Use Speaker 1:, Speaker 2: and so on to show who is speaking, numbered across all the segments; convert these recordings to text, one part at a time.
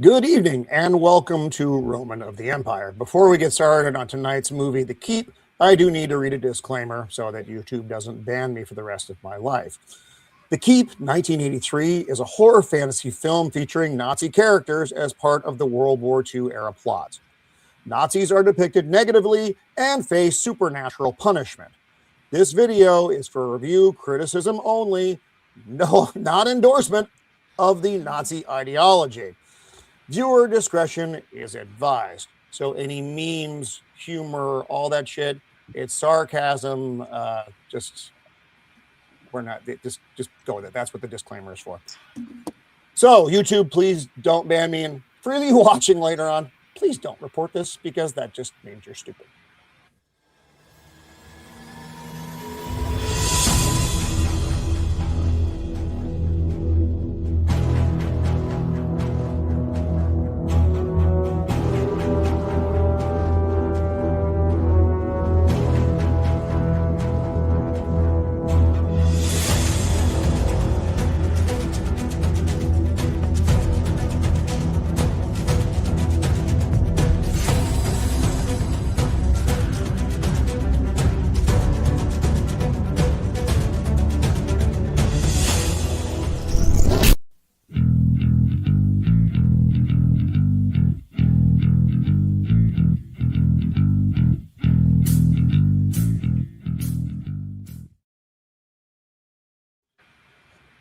Speaker 1: Good evening and welcome to Roman of the Empire. Before we get started on tonight's movie, The Keep, I do need to read a disclaimer so that YouTube doesn't ban me for the rest of my life. The Keep, 1983, is a horror fantasy film featuring Nazi characters as part of the World War II era plot. Nazis are depicted negatively and face supernatural punishment. This video is for review, criticism only, not endorsement of the Nazi ideology. Viewer discretion is advised. So any memes, humor, all that shit, it's sarcasm. Just go with it. That's what the disclaimer is for. So YouTube, please don't ban me. And for you watching later on, please don't report this because that just means you're stupid.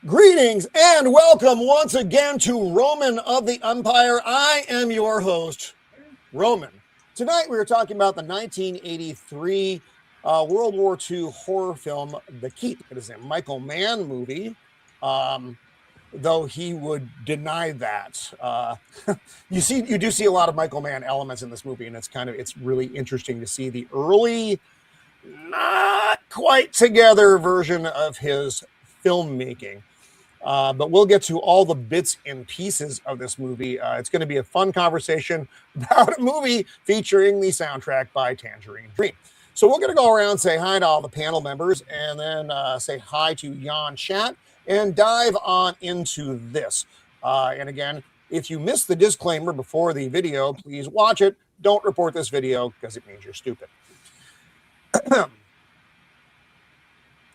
Speaker 1: Greetings and welcome once again to Roman of the Empire. I am your host, Roman. Tonight we are talking about the 1983 World War II horror film, The Keep. It is a Michael Mann movie, though he would deny that. You do see a lot of Michael Mann elements in this movie, and it's really interesting to see the early, not quite together version of his filmmaking. But we'll get to all the bits and pieces of this movie. It's going to be a fun conversation about a movie featuring the soundtrack by Tangerine Dream. So we're going to go around, say hi to all the panel members, and then say hi to Jan Chat and dive on into this. And again, if you missed the disclaimer before the video, please watch it. Don't report this video because it means you're stupid.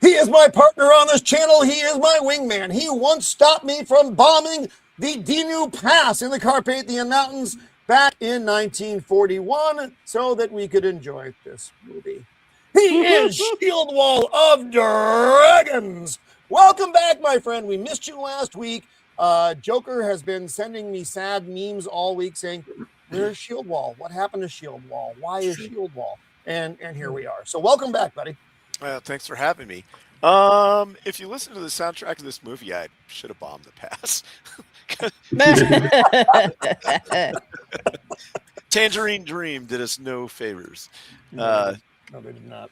Speaker 1: He is my partner on this channel. He is my wingman. He once stopped me from bombing the Dinu Pass in the Carpathian Mountains back in 1941 so that we could enjoy this movie. He is Shieldwall of Dragons. Welcome back, my friend. We missed you last week. Joker has been sending me sad memes all week saying, where's Shieldwall? What happened to Shieldwall? Why is Shieldwall? And here we are. So welcome back, buddy.
Speaker 2: Thanks for having me. If you listen to the soundtrack of this movie, I should have bombed the pass. Tangerine Dream did us no favors.
Speaker 1: No, they did not.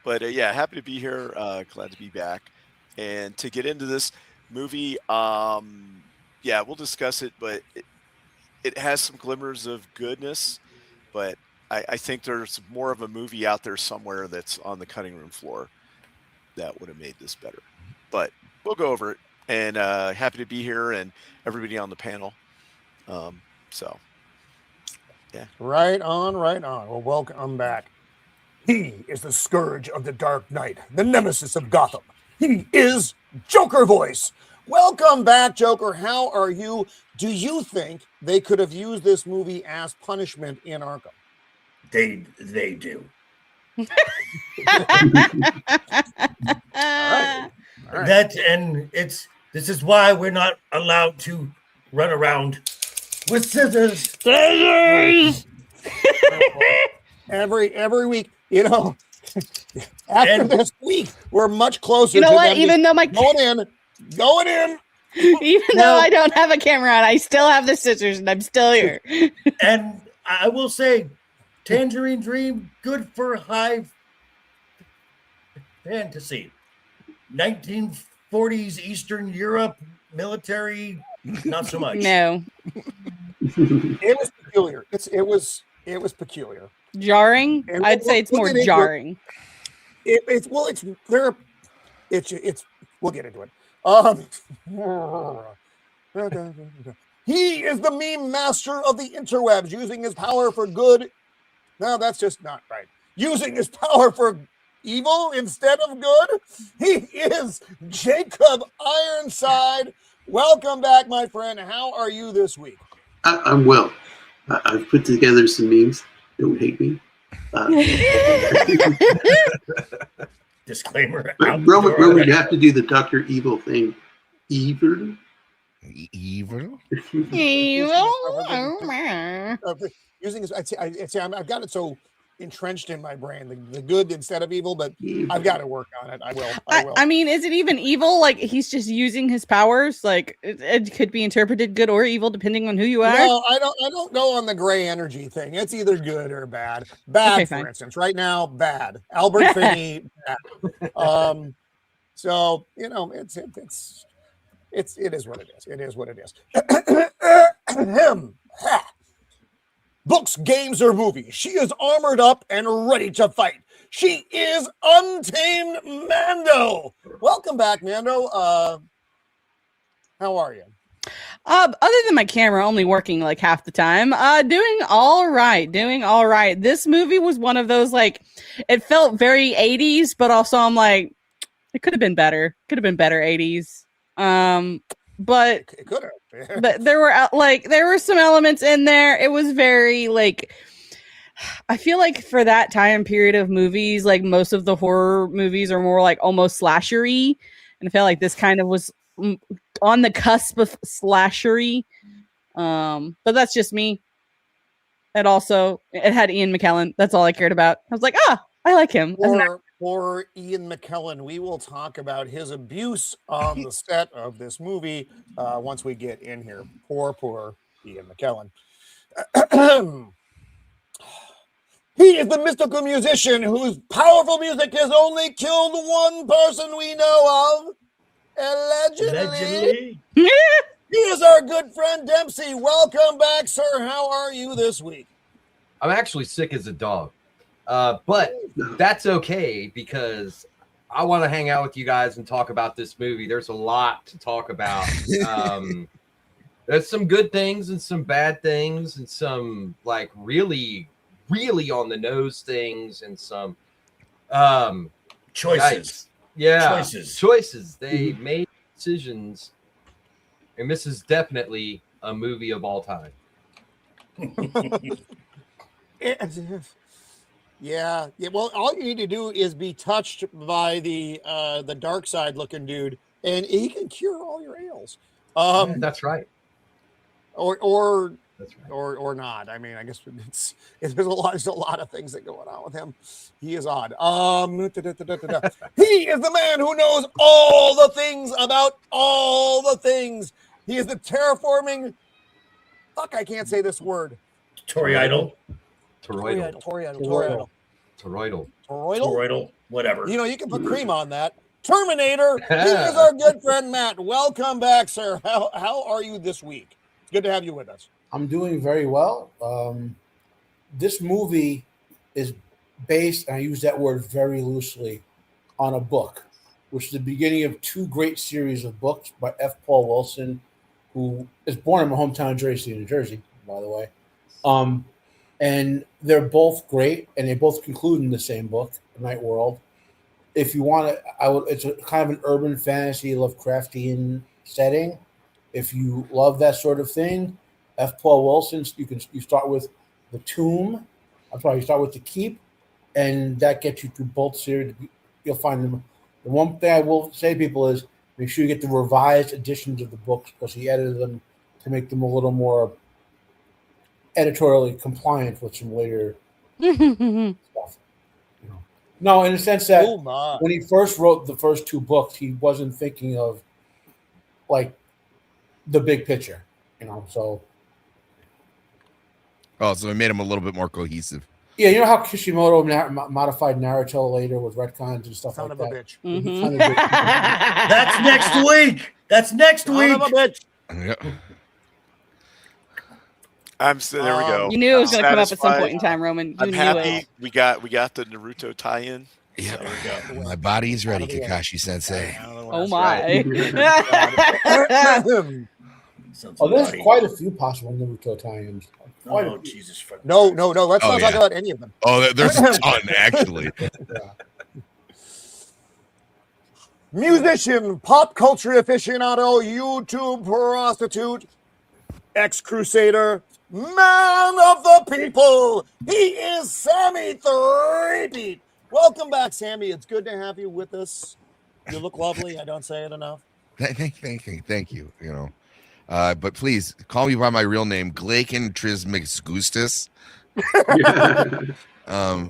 Speaker 2: But yeah, happy to be here. Glad to be back. And to get into this movie, yeah, we'll discuss it, but it has some glimmers of goodness, but I think there's more of a movie out there somewhere that's on the cutting room floor that would have made this better. But we'll go over it. And happy to be here and everybody on the panel. So, yeah.
Speaker 1: Right on, right on. Well, welcome back. He is the scourge of the Dark Knight, the nemesis of Gotham. He is Joker Voice. Welcome back, Joker. How are you? Do you think they could have used this movie as punishment in Arkham?
Speaker 3: They do.
Speaker 1: All right.
Speaker 3: That and this is why we're not allowed to run around with scissors.
Speaker 1: Every week, you know. After this week, we're much closer.
Speaker 4: You know
Speaker 1: to
Speaker 4: what? Even though
Speaker 1: going in.
Speaker 4: Even though I don't have a camera on, I still have the scissors, and I'm still here.
Speaker 3: And I will say, Tangerine Dream, good for high fantasy. 1940s Eastern Europe military, not so much.
Speaker 4: No.
Speaker 1: It was peculiar. It was peculiar.
Speaker 4: Jarring?
Speaker 1: And
Speaker 4: I'd say it's more jarring.
Speaker 1: We'll get into it. He is the meme master of the interwebs, using his power for good. No, that's just not right. Using his power for evil instead of good. He is Jacob Ironside. Welcome back, my friend. How are you this week?
Speaker 5: I'm well. I've put together some memes. Don't hate me.
Speaker 3: Disclaimer.
Speaker 5: Roman, you have to do the Dr. Evil thing. Evil?
Speaker 6: Evil?
Speaker 1: Using his, I've got it so entrenched in my brain, the good instead of evil, but I've got to work on it. I will.
Speaker 4: I mean, is it even evil? Like, he's just using his powers. Like, it could be interpreted good or evil depending on who you are.
Speaker 1: No, I don't go on the gray energy thing. It's either good or bad. Bad,
Speaker 4: Okay,
Speaker 1: for
Speaker 4: fine.
Speaker 1: instance, right now, bad. Albert Finney, bad. So you know, it is what it is. It is what it is. Books, games, or movies. She is armored up and ready to fight. She is Untamed Mando. Welcome back, Mando. How are you?
Speaker 4: Other than my camera only working like half the time, doing all right. This movie was one of those, like, it felt very 80s, but also I'm like, it could have been better. 80s. But
Speaker 1: It could have.
Speaker 4: but there were some elements in there. It was very, like, I feel like for that time period of movies, like, most of the horror movies are more like almost slashery, and I felt like this kind of was on the cusp of slashery. But that's just me. And also, it had Ian McKellen. That's all I cared about. I was like, I like him.
Speaker 1: For Ian McKellen, we will talk about his abuse on the set of this movie once we get in here. Poor Ian McKellen. He is the mystical musician whose powerful music has only killed one person we know of. Allegedly. He is our good friend Dempsey. Welcome back, sir. How are you this week?
Speaker 7: I'm actually sick as a dog. But that's okay because I want to hang out with you guys and talk about this movie. There's a lot to talk about. There's some good things and some bad things and some, like, really, really on the nose things and some
Speaker 3: Choices.
Speaker 7: Choices. They made decisions, and this is definitely a movie of all time.
Speaker 1: Yeah. Well, all you need to do is be touched by the dark side looking dude, and he can cure all your ails.
Speaker 7: That's right.
Speaker 1: Or
Speaker 7: That's right.
Speaker 1: or not. I mean, I guess there's a lot of things that going on with him. He is odd. He is the man who knows all the things about all the things. He is the terraforming. Fuck, I can't say this word.
Speaker 3: Toroidal.
Speaker 7: Toroidal.
Speaker 3: Whatever.
Speaker 1: You know, you can put cream on that. Terminator. He is our good friend Matt. Welcome back, sir. How are you this week? It's good to have you with us.
Speaker 8: I'm doing very well. This movie is based, and I use that word very loosely, on a book, which is the beginning of two great series of books by F. Paul Wilson, who is born in my hometown, Jersey, New Jersey, by the way. And they're both great, and they both conclude in the same book, Night World. If you want to, it's a kind of an urban fantasy Lovecraftian setting. If you love that sort of thing, F. Paul Wilson, you start with The Tomb. You start with The Keep, and that gets you through both series. You'll find them. The one thing I will say to people is make sure you get the revised editions of the books because he edited them to make them a little more editorially compliant with some later stuff. No, in the sense that when he first wrote the first two books, he wasn't thinking of like the big picture, so.
Speaker 6: Oh, so it made him a little bit more cohesive.
Speaker 8: Yeah, you know how Kishimoto modified Naruto later with retcons and stuff
Speaker 1: Son
Speaker 8: like
Speaker 1: of
Speaker 8: that?
Speaker 1: a bitch.
Speaker 4: Mm-hmm.
Speaker 3: That's next week.
Speaker 1: Son of a bitch.
Speaker 6: Yeah.
Speaker 2: There we go.
Speaker 4: You knew it was going to come up at some
Speaker 2: Satisfied.
Speaker 4: point in time, Roman. You
Speaker 2: I'm
Speaker 4: knew
Speaker 2: happy
Speaker 4: it.
Speaker 2: we got the Naruto tie-in.
Speaker 6: Yeah.
Speaker 2: There we go.
Speaker 6: My body's ready, Kakashi Sensei.
Speaker 4: Oh my.
Speaker 3: Sounds
Speaker 8: Oh, there's
Speaker 3: bloody.
Speaker 8: quite a few possible Naruto tie-ins. Quite
Speaker 3: Oh,
Speaker 8: a few.
Speaker 3: Jesus. fucking
Speaker 1: No,
Speaker 3: Christ.
Speaker 1: let's
Speaker 6: Oh,
Speaker 1: not talk
Speaker 6: yeah.
Speaker 1: about any of them.
Speaker 6: Oh, there's a ton actually.
Speaker 1: Musician, pop culture aficionado, YouTube prostitute, ex-crusader, man of the people. He is Sammy Threepeat. Welcome back, Sammy. It's good to have you with us. You look lovely. I don't say it enough.
Speaker 6: Thank you. You know, but please call me by my real name, Glaken Trismegistus. No,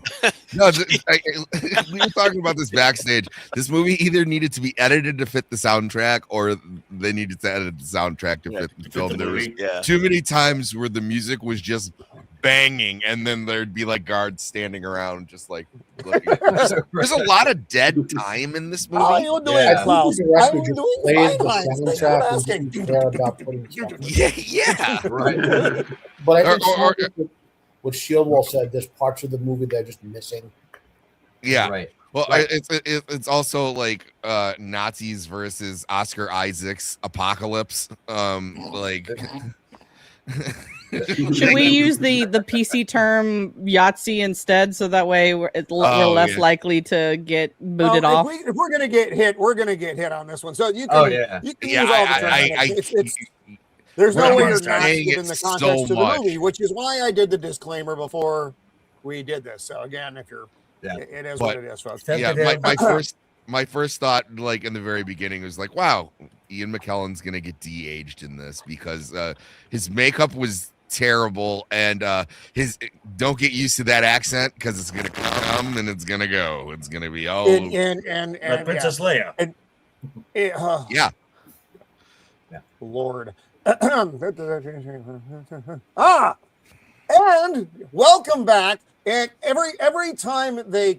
Speaker 6: we were talking about this backstage. This movie either needed to be edited to fit the soundtrack, or they needed to edit the soundtrack to fit the film. There was too many times where the music was just banging, and then there'd be like guards standing around, just like looking. There's a lot of dead time in this movie.
Speaker 1: How are you doing,
Speaker 3: Yeah.
Speaker 1: Klaus?
Speaker 8: The director
Speaker 1: I'm
Speaker 8: just
Speaker 1: doing
Speaker 8: plays
Speaker 1: fine,
Speaker 8: the
Speaker 1: Heinz. Thanks for
Speaker 8: soundtrack and
Speaker 1: asking.
Speaker 8: doesn't care about putting stuff in.
Speaker 6: Yeah.
Speaker 7: Right.
Speaker 8: But I think
Speaker 6: Or-
Speaker 8: what Shieldwall said, there's parts of the movie that are just missing.
Speaker 6: Yeah.
Speaker 7: Right.
Speaker 6: Well,
Speaker 7: Right.
Speaker 6: it's also like Nazis versus Oscar Isaac's Apocalypse. Like
Speaker 4: Should we use the PC term Yahtzee instead, so that way we're less likely to get booted off?
Speaker 1: If we're gonna get hit, we're gonna get hit on this one. So you can,
Speaker 7: Oh, yeah.
Speaker 1: you can
Speaker 6: Yeah,
Speaker 1: use all the terms. It's there's no way you're not
Speaker 6: saying
Speaker 1: given
Speaker 6: it
Speaker 1: the
Speaker 6: so
Speaker 1: context to the
Speaker 6: much.
Speaker 1: movie, which is why I did the disclaimer before we did this. So again, if you're,
Speaker 7: Yeah.
Speaker 1: it is
Speaker 6: But-
Speaker 1: what it is, folks.
Speaker 6: yeah, my first thought, like in the very beginning, was like, wow, Ian McKellen's gonna get de-aged in this because his makeup was terrible, and his don't get used to that accent because it's gonna come and it's gonna go. It's gonna be all
Speaker 1: And
Speaker 3: Like Princess Leia.
Speaker 6: yeah.
Speaker 1: Lord. And welcome back. And every time they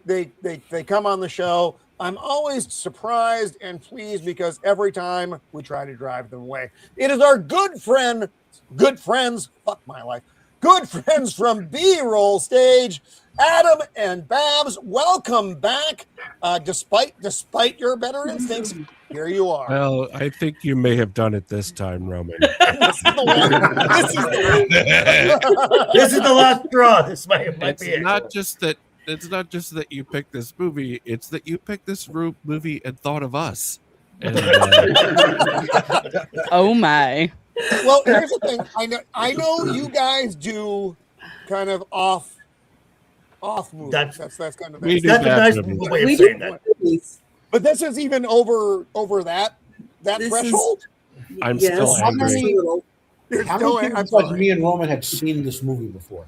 Speaker 1: come on the show, I'm always surprised and pleased because every time we try to drive them away. It is our good friends, fuck my life, good friends from B-Roll Stage, Adam and Babs. Welcome back. Despite your better instincts, here you are.
Speaker 9: Well, I think you may have done it this time, Roman.
Speaker 1: This is the one.
Speaker 3: This is the last straw. This might be
Speaker 9: It's
Speaker 3: it.
Speaker 9: not just that you picked this movie; it's that you picked this movie and thought of us. And,
Speaker 4: Oh my!
Speaker 1: Well, here's the thing. I know you guys do kind of off movies. That's kind of
Speaker 9: We do
Speaker 3: That's a
Speaker 9: bad
Speaker 3: nice
Speaker 9: movies.
Speaker 3: way of
Speaker 10: We
Speaker 3: saying
Speaker 10: do
Speaker 3: that.
Speaker 1: But this is even over that
Speaker 10: This is-
Speaker 1: threshold.
Speaker 9: I'm
Speaker 10: Yes,
Speaker 9: still
Speaker 10: just a
Speaker 9: angry.
Speaker 10: little.
Speaker 1: There's
Speaker 8: How
Speaker 1: no-
Speaker 8: many
Speaker 1: I'm
Speaker 8: people like
Speaker 1: sorry.
Speaker 8: me and Roman had seen this movie before?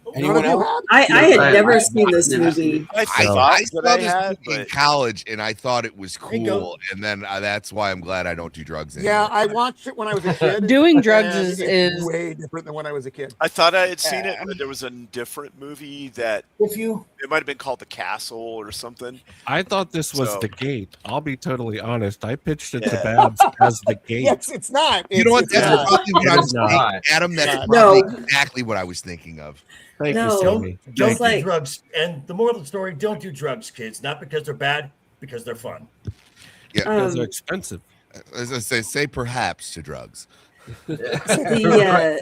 Speaker 1: None
Speaker 8: Anyone
Speaker 1: of you
Speaker 8: else?
Speaker 1: had?
Speaker 10: I had
Speaker 5: I-
Speaker 10: never
Speaker 5: I-
Speaker 10: seen this
Speaker 5: I've never seen
Speaker 10: movie.
Speaker 2: I
Speaker 6: I
Speaker 2: thought
Speaker 6: saw
Speaker 2: that I
Speaker 6: this
Speaker 2: had,
Speaker 6: movie in
Speaker 2: but
Speaker 6: college, and I thought it was
Speaker 3: There you go.
Speaker 6: cool, and then that's why I'm glad I don't do drugs anymore.
Speaker 1: Yeah, I watched it when I was a kid.
Speaker 4: Doing drugs
Speaker 1: and
Speaker 4: is
Speaker 1: it's way different than when I was a kid.
Speaker 2: I thought I had seen it, but there was a different movie that
Speaker 8: If you
Speaker 2: it might have been called The Castle or something.
Speaker 9: I thought this was
Speaker 2: So-
Speaker 9: the gate. I'll be totally honest. I pitched it to
Speaker 2: Yeah.
Speaker 9: Babs as the gate.
Speaker 1: Yes, it's not.
Speaker 6: You know what?
Speaker 1: It's
Speaker 6: That's
Speaker 1: not.
Speaker 6: probably what I was
Speaker 9: No.
Speaker 6: thinking, Adam. That's
Speaker 10: No.
Speaker 6: probably exactly what I was thinking of.
Speaker 9: Thank
Speaker 10: No.
Speaker 9: you, Sammy.
Speaker 3: Don't
Speaker 10: It's
Speaker 3: do
Speaker 10: like-
Speaker 3: drugs. And the moral of the story: don't do drugs, kids. Not because they're bad, because they're fun.
Speaker 9: Because they're expensive.
Speaker 6: As I say perhaps to drugs.
Speaker 10: Yeah,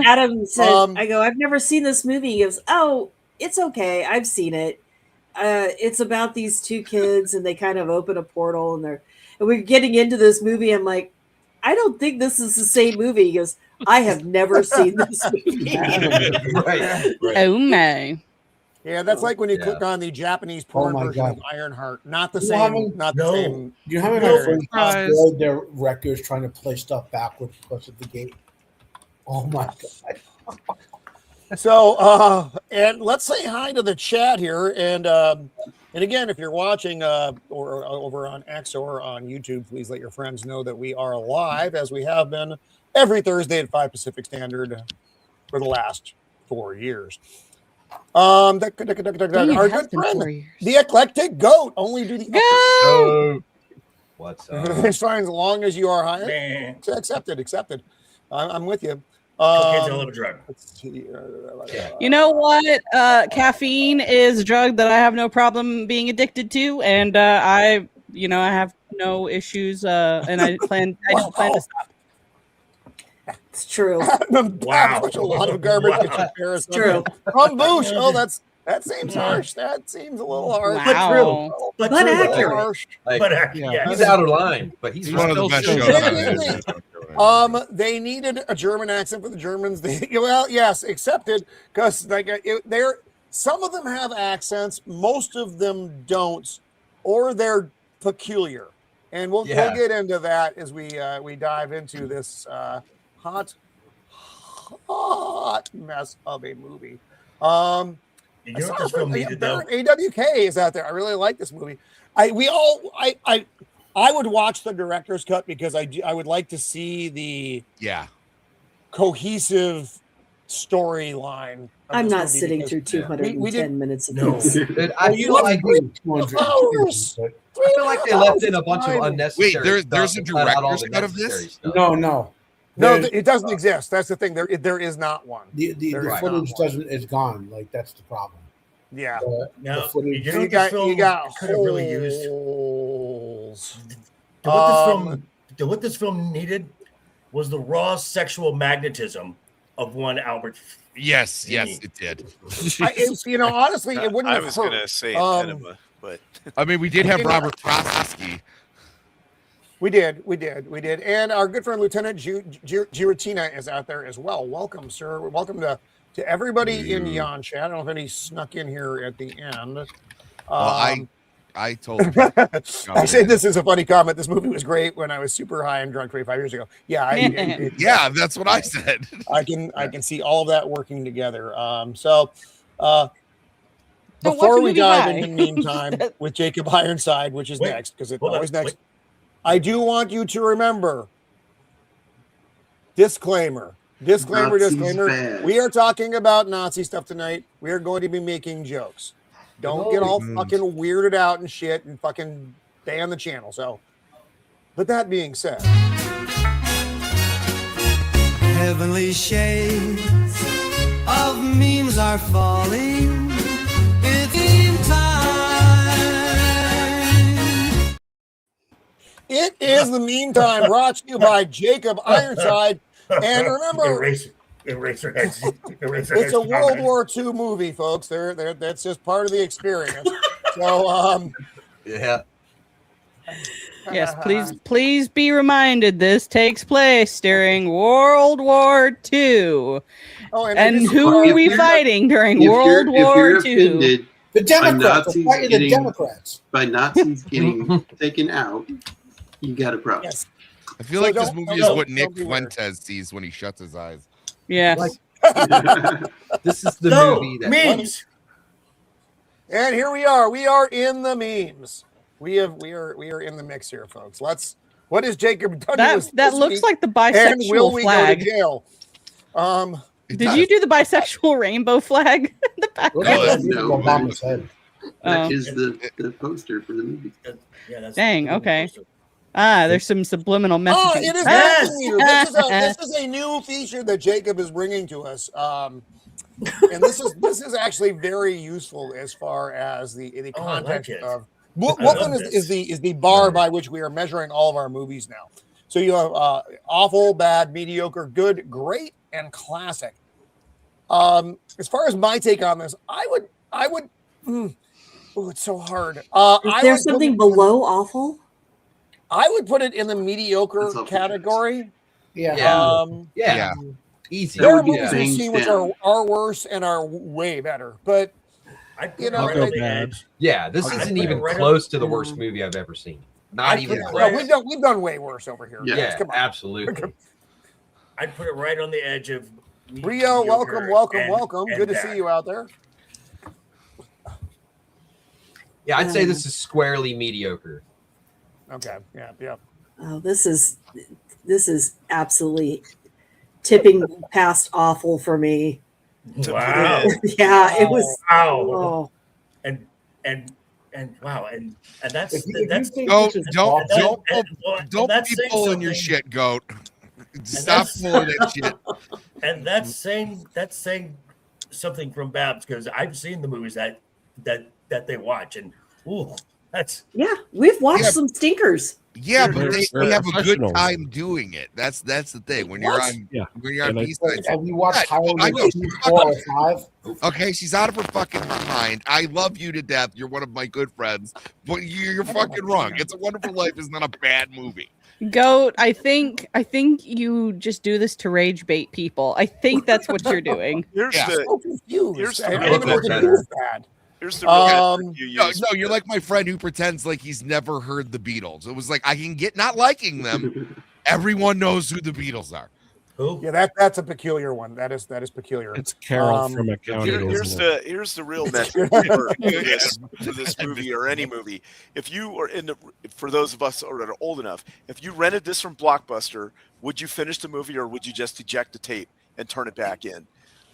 Speaker 10: Adam said, I go, I've never seen this movie. He goes, oh, it's okay. I've seen it. It's about these two kids and they kind of open a portal and we're getting into this movie. I'm like, I don't think this is the same movie. He goes, I have never seen this movie.
Speaker 7: Right.
Speaker 4: Oh my!
Speaker 1: Yeah, that's like when you
Speaker 7: Yeah.
Speaker 1: click on the Japanese porn
Speaker 8: my
Speaker 1: version
Speaker 8: God.
Speaker 1: of Ironheart. Not the
Speaker 8: You
Speaker 1: same.
Speaker 8: haven't-
Speaker 1: Not the
Speaker 3: No.
Speaker 1: same.
Speaker 8: Do you know how many
Speaker 3: No
Speaker 8: of my friends
Speaker 9: surprise.
Speaker 8: destroyed their records trying to play stuff backwards because of the gate? Oh my god!
Speaker 1: So, and let's say hi to the chat here. And again, if you're watching or over on X or on YouTube, please let your friends know that we are live, as we have been every Thursday at 5 Pacific Standard for the last 4 years. Our good friend, the Eclectic Goat, only do the
Speaker 4: Go!
Speaker 7: Oh, what's up?
Speaker 1: It's fine as long as you are hired.
Speaker 3: Man,
Speaker 1: It's accepted. I'm with you.
Speaker 3: cocaine's a hell of a drug.
Speaker 1: Let's see.
Speaker 4: You know what? Caffeine is a drug that I have no problem being addicted to, and I I have no issues, and I plan to stop.
Speaker 10: It's true.
Speaker 1: Wow, a lot of garbage in comparison.
Speaker 10: True.
Speaker 1: From Boosh. Oh, that seems harsh. That seems a little harsh.
Speaker 3: But true. But
Speaker 10: accurate.
Speaker 1: Harsh.
Speaker 7: He's out of line, but he's
Speaker 6: one of the best shows.
Speaker 1: They needed a German accent for the Germans. Yes, accepted, because they're some of them have accents, most of them don't, or they're peculiar, and we'll get into that as we dive into this hot mess of a movie.
Speaker 3: You know what this film needed, though?
Speaker 1: AWK is out there. I really like this movie. I would watch the director's cut because I would like to see the cohesive storyline.
Speaker 10: I'm not sitting through 210 minutes of this.
Speaker 7: I feel like they left in a bunch of unnecessary.
Speaker 6: Wait, there's a director's cut of this?
Speaker 8: No,
Speaker 1: it doesn't exist. That's the thing. There is not one.
Speaker 8: The footage is gone. Like, that's the problem.
Speaker 1: Yeah.
Speaker 3: Now,
Speaker 1: You
Speaker 3: know
Speaker 1: got
Speaker 3: could have really used.
Speaker 1: holes.
Speaker 3: What this film needed was the raw sexual magnetism of one Albert.
Speaker 6: Yes, it did.
Speaker 1: Honestly, it wouldn't
Speaker 2: I
Speaker 1: have
Speaker 2: was
Speaker 1: hurt.
Speaker 2: going to say enema, but
Speaker 6: I mean, we did have Robert Frosky.
Speaker 1: We did, and our good friend Lieutenant Giratina is out there as well. Welcome, sir. Welcome to everybody in Yon Chat. I don't know if any snuck in here at the end.
Speaker 6: I told him.
Speaker 1: I say this is a funny comment. This movie was great when I was super high and drunk 25 years ago. Yeah,
Speaker 6: that's what I said.
Speaker 1: I can see all of that working together. Before we dive into Meantime with Jacob Ironside, which is next, because it's always next. I do want you to remember, disclaimer.
Speaker 5: Bad.
Speaker 1: We are talking about Nazi stuff tonight. We are going to be making jokes. Don't get all fucking weirded out and shit and fucking ban the channel. So, but that being said,
Speaker 11: heavenly shades of memes are falling.
Speaker 1: It is the Meantime, brought to you by Jacob Ironside. And remember,
Speaker 3: Eraserheads.
Speaker 1: It's a World War II movie, folks. That's just part of the experience. So,
Speaker 4: Yes, please be reminded this takes place during World War II. And who are we fighting during World War II?
Speaker 5: The
Speaker 8: Democrats. The Democrats.
Speaker 5: By Nazis getting taken out, you got a problem.
Speaker 1: Yes.
Speaker 6: I feel like this movie is what Nick Fuentes sees when he shuts his eyes.
Speaker 4: Yeah.
Speaker 7: This is the movie that
Speaker 3: memes.
Speaker 1: And here we are. We are in the memes. We are in the mix here, folks. What is Jacob done?
Speaker 4: That looks like the bisexual
Speaker 1: and will we
Speaker 4: flag.
Speaker 1: go to jail?
Speaker 4: Did you do the bisexual rainbow flag in the background?
Speaker 5: No, that is the poster for the movie.
Speaker 4: Dang. Okay. There's some subliminal messaging.
Speaker 1: Oh, it is this is a new feature that Jacob is bringing to us. And this is actually very useful as far as the context of Wolfman is the bar by which we are measuring all of our movies now. So you have awful, bad, mediocre, good, great, and classic. As far as my take on this, I would. It's so hard.
Speaker 10: Is there something below awful?
Speaker 1: I would put it in the mediocre category.
Speaker 7: Yeah. Easy.
Speaker 1: There are movies we see which are worse and are way better, but
Speaker 7: this isn't even close to the worst movie I've ever seen. Not even close.
Speaker 1: No, we've done way worse over here.
Speaker 7: Yeah,
Speaker 1: come on.
Speaker 7: absolutely.
Speaker 3: I'd put it right on the edge of
Speaker 1: Rio. Welcome. Good to see you out there.
Speaker 7: Yeah, I'd say this is squarely mediocre.
Speaker 1: Okay. Yeah.
Speaker 10: Oh, this is absolutely tipping past awful for me.
Speaker 3: Wow.
Speaker 10: Yeah, it was.
Speaker 3: Wow. And wow, and that's
Speaker 6: don't be pulling your shit, goat. Stop pulling that shit.
Speaker 3: And that's saying something from Babs, because I've seen the movies that they watch, and
Speaker 10: Yeah, we've watched some stinkers.
Speaker 6: Yeah, but they have a good
Speaker 9: professionals.
Speaker 6: time doing it. That's the thing. When you're on B-sides,
Speaker 8: Have you watched
Speaker 6: I
Speaker 8: Halloween
Speaker 6: know.
Speaker 8: 4 or 5?
Speaker 6: Okay, she's out of her fucking mind. I love you to death. You're one of my good friends, but you're fucking wrong. It's a Wonderful Life is not a bad movie.
Speaker 4: Goat, I think you just do this to rage bait people. I think that's what you're doing.
Speaker 2: Here's
Speaker 1: I'm so confused.
Speaker 2: here's
Speaker 1: I
Speaker 2: the
Speaker 1: don't even know what to do with that.
Speaker 2: Here's the real method you
Speaker 6: No,
Speaker 2: use.
Speaker 6: you're like my friend who pretends like he's never heard the Beatles. It was like I can get not liking them. Everyone knows who the Beatles are.
Speaker 3: Who?
Speaker 1: Yeah, that's a peculiar one. That is peculiar.
Speaker 9: It's Carol from Accounting.
Speaker 2: Here's the real method for this movie or any movie. If you are for those of us that are old enough, if you rented this from Blockbuster, would you finish the movie or would you just eject the tape and turn it back in?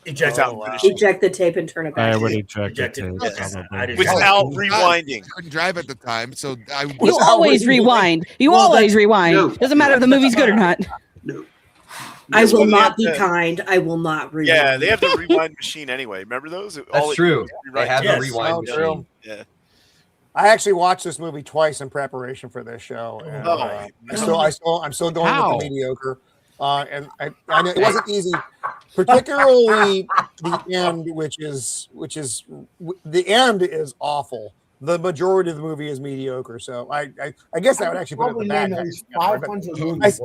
Speaker 3: Eject
Speaker 10: Eject the tape and turn it back.
Speaker 9: I would eject it
Speaker 2: without rewinding.
Speaker 6: I couldn't drive at the time, so I
Speaker 4: You always rewind. You always rewind.
Speaker 5: No.
Speaker 4: Doesn't matter if the movie's good or not.
Speaker 5: No.
Speaker 10: I will
Speaker 2: They
Speaker 10: not
Speaker 2: have
Speaker 10: be
Speaker 2: the-
Speaker 10: kind. I will not rewind.
Speaker 2: Yeah, they have the rewind machine anyway. Remember those?
Speaker 7: That's true. They have
Speaker 3: Yes.
Speaker 7: the rewind machine.
Speaker 2: Yeah.
Speaker 1: I actually watched this movie twice in preparation for this show. And, I'm still going with the mediocre. And I know it wasn't easy, particularly the end, which is the end is awful. The majority of the movie is mediocre. So I guess that would actually put it in the bad.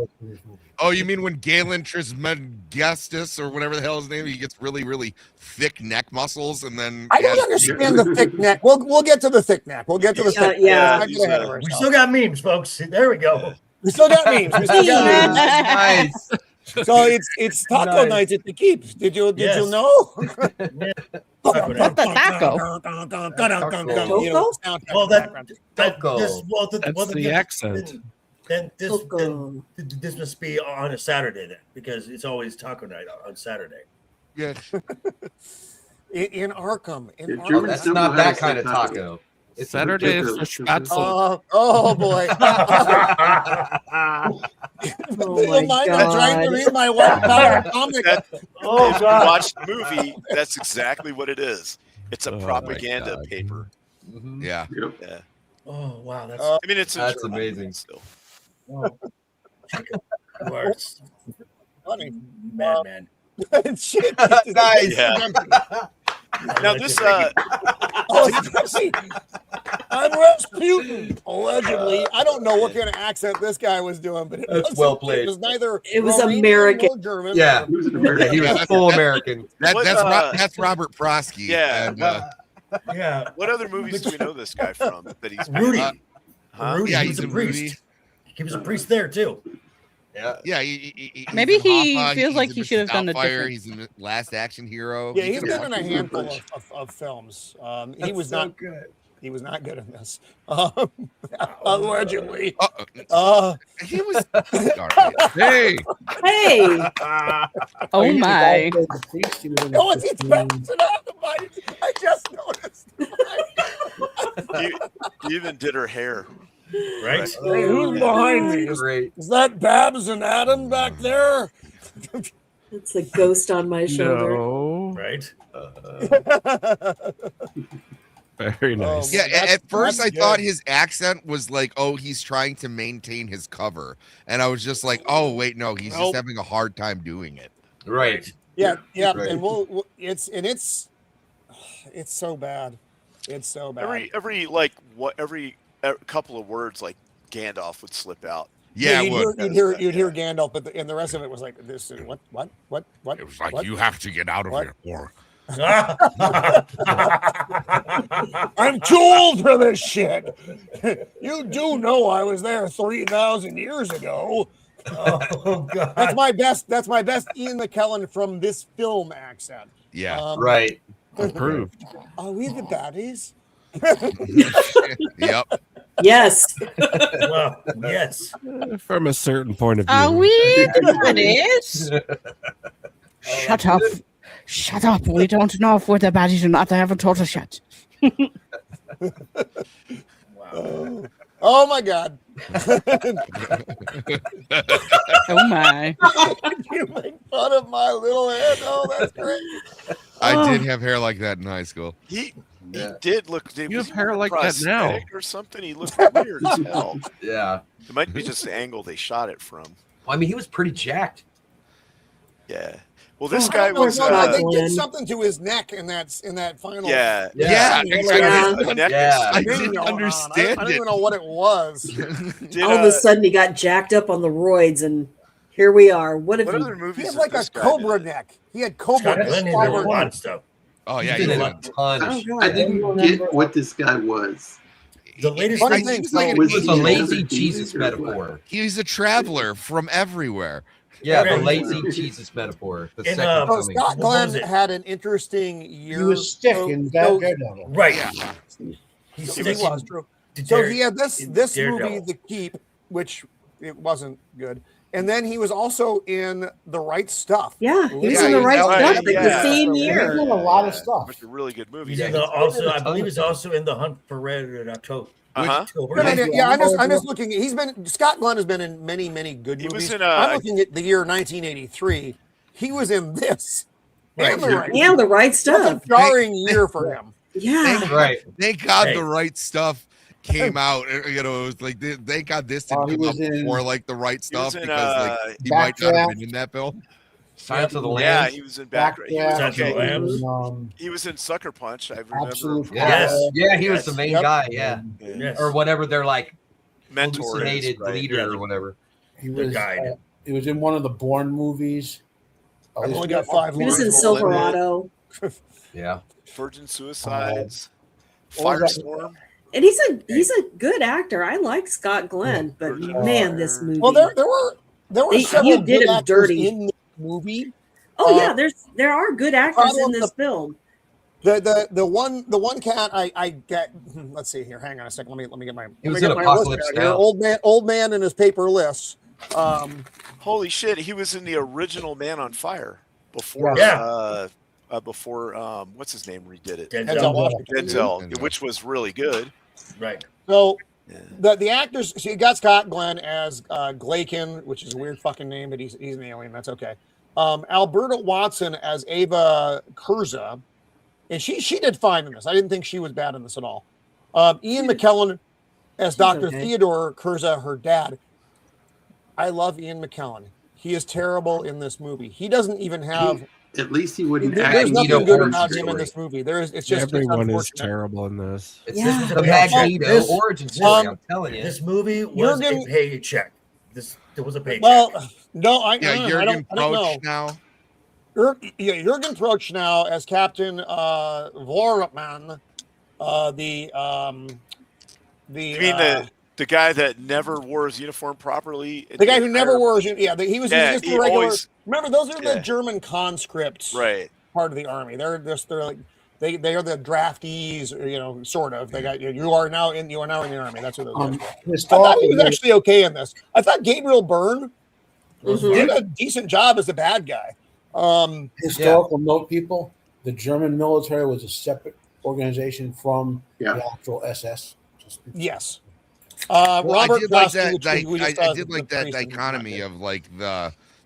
Speaker 6: Oh, you mean when Galen Trismegistus or whatever the hell his name, he gets really, really thick neck muscles, and then
Speaker 1: I don't understand the thick neck. We'll get to the thick neck. We'll get to the thick neck.
Speaker 3: We still got memes, folks. There we go.
Speaker 1: We still got memes. We still got memes.
Speaker 7: Nice.
Speaker 1: So it's taco night at the Keep. Did you know?
Speaker 4: What's the taco?
Speaker 3: Well,
Speaker 9: That's the accent.
Speaker 3: Then this must be on a Saturday then, because it's always taco night on Saturday.
Speaker 6: Yeah.
Speaker 1: In Arkham.
Speaker 7: Oh, that's not that kind of taco.
Speaker 9: It's Saturday is for Spatzel.
Speaker 1: Oh boy.
Speaker 10: Oh my
Speaker 1: I'm trying to read my white power comic.
Speaker 2: If you watch the movie, that's exactly what it is. It's a propaganda paper.
Speaker 7: Mm-hmm.
Speaker 6: Yeah.
Speaker 2: Yeah.
Speaker 3: Oh wow, that's
Speaker 2: I mean,
Speaker 7: that's amazing.
Speaker 2: Still.
Speaker 3: worse.
Speaker 1: Funny.
Speaker 3: Madman.
Speaker 1: Shit.
Speaker 7: Nice.
Speaker 2: Yeah. Now this
Speaker 1: I'm Rasputin, allegedly. I don't know what kind of accent this guy was doing, but
Speaker 7: That's well played.
Speaker 1: It was neither
Speaker 10: It was
Speaker 1: Romanian
Speaker 10: American.
Speaker 1: nor German.
Speaker 7: Yeah.
Speaker 5: He was an American.
Speaker 7: He was full American.
Speaker 6: That's Robert Prosky.
Speaker 2: Yeah.
Speaker 6: And,
Speaker 3: Yeah.
Speaker 2: What other movies do we know this guy from? That he's
Speaker 3: Rudy.
Speaker 2: Huh?
Speaker 3: Rudy.
Speaker 6: Yeah,
Speaker 3: he
Speaker 6: he's
Speaker 3: was a
Speaker 6: in
Speaker 3: priest.
Speaker 6: Rudy.
Speaker 3: He was a priest there too.
Speaker 7: Yeah.
Speaker 6: Yeah,
Speaker 4: Maybe
Speaker 6: he's in
Speaker 4: he
Speaker 6: Hoffa,
Speaker 4: feels
Speaker 6: he's
Speaker 4: like
Speaker 6: in
Speaker 4: he
Speaker 6: Mrs.
Speaker 4: should have done a
Speaker 6: Doubtfire,
Speaker 4: different-
Speaker 6: He's in Last Action Hero.
Speaker 1: Yeah, he's been in a
Speaker 5: bunch.
Speaker 1: handful of films. He was
Speaker 3: so
Speaker 1: not
Speaker 3: good.
Speaker 1: He was not good in this. Allegedly.
Speaker 6: He was. Hey.
Speaker 10: Hey.
Speaker 4: Oh my.
Speaker 1: Oh, it's bouncing out of my. I just noticed.
Speaker 2: You even did her hair.
Speaker 3: Right?
Speaker 1: Hey, who's behind me?
Speaker 7: Great.
Speaker 1: Is that Babs and Adam back there?
Speaker 10: It's a ghost on my shoulder.
Speaker 9: No.
Speaker 3: Right?
Speaker 9: Very nice.
Speaker 6: Yeah, at first I
Speaker 1: that's
Speaker 6: thought
Speaker 1: good.
Speaker 6: his accent was like, oh, he's trying to maintain his cover. And I was just like, oh, wait, no, he's
Speaker 1: Nope.
Speaker 6: just having a hard time doing it.
Speaker 7: Right.
Speaker 1: Yeah,
Speaker 7: Right.
Speaker 1: and it's so bad. It's so bad.
Speaker 2: Every couple of words like Gandalf would slip out.
Speaker 6: Yeah, it
Speaker 1: you'd
Speaker 6: would.
Speaker 1: hear Gandalf, but and the rest of it was like this. What?
Speaker 6: It was like,
Speaker 1: what?
Speaker 6: you have to get out of
Speaker 1: What?
Speaker 6: here. Or
Speaker 1: I'm too old for this shit. You do know I was there 3,000 years ago.
Speaker 3: Oh god.
Speaker 1: That's my best Ian McKellen from this film accent.
Speaker 6: yeah.
Speaker 7: Right.
Speaker 9: Approved.
Speaker 1: Are we the baddies?
Speaker 6: Yep.
Speaker 10: Yes.
Speaker 3: Well, yes.
Speaker 9: From a certain point of view.
Speaker 4: Are we baddies? Shut up. Shut up. We don't know if we're the baddies or not. They haven't told us yet.
Speaker 1: Oh my god.
Speaker 4: Oh my.
Speaker 1: You make fun of my little head. Oh, that's great.
Speaker 6: I did have hair like that in high school.
Speaker 2: He He did look.
Speaker 9: You have hair like that now,
Speaker 2: or something. He looked weird as hell.
Speaker 7: Yeah,
Speaker 2: it might be just the angle they shot it from.
Speaker 7: Well, I mean, he was pretty jacked.
Speaker 2: Yeah. Well, this guy was.
Speaker 1: They did something to his neck in that final.
Speaker 6: I didn't understand.
Speaker 1: I don't even know what it was.
Speaker 10: All of a sudden, he got jacked up on the roids, and here we are. What
Speaker 2: other movies?
Speaker 1: He had like a cobra neck. He had cobra neck.
Speaker 3: Stuff.
Speaker 6: Oh yeah,
Speaker 7: he did a ton.
Speaker 5: I didn't get what this guy was.
Speaker 3: The latest
Speaker 6: Funny
Speaker 3: thing
Speaker 6: thing,
Speaker 7: it was a lazy Jesus metaphor.
Speaker 6: He's a traveler from everywhere.
Speaker 7: Yeah, the lazy Jesus metaphor. The second coming.
Speaker 1: Scott Glenn had an interesting year.
Speaker 8: He was sick in Daredevil.
Speaker 3: Right.
Speaker 1: Yeah.
Speaker 3: He
Speaker 1: was true. So he had this movie, The Keep, which it wasn't good. And then he was also in The Right Stuff.
Speaker 10: Yeah, he was in The Right Stuff the same year.
Speaker 8: He's in a lot of stuff.
Speaker 2: Which are really good movies.
Speaker 3: He's also, I believe, he's also in The Hunt for Red in October.
Speaker 1: Yeah, I'm just looking. Scott Glenn has been in many good movies. I'm looking at the year 1983. He was in this.
Speaker 10: And The Right Stuff.
Speaker 1: That's a jarring year for him.
Speaker 10: Yeah.
Speaker 6: Thank God The Right Stuff came out. You know, it was like thank God this didn't come up before like The Right Stuff because he might not have been in that film.
Speaker 7: Silence of the Lambs.
Speaker 2: Yeah, he was in
Speaker 3: He
Speaker 2: was in Sucker Punch. I remember.
Speaker 7: Yeah, he was the main guy. Yeah.
Speaker 3: Yes.
Speaker 7: Or whatever. They're like
Speaker 2: mentor,
Speaker 7: leader or whatever.
Speaker 8: He was guide. He was in one of the Bourne movies.
Speaker 1: I've only got 5
Speaker 10: He was in Silverado.
Speaker 7: Yeah.
Speaker 2: Virgin Suicides. Firestorm.
Speaker 10: And he's a good actor. I like Scott Glenn, but man, this movie.
Speaker 1: Well, there were several
Speaker 10: did
Speaker 1: good
Speaker 10: him
Speaker 1: actors
Speaker 10: dirty
Speaker 1: in the movie.
Speaker 10: Oh yeah, there are good actors in this film.
Speaker 1: The one cat I get. Let's see here. Hang on a second. Let me get my.
Speaker 7: He was in Apocalypse Now.
Speaker 1: Old man in his paper lists.
Speaker 2: Holy shit! He was in the original Man on Fire before. Before what's his name redid it? Denzel, which was really good.
Speaker 3: Right.
Speaker 1: So the actors, so you got Scott Glenn as Glaken, which is a weird fucking name, but he's an alien. That's okay. Alberta Watson as Ava Kurza, and she did fine in this. I didn't think she was bad in this at all. Ian McKellen as Dr. Theodore Kurza, her dad. I love Ian McKellen. He is terrible in this movie. He doesn't even have.
Speaker 5: At least he wouldn't.
Speaker 1: There's nothing good about him in this movie. It's just
Speaker 9: everyone is terrible in this.
Speaker 7: It's the Magneto origin story. I'm telling you,
Speaker 3: this movie was a paycheck. There was a paycheck.
Speaker 1: Well, no,
Speaker 6: Jürgen Prochnow.
Speaker 1: Jürgen Prochnow as Captain Vorman.
Speaker 2: You mean the guy that never wore his uniform properly?
Speaker 1: The guy who never wore his uniform. Yeah, he was just a regular. Remember, those are the German conscripts,
Speaker 2: right?
Speaker 1: Part of the army. They're like they are the draftees, sort of. They got you are now in the army. That's what those are. I thought he was actually okay in this. I thought Gabriel Byrne did a decent job as the bad guy.
Speaker 8: Historical note, people. The German military was a separate organization from the actual SS.
Speaker 1: Yes.
Speaker 6: Robert I did like
Speaker 1: that.
Speaker 6: I did like that dichotomy of like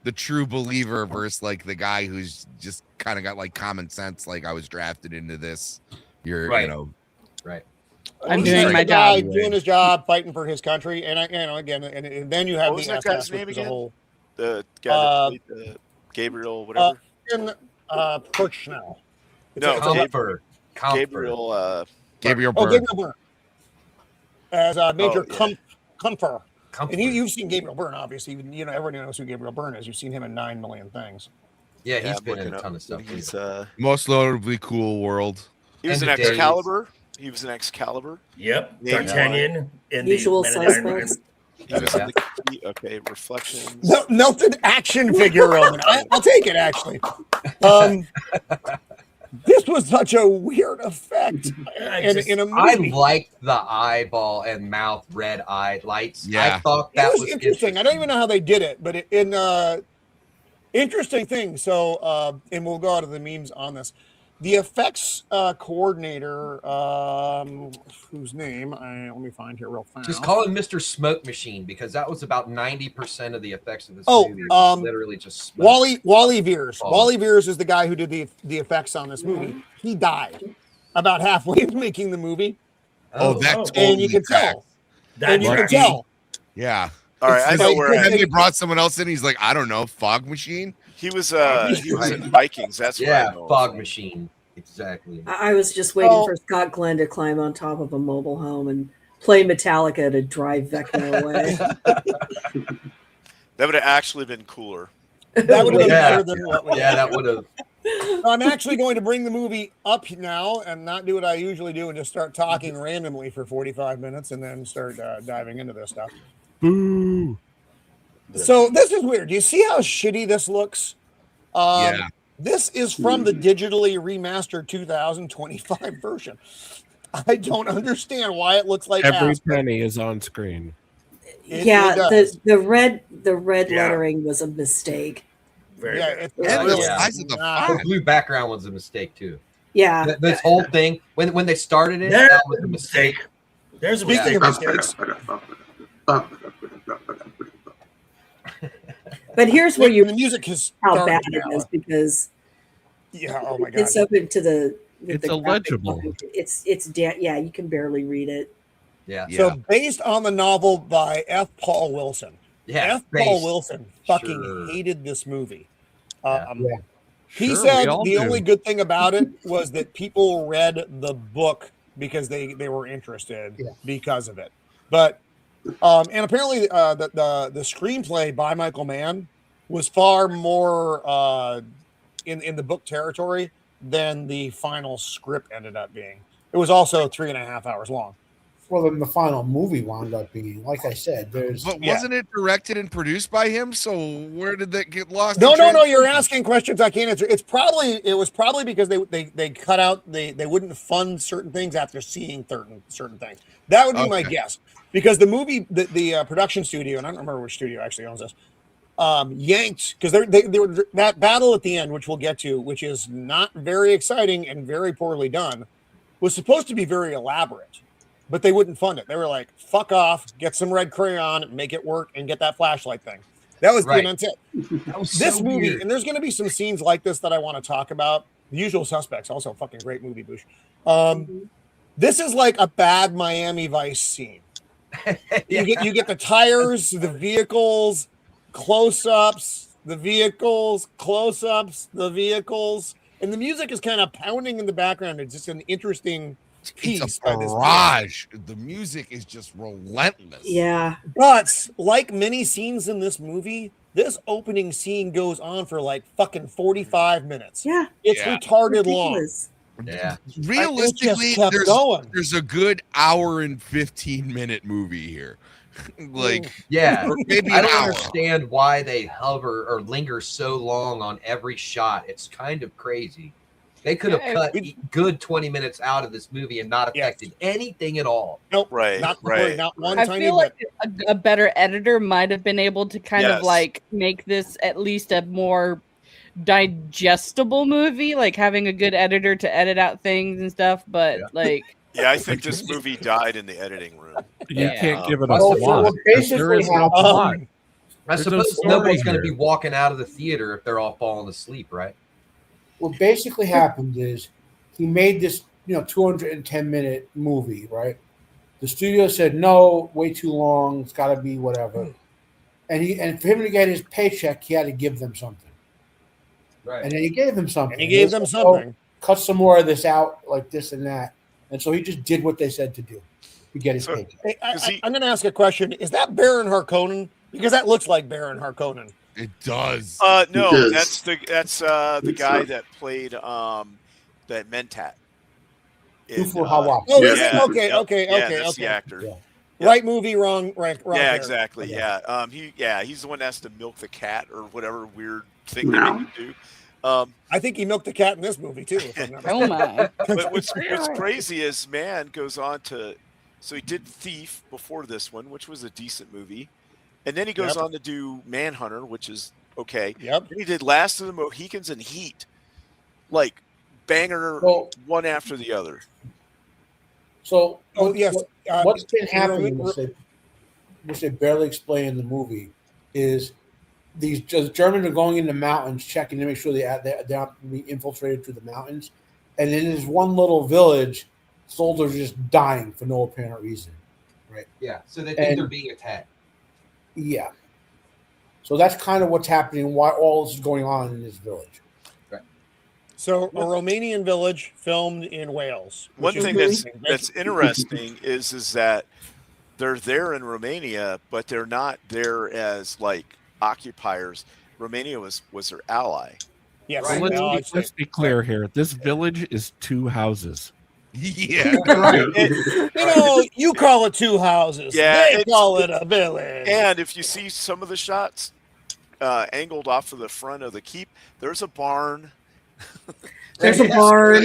Speaker 6: the true believer versus like the guy who's just kind of got like common sense. Like I was drafted into this. You're
Speaker 7: right.
Speaker 4: I'm doing my job.
Speaker 1: Doing his job, fighting for his country, and again, and then you have the
Speaker 2: that guy's name again? The guy that played Gabriel, whatever.
Speaker 1: Prochnow.
Speaker 2: No, Gabriel.
Speaker 6: Gabriel Byrne.
Speaker 1: Gabriel Byrne. As Major Comfer. And you've seen Gabriel Byrne, obviously. Everybody knows who Gabriel Byrne is. You've seen him in 9 million things.
Speaker 7: Yeah, he's been in a ton of stuff.
Speaker 2: He's
Speaker 6: most notably Cool World.
Speaker 2: He was an Excalibur.
Speaker 3: Yep. D'Artagnan in
Speaker 10: Usual Suspects.
Speaker 2: Reflections.
Speaker 1: Melted action figure, Roman. I'll take it, actually. This was such a weird effect in a movie.
Speaker 7: I liked the eyeball and mouth red eye lights.
Speaker 6: Yeah.
Speaker 7: I thought that was
Speaker 1: interesting. I don't even know how they did it, but interesting thing. So, and we'll go out of the memes on this. The effects coordinator, whose name let me find here real fast.
Speaker 7: Just call him Mr. Smoke Machine because that was about 90% of the effects of this movie. Literally just smoke.
Speaker 1: Wally Veers. Wally Veers is the guy who did the effects on this movie. He died. about halfway making the movie.
Speaker 6: Totally
Speaker 1: and you can tell.
Speaker 3: That's
Speaker 1: You can tell.
Speaker 6: Yeah.
Speaker 2: All right, I know where.
Speaker 6: And then they brought someone else in. He's like, I don't know, fog machine.
Speaker 2: He was in Vikings. That's where I know
Speaker 7: fog machine. Exactly.
Speaker 10: I was just waiting for Scott Glenn to climb on top of a mobile home and play Metallica to drive Vecna away.
Speaker 2: That would have actually been cooler.
Speaker 1: That would have been better than what we
Speaker 7: that would have.
Speaker 1: I'm actually going to bring the movie up now and not do what I usually do and just start talking randomly for 45 minutes and then start diving into this stuff.
Speaker 9: Boo.
Speaker 1: So this is weird. Do you see how shitty this looks? This is from the digitally remastered 2025 version. I don't understand why it looks like
Speaker 9: every
Speaker 1: ass,
Speaker 9: penny is on screen.
Speaker 10: The red lettering was a mistake.
Speaker 7: The blue background was a mistake too.
Speaker 10: Yeah,
Speaker 7: this whole thing when they started it, that was a mistake.
Speaker 3: There's a
Speaker 1: Speaking of mistakes.
Speaker 10: But here's where
Speaker 1: the music is
Speaker 10: how bad it is because
Speaker 1: oh my god,
Speaker 10: it's open to the.
Speaker 9: It's illegible.
Speaker 10: It's you can barely read it.
Speaker 7: Yeah.
Speaker 1: So based on the novel by F. Paul Wilson.
Speaker 7: Yeah.
Speaker 1: F. Paul Wilson fucking hated this movie. He
Speaker 9: Sure,
Speaker 1: said
Speaker 9: we all
Speaker 1: the
Speaker 9: do.
Speaker 1: only good thing about it was that people read the book because they were interested because of it. But and apparently the screenplay by Michael Mann was far more in the book territory than the final script ended up being. It was also 3.5 hours long.
Speaker 8: Well, then the final movie wound up being, like I said, there's.
Speaker 6: But wasn't it directed and produced by him? So where did that get lost?
Speaker 1: No. You're asking questions I can't answer. It was probably because they cut out they wouldn't fund certain things after seeing certain things. That would be my guess. Because the movie, the production studio, and I don't remember which studio actually owns this, yanked because they were that battle at the end, which we'll get to, which is not very exciting and very poorly done, was supposed to be very elaborate. But they wouldn't fund it. They were like, fuck off, get some red crayon, make it work, and get that flashlight thing. That was the intent. This movie, weird. And there's going to be some scenes like this that I want to talk about. The Usual Suspects, also a fucking great movie, Boosh. This is like a bad Miami Vice scene. You get the tires, the vehicles, close-ups, the vehicles, close-ups, the vehicles, and the music is kind of pounding in the background. It's just an interesting piece.
Speaker 6: It's a barrage. The music is just relentless.
Speaker 10: Yeah.
Speaker 1: But like many scenes in this movie, this opening scene goes on for like fucking 45 minutes.
Speaker 10: Yeah.
Speaker 1: It's retarded long.
Speaker 7: Yeah.
Speaker 6: Realistically, there's a good hour and 15-minute movie here. Like,
Speaker 7: maybe I don't understand why they hover or linger so long on every shot. It's kind of crazy. They could have cut good 20 minutes out of this movie and not affected anything at all.
Speaker 1: Nope.
Speaker 2: Right.
Speaker 1: Not one
Speaker 4: I
Speaker 1: tiny
Speaker 4: feel like
Speaker 1: bit.
Speaker 4: a better editor might have been able to kind of like make this at least a more digestible movie, like having a good editor to edit out things and stuff. But like,
Speaker 2: I think this movie died in the editing room.
Speaker 9: You can't give it a
Speaker 8: Well, basically
Speaker 7: I suppose nobody's going to be walking out of the theater if they're all falling asleep, right?
Speaker 8: What basically happened is he made this, 210-minute movie, right? The studio said, no, way too long. It's got to be whatever. And for him to get his paycheck, he had to give them something.
Speaker 7: Right.
Speaker 8: And then he gave them something.
Speaker 1: And he gave them something.
Speaker 8: Cut some more of this out, like this and that. And so he just did what they said to do to get his paycheck.
Speaker 1: Hey, I'm going to ask a question. Is that Baron Harkonnen? Because that looks like Baron Harkonnen.
Speaker 6: It does.
Speaker 2: No, that's the guy that played that Mentat.
Speaker 1: Okay.
Speaker 2: That's the actor.
Speaker 1: Yeah. Right movie, wrong.
Speaker 2: Yeah, exactly. Yeah. He's the one that has to milk the cat or whatever weird thing they make him do.
Speaker 1: I think he milked the cat in this movie too.
Speaker 4: Oh my!
Speaker 2: But what's crazy is Mann goes on to, so he did Thief before this one, which was a decent movie. And then he goes on to do Manhunter, which is okay.
Speaker 1: Yep.
Speaker 2: Then he did Last of the Mohicans and Heat. Like, banger one after the other.
Speaker 8: So,
Speaker 1: what's
Speaker 8: been happening, which they barely explain in the movie, is these Germans are going into mountains, checking to make sure they don't be infiltrated through the mountains. And in this one little village, soldiers are just dying for no apparent reason. Right.
Speaker 7: Yeah. So they think they're being attacked.
Speaker 8: Yeah. So that's kind of what's happening, why all this is going on in this village.
Speaker 7: Right.
Speaker 1: So a Romanian village filmed in Wales.
Speaker 2: One thing that's interesting is that they're there in Romania, but they're not there as like occupiers. Romania was their ally.
Speaker 1: Yes.
Speaker 9: Well, let's be clear here. This village is 2 houses.
Speaker 6: Yeah.
Speaker 1: You call it 2 houses.
Speaker 2: Yeah,
Speaker 1: They call it a village.
Speaker 2: And if you see some of the shots angled off of the front of the keep, there's a barn.
Speaker 10: There's a barn.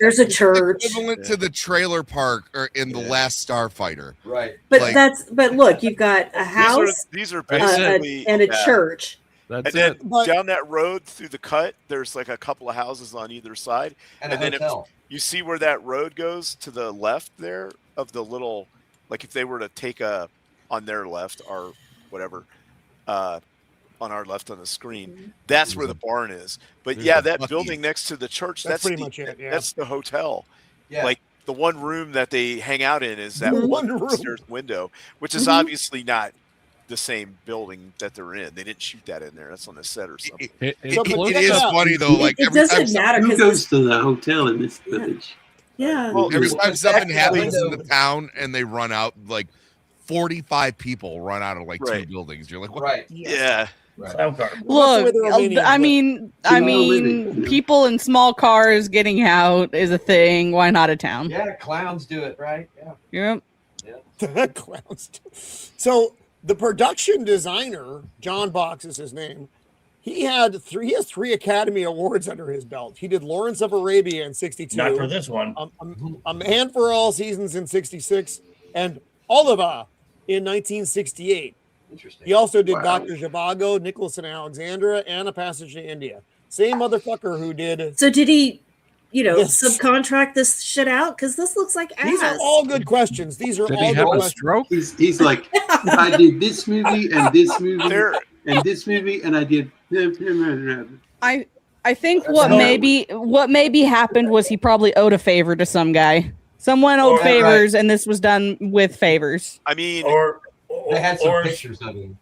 Speaker 10: There's a church.
Speaker 6: Equivalent to the trailer park or in the Last Starfighter.
Speaker 7: Right.
Speaker 10: But look, you've got a house.
Speaker 2: These are basically
Speaker 10: and a church.
Speaker 2: And then down that road through the cut, there's like a couple of houses on either side.
Speaker 7: And
Speaker 2: then if
Speaker 7: hotel.
Speaker 2: you see where that road goes to the left there of the little, like if they were to take on their left or whatever, on our left on the screen, that's where the barn is. But yeah, that building next to the church, that's
Speaker 1: pretty much it. Yeah.
Speaker 2: That's the hotel.
Speaker 7: Yeah.
Speaker 2: Like the one room that they hang out in is that
Speaker 1: One room.
Speaker 2: upstairs window, which is obviously not the same building that they're in. They didn't shoot that in there. That's on the set or something.
Speaker 6: It is funny though. Like
Speaker 10: it doesn't matter.
Speaker 5: Who goes to the hotel in this village?
Speaker 10: Yeah.
Speaker 2: Well,
Speaker 6: every time something happens in
Speaker 7: window.
Speaker 6: the town and they run out, like 45 people run out of like 2 buildings. You're like, what?
Speaker 7: Right.
Speaker 2: Yeah.
Speaker 7: Right.
Speaker 4: Look, I mean, people in small cars getting out is a thing. Why not a town?
Speaker 7: Yeah, clowns do it, right? Yeah.
Speaker 4: Yep.
Speaker 1: Clowns. So the production designer, John Box is his name. He has 3 Academy Awards under his belt. He did Lawrence of Arabia in '62.
Speaker 3: Not for this one.
Speaker 1: A Man for All Seasons in '66, and Oliver in 1968.
Speaker 7: Interesting.
Speaker 1: He also did Dr. Zhivago, Nicholas and Alexandra, and A Passage to India. Same motherfucker who did.
Speaker 10: So did he, subcontract this shit out? Because this looks like ass.
Speaker 1: These are all good questions. These are
Speaker 9: Did
Speaker 1: all
Speaker 9: he
Speaker 1: good
Speaker 9: have a
Speaker 1: questions.
Speaker 9: stroke?
Speaker 5: He's like, I did this movie and this movie and this movie, and I did.
Speaker 4: I think what maybe happened was he probably owed a favor to some guy. Someone owed favors, and this was done with favors.
Speaker 2: I mean,
Speaker 7: they had some pictures of him.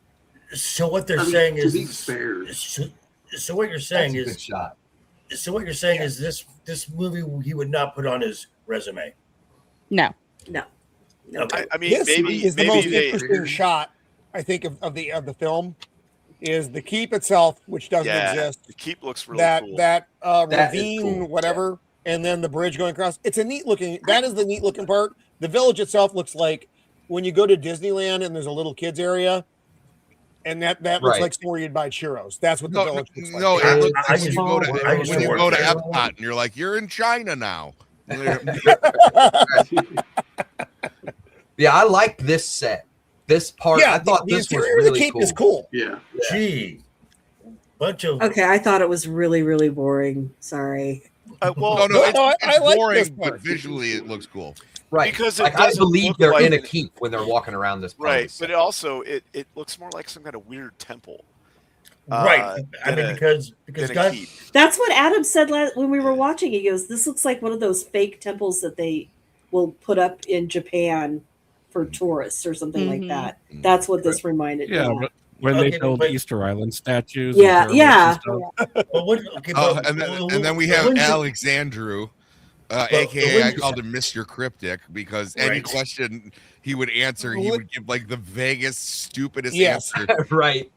Speaker 3: So what they're saying
Speaker 5: to be
Speaker 3: is,
Speaker 5: fair,
Speaker 3: so what you're saying
Speaker 7: That's a
Speaker 3: is,
Speaker 7: good shot.
Speaker 3: so what you're saying is this movie he would not put on his resume.
Speaker 4: No.
Speaker 3: Okay.
Speaker 2: I mean,
Speaker 1: This
Speaker 2: maybe
Speaker 1: is the most
Speaker 2: they.
Speaker 1: interesting shot, I think, of the film. Is the keep itself, which doesn't exist.
Speaker 2: The keep looks really cool.
Speaker 1: That
Speaker 7: That is
Speaker 1: ravine,
Speaker 7: cool.
Speaker 1: whatever, and then the bridge going across. It's a neat looking. That is the neat looking part. The village itself looks like when you go to Disneyland and there's a little kids area, and that looks like somewhere you'd buy churros. That's what the village looks like.
Speaker 6: No, it looks like when
Speaker 3: I
Speaker 6: you go to Epcot and you're like, you're in China now.
Speaker 7: Yeah, I like this set. This part, I thought
Speaker 1: the
Speaker 7: this was
Speaker 1: interior of the
Speaker 7: really
Speaker 1: keep
Speaker 7: cool.
Speaker 1: is cool.
Speaker 5: yeah.
Speaker 3: Gee, bunch of
Speaker 10: Okay, I thought it was really, really boring. Sorry.
Speaker 2: Well,
Speaker 6: No, it's
Speaker 1: I like
Speaker 6: boring,
Speaker 1: this
Speaker 6: but
Speaker 1: part.
Speaker 6: visually it looks cool.
Speaker 7: Right.
Speaker 2: Because it
Speaker 7: like, I
Speaker 2: doesn't
Speaker 7: believe
Speaker 2: look
Speaker 7: they're
Speaker 2: like
Speaker 7: in a
Speaker 2: it.
Speaker 7: keep when they're walking around this place.
Speaker 2: Right, but it also it looks more like some kind of weird temple.
Speaker 3: right. I mean, because
Speaker 2: than a
Speaker 3: God,
Speaker 2: keep.
Speaker 10: That's what Adam said when we were watching. He goes, "This looks like one of those fake temples that they will put up in Japan for tourists or something like that." That's what this reminded me of.
Speaker 9: But when they build
Speaker 3: but-
Speaker 9: Easter Island statues.
Speaker 10: Yeah,
Speaker 9: and
Speaker 10: yeah.
Speaker 3: but what, okay, but,
Speaker 6: And then we have Alexandru, aka I called him Mr. Cryptic because any question he would answer, he would give like the vaguest, stupidest answer.
Speaker 7: Right.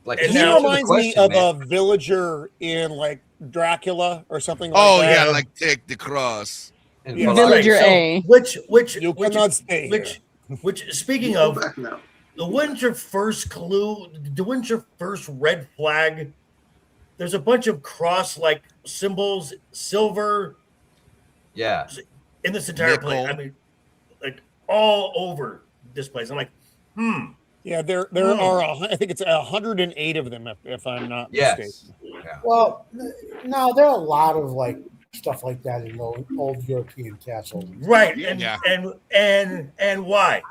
Speaker 7: Like
Speaker 1: He reminds me of a villager in like Dracula or something like that.
Speaker 6: Yeah, like take the cross.
Speaker 1: Yeah.
Speaker 4: Villager
Speaker 3: so,
Speaker 4: A.
Speaker 1: You cannot stay here.
Speaker 3: Which speaking of, the when's your first clue? When's your first red flag? There's a bunch of cross-like symbols, silver.
Speaker 7: Yeah.
Speaker 3: In this entire place. I mean, like all over this place. I'm like,
Speaker 1: Yeah, there are. I think it's 108 of them, if I'm not mistaken.
Speaker 7: Yeah.
Speaker 8: Well, no, there are a lot of like stuff like that in old European castles.
Speaker 3: Right. And why?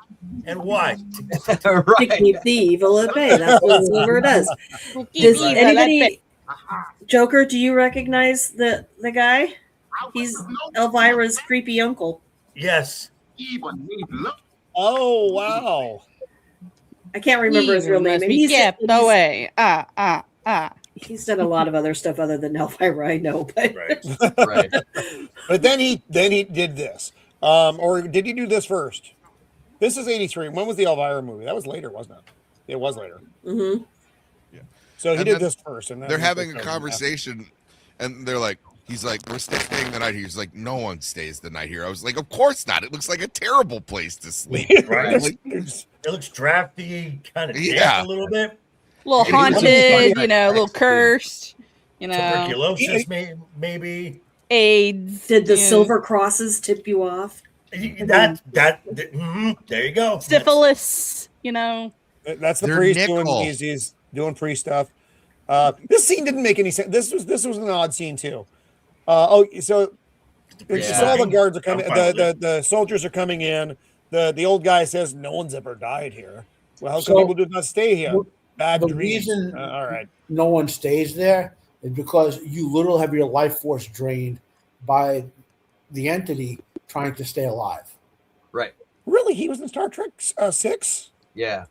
Speaker 3: And why?
Speaker 10: To keep the evil at bay. That's what Silver does. Does anybody, Joker, do you recognize the guy? He's Elvira's creepy uncle.
Speaker 3: Yes.
Speaker 1: Oh wow.
Speaker 10: I can't remember his real name. And he's
Speaker 4: kept away.
Speaker 10: He's done a lot of other stuff other than Elvira, I know, but
Speaker 7: Right.
Speaker 1: But then he did this. Or did he do this first? This is 83. When was the Elvira movie? That was later, wasn't it? It was later.
Speaker 10: Mm-hmm.
Speaker 6: Yeah.
Speaker 1: So he did this first, and
Speaker 6: they're having a conversation, and they're like, he's like, we're staying the night here. He's like, no one stays the night here. I was like, of course not. It looks like a terrible place to sleep.
Speaker 3: Right.
Speaker 6: Like,
Speaker 3: It looks drafty, kind of
Speaker 6: Yeah.
Speaker 3: a little bit.
Speaker 4: A little haunted, a little cursed,
Speaker 3: Tuberculosis, maybe.
Speaker 4: AIDS.
Speaker 10: Did the silver crosses tip you off?
Speaker 3: There you go.
Speaker 4: Syphilis,
Speaker 1: That's the
Speaker 6: They're
Speaker 1: priest
Speaker 6: nickel.
Speaker 1: he's doing priest stuff. This scene didn't make any sense. This was an odd scene too. So all the guards are coming. The soldiers are coming in. The old guy says no one's ever died here. Well, how come people do not stay here? Bad dreams.
Speaker 8: Reason
Speaker 1: all right.
Speaker 8: no one stays there is because you literally have your life force drained by the entity trying to stay alive.
Speaker 7: Right.
Speaker 1: Really, he was in Star Trek 6.
Speaker 7: Yeah.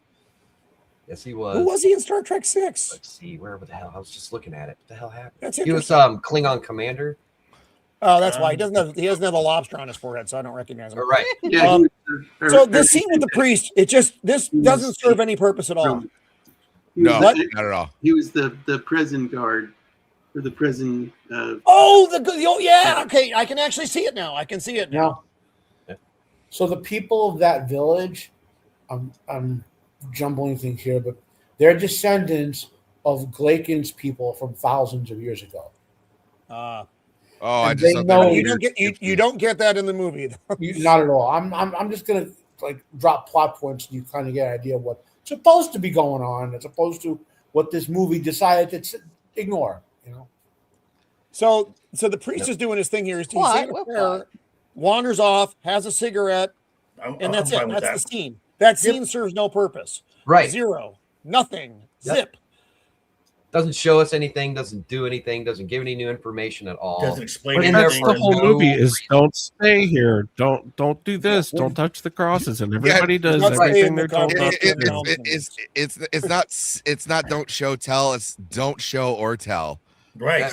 Speaker 7: Yes, he was.
Speaker 1: Who was he in Star Trek 6?
Speaker 7: Let's see. Where the hell? I was just looking at it. What the hell happened?
Speaker 1: That's
Speaker 7: He was
Speaker 1: interesting.
Speaker 7: Klingon commander.
Speaker 1: Oh, that's why he doesn't have the lobster on his forehead, so I don't recognize him.
Speaker 7: Right.
Speaker 5: Yeah,
Speaker 1: So the scene with the priest, this doesn't serve any purpose at all.
Speaker 6: no,
Speaker 1: What?
Speaker 6: not at all.
Speaker 5: He was the prison guard or the prison.
Speaker 1: Okay, I can actually see it now. I can see it now.
Speaker 8: So the people of that village, I'm jumbling things here, but they're descendants of Glaken's people from thousands of years ago.
Speaker 6: I
Speaker 8: And
Speaker 6: just
Speaker 8: they
Speaker 6: thought
Speaker 8: know-
Speaker 6: that
Speaker 1: You don't get that in the movie.
Speaker 8: Not at all. I'm just gonna drop plot points and you kind of get an idea of what's supposed to be going on as opposed to what this movie decided to ignore.
Speaker 1: So the priest is doing his thing here. He's saying a prayer, wanders off, has a cigarette, and that's it. That's the scene. That scene serves no purpose.
Speaker 7: Right.
Speaker 1: Zero. Nothing.
Speaker 7: Yep.
Speaker 1: Zip.
Speaker 7: Doesn't show us anything. Doesn't do anything. Doesn't give any new information at all.
Speaker 3: Doesn't explain
Speaker 7: But
Speaker 3: anything.
Speaker 9: That's the whole
Speaker 7: no
Speaker 9: movie is
Speaker 7: reason.
Speaker 9: don't stay here. Don't do this. Don't touch the crosses. And everybody does
Speaker 1: Not
Speaker 9: everything
Speaker 1: staying
Speaker 9: they're
Speaker 1: in the
Speaker 9: told not to do.
Speaker 6: it's not don't show tell. It's don't show or tell.
Speaker 3: Right.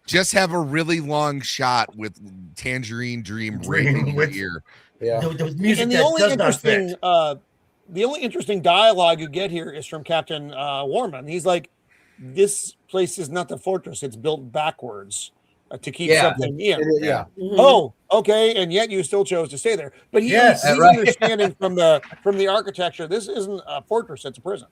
Speaker 6: Just have a really long shot with Tangerine Dream right in your ear.
Speaker 8: Yeah.
Speaker 3: The music
Speaker 1: And the
Speaker 3: that
Speaker 1: only
Speaker 3: does not
Speaker 1: interesting
Speaker 3: fit.
Speaker 1: the only interesting dialogue you get here is from Captain Warman. He's like, this place is not the fortress, it's built backwards to keep something in.
Speaker 8: Yeah.
Speaker 10: Mhm.
Speaker 1: Oh, okay, and yet you still chose to stay there. But he's
Speaker 7: right.
Speaker 1: understanding from the architecture, this isn't a fortress, it's a prison.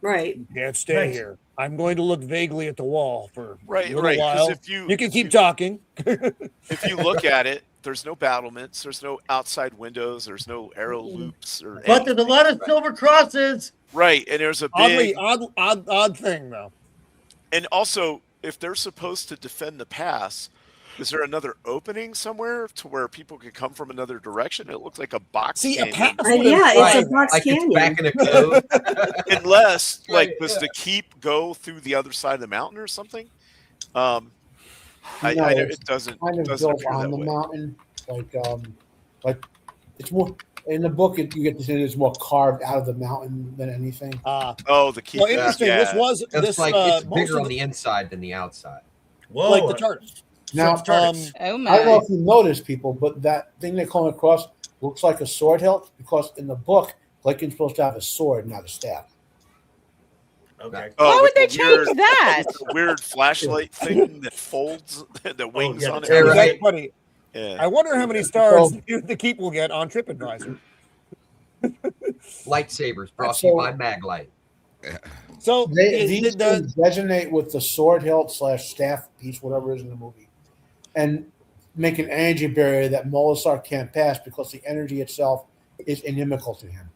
Speaker 10: Right.
Speaker 1: You can't stay
Speaker 3: Right.
Speaker 1: here. I'm going to look vaguely at the wall for a little
Speaker 2: Right.
Speaker 1: while.
Speaker 2: Because if
Speaker 1: You can keep talking.
Speaker 2: if you look at it, there's no battlements, there's no outside windows, there's no arrow loops, or
Speaker 3: But there's a lot of silver crosses.
Speaker 2: right, and there's a
Speaker 1: Oddly,
Speaker 2: big
Speaker 1: odd thing though.
Speaker 2: and also if they're supposed to defend the pass, is there another opening somewhere to where people can come from another direction? It looks like a box.
Speaker 1: See, a
Speaker 2: canyon.
Speaker 1: pass.
Speaker 10: Yeah, it's
Speaker 7: Right.
Speaker 10: a box
Speaker 7: Like
Speaker 10: canyon.
Speaker 7: it's back in a code.
Speaker 2: Unless
Speaker 7: Right,
Speaker 2: does the keep go through the other side of the mountain or something?
Speaker 8: No,
Speaker 2: It doesn't
Speaker 8: kind of
Speaker 2: doesn't
Speaker 8: built
Speaker 2: appear
Speaker 8: on
Speaker 2: that
Speaker 8: the
Speaker 2: way.
Speaker 8: mountain, like it's more in the book. You get to see it's more carved out of the mountain than anything.
Speaker 2: Oh, the keep.
Speaker 1: Well, interesting.
Speaker 2: Yeah.
Speaker 1: This was
Speaker 7: It's
Speaker 1: this
Speaker 7: like it's
Speaker 1: most
Speaker 7: bigger
Speaker 1: of
Speaker 7: on the inside than the outside.
Speaker 3: Whoa.
Speaker 1: like the chart.
Speaker 8: Now,
Speaker 1: So,
Speaker 4: Oh
Speaker 8: I don't know
Speaker 4: my.
Speaker 8: if you noticed, people, but that thing they come across looks like a sword hilt because in the book, Lincoln's supposed to have a sword, not a staff.
Speaker 3: Okay.
Speaker 2: Oh,
Speaker 4: Why would
Speaker 2: with
Speaker 4: they
Speaker 2: the
Speaker 4: change
Speaker 2: weird-
Speaker 4: that?
Speaker 2: with the weird flashlight thing that folds the wings
Speaker 3: yeah,
Speaker 2: on it.
Speaker 3: the tail.
Speaker 1: That's funny.
Speaker 2: Yeah.
Speaker 1: I wonder how many stars the keep will get on TripAdvisor.
Speaker 7: Lightsabers brought to you
Speaker 8: So-
Speaker 7: by Maglite.
Speaker 1: So
Speaker 8: These things resonate with the sword hilt / staff piece, whatever it is in the movie, and make an energy barrier that Molasar can't pass because the energy itself is inimical to him.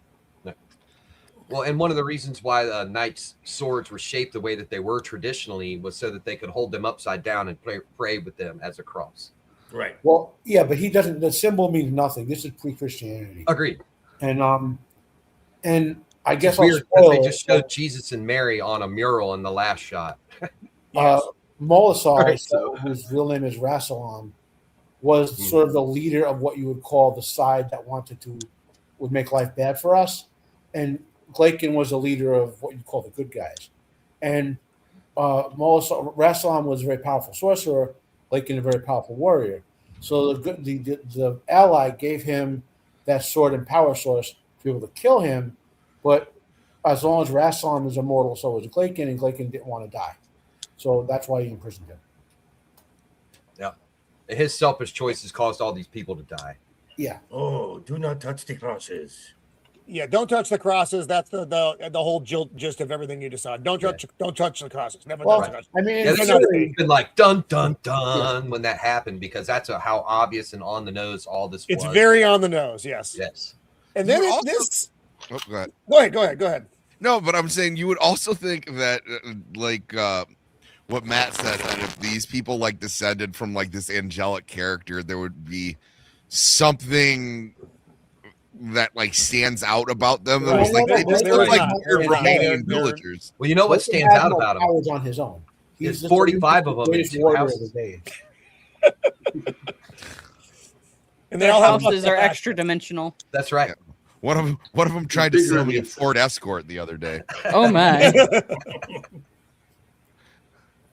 Speaker 7: Well, and one of the reasons why the knights' swords were shaped the way that they were traditionally was so that they could hold them upside down and pray with them as a cross.
Speaker 3: Right.
Speaker 8: Well, yeah, but he doesn't. The symbol means nothing. This is pre-Christianity,
Speaker 7: Agreed.
Speaker 8: and I guess
Speaker 7: It's
Speaker 8: I'll
Speaker 7: weird because
Speaker 8: spoil
Speaker 7: they
Speaker 8: it,
Speaker 7: just showed Jesus and Mary on a mural in the last shot.
Speaker 8: but Molosol, whose real name is Rassilon, was sort of the leader of what you would call the side that would make life bad for us, and Glaken was a leader of what you call the good guys. And Rassilon was a very powerful sorcerer, Glaken a very powerful warrior. So the ally gave him that sword and power source to be able to kill him, but as long as Rassilon was immortal, so was Glaken, and Glaken didn't want to die. So that's why he imprisoned him.
Speaker 7: Yeah. His selfish choices caused all these people to die.
Speaker 8: Yeah.
Speaker 3: Oh, do not touch the crosses.
Speaker 1: Yeah, don't touch the crosses. That's the whole gist of everything you decide. Don't touch the crosses. Never touch the crosses.
Speaker 8: I mean,
Speaker 7: yeah, it's been like dun dun dun when that happened, because that's how obvious and on the nose all this was.
Speaker 1: It's very on the nose, yes.
Speaker 7: Yes.
Speaker 1: And then
Speaker 6: Oh, go
Speaker 1: ahead.
Speaker 6: No, but I'm saying you would also think that what Matt said, that if these people like descended from like this angelic character, there would be something that like stands out about them. That was like they just look like weird Romanian villagers.
Speaker 7: Well, you know what stands out about him?
Speaker 8: Powers on his own.
Speaker 7: He's 45 of them in two houses.
Speaker 4: And their houses are extra dimensional.
Speaker 7: That's right.
Speaker 6: Yeah. One of them tried to sell me a Ford Escort the other day.
Speaker 4: Oh my!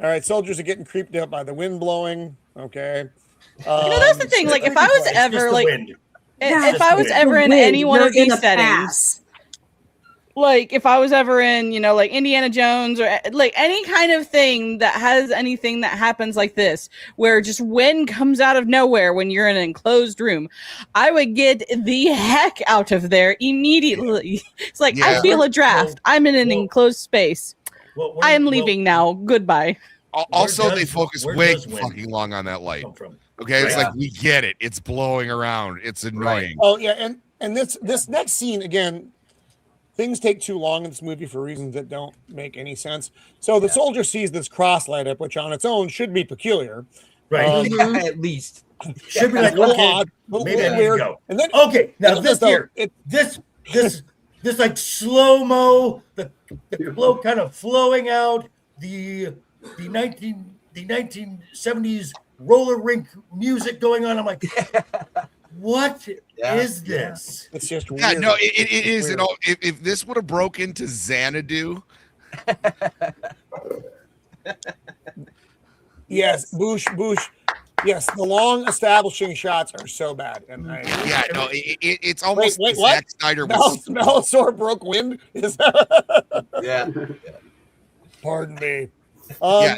Speaker 1: All right, soldiers are getting creeped out by the wind blowing. Okay.
Speaker 4: That's the thing. Like, if I was ever if I was ever in any one of these settings, like if I was ever in, like Indiana Jones or like any kind of thing that has anything that happens like this, where just wind comes out of nowhere when you're in an enclosed room, I would get the heck out of there immediately. It's like, I feel a draft. I'm in an enclosed space. I am leaving now. Goodbye.
Speaker 6: Also, they focus way fucking long on that light. Okay, it's like, we get it. It's blowing around. It's annoying.
Speaker 1: Right. Oh yeah, and this next scene again. Things take too long in this movie for reasons that don't make any sense. So the soldier sees this cross light up, which on its own should be peculiar.
Speaker 3: Right.
Speaker 7: At least.
Speaker 3: Should be like,
Speaker 1: a little
Speaker 3: okay,
Speaker 1: odd,
Speaker 3: maybe
Speaker 1: little weird.
Speaker 3: Go.
Speaker 1: And then,
Speaker 3: okay, now this
Speaker 1: here,
Speaker 3: this like slow-mo, the flow kind of flowing out, the 1970s roller rink music going on. I'm like, what is this?
Speaker 1: It's just weird.
Speaker 6: Yeah, no, it is. If this would have broke into Xanadu.
Speaker 1: Yes, Bush. Yes, the long establishing shots are so bad. And
Speaker 6: it's almost
Speaker 1: wait,
Speaker 6: Zack Snyder.
Speaker 1: Melisor broke wind?
Speaker 7: Yeah.
Speaker 1: Pardon me.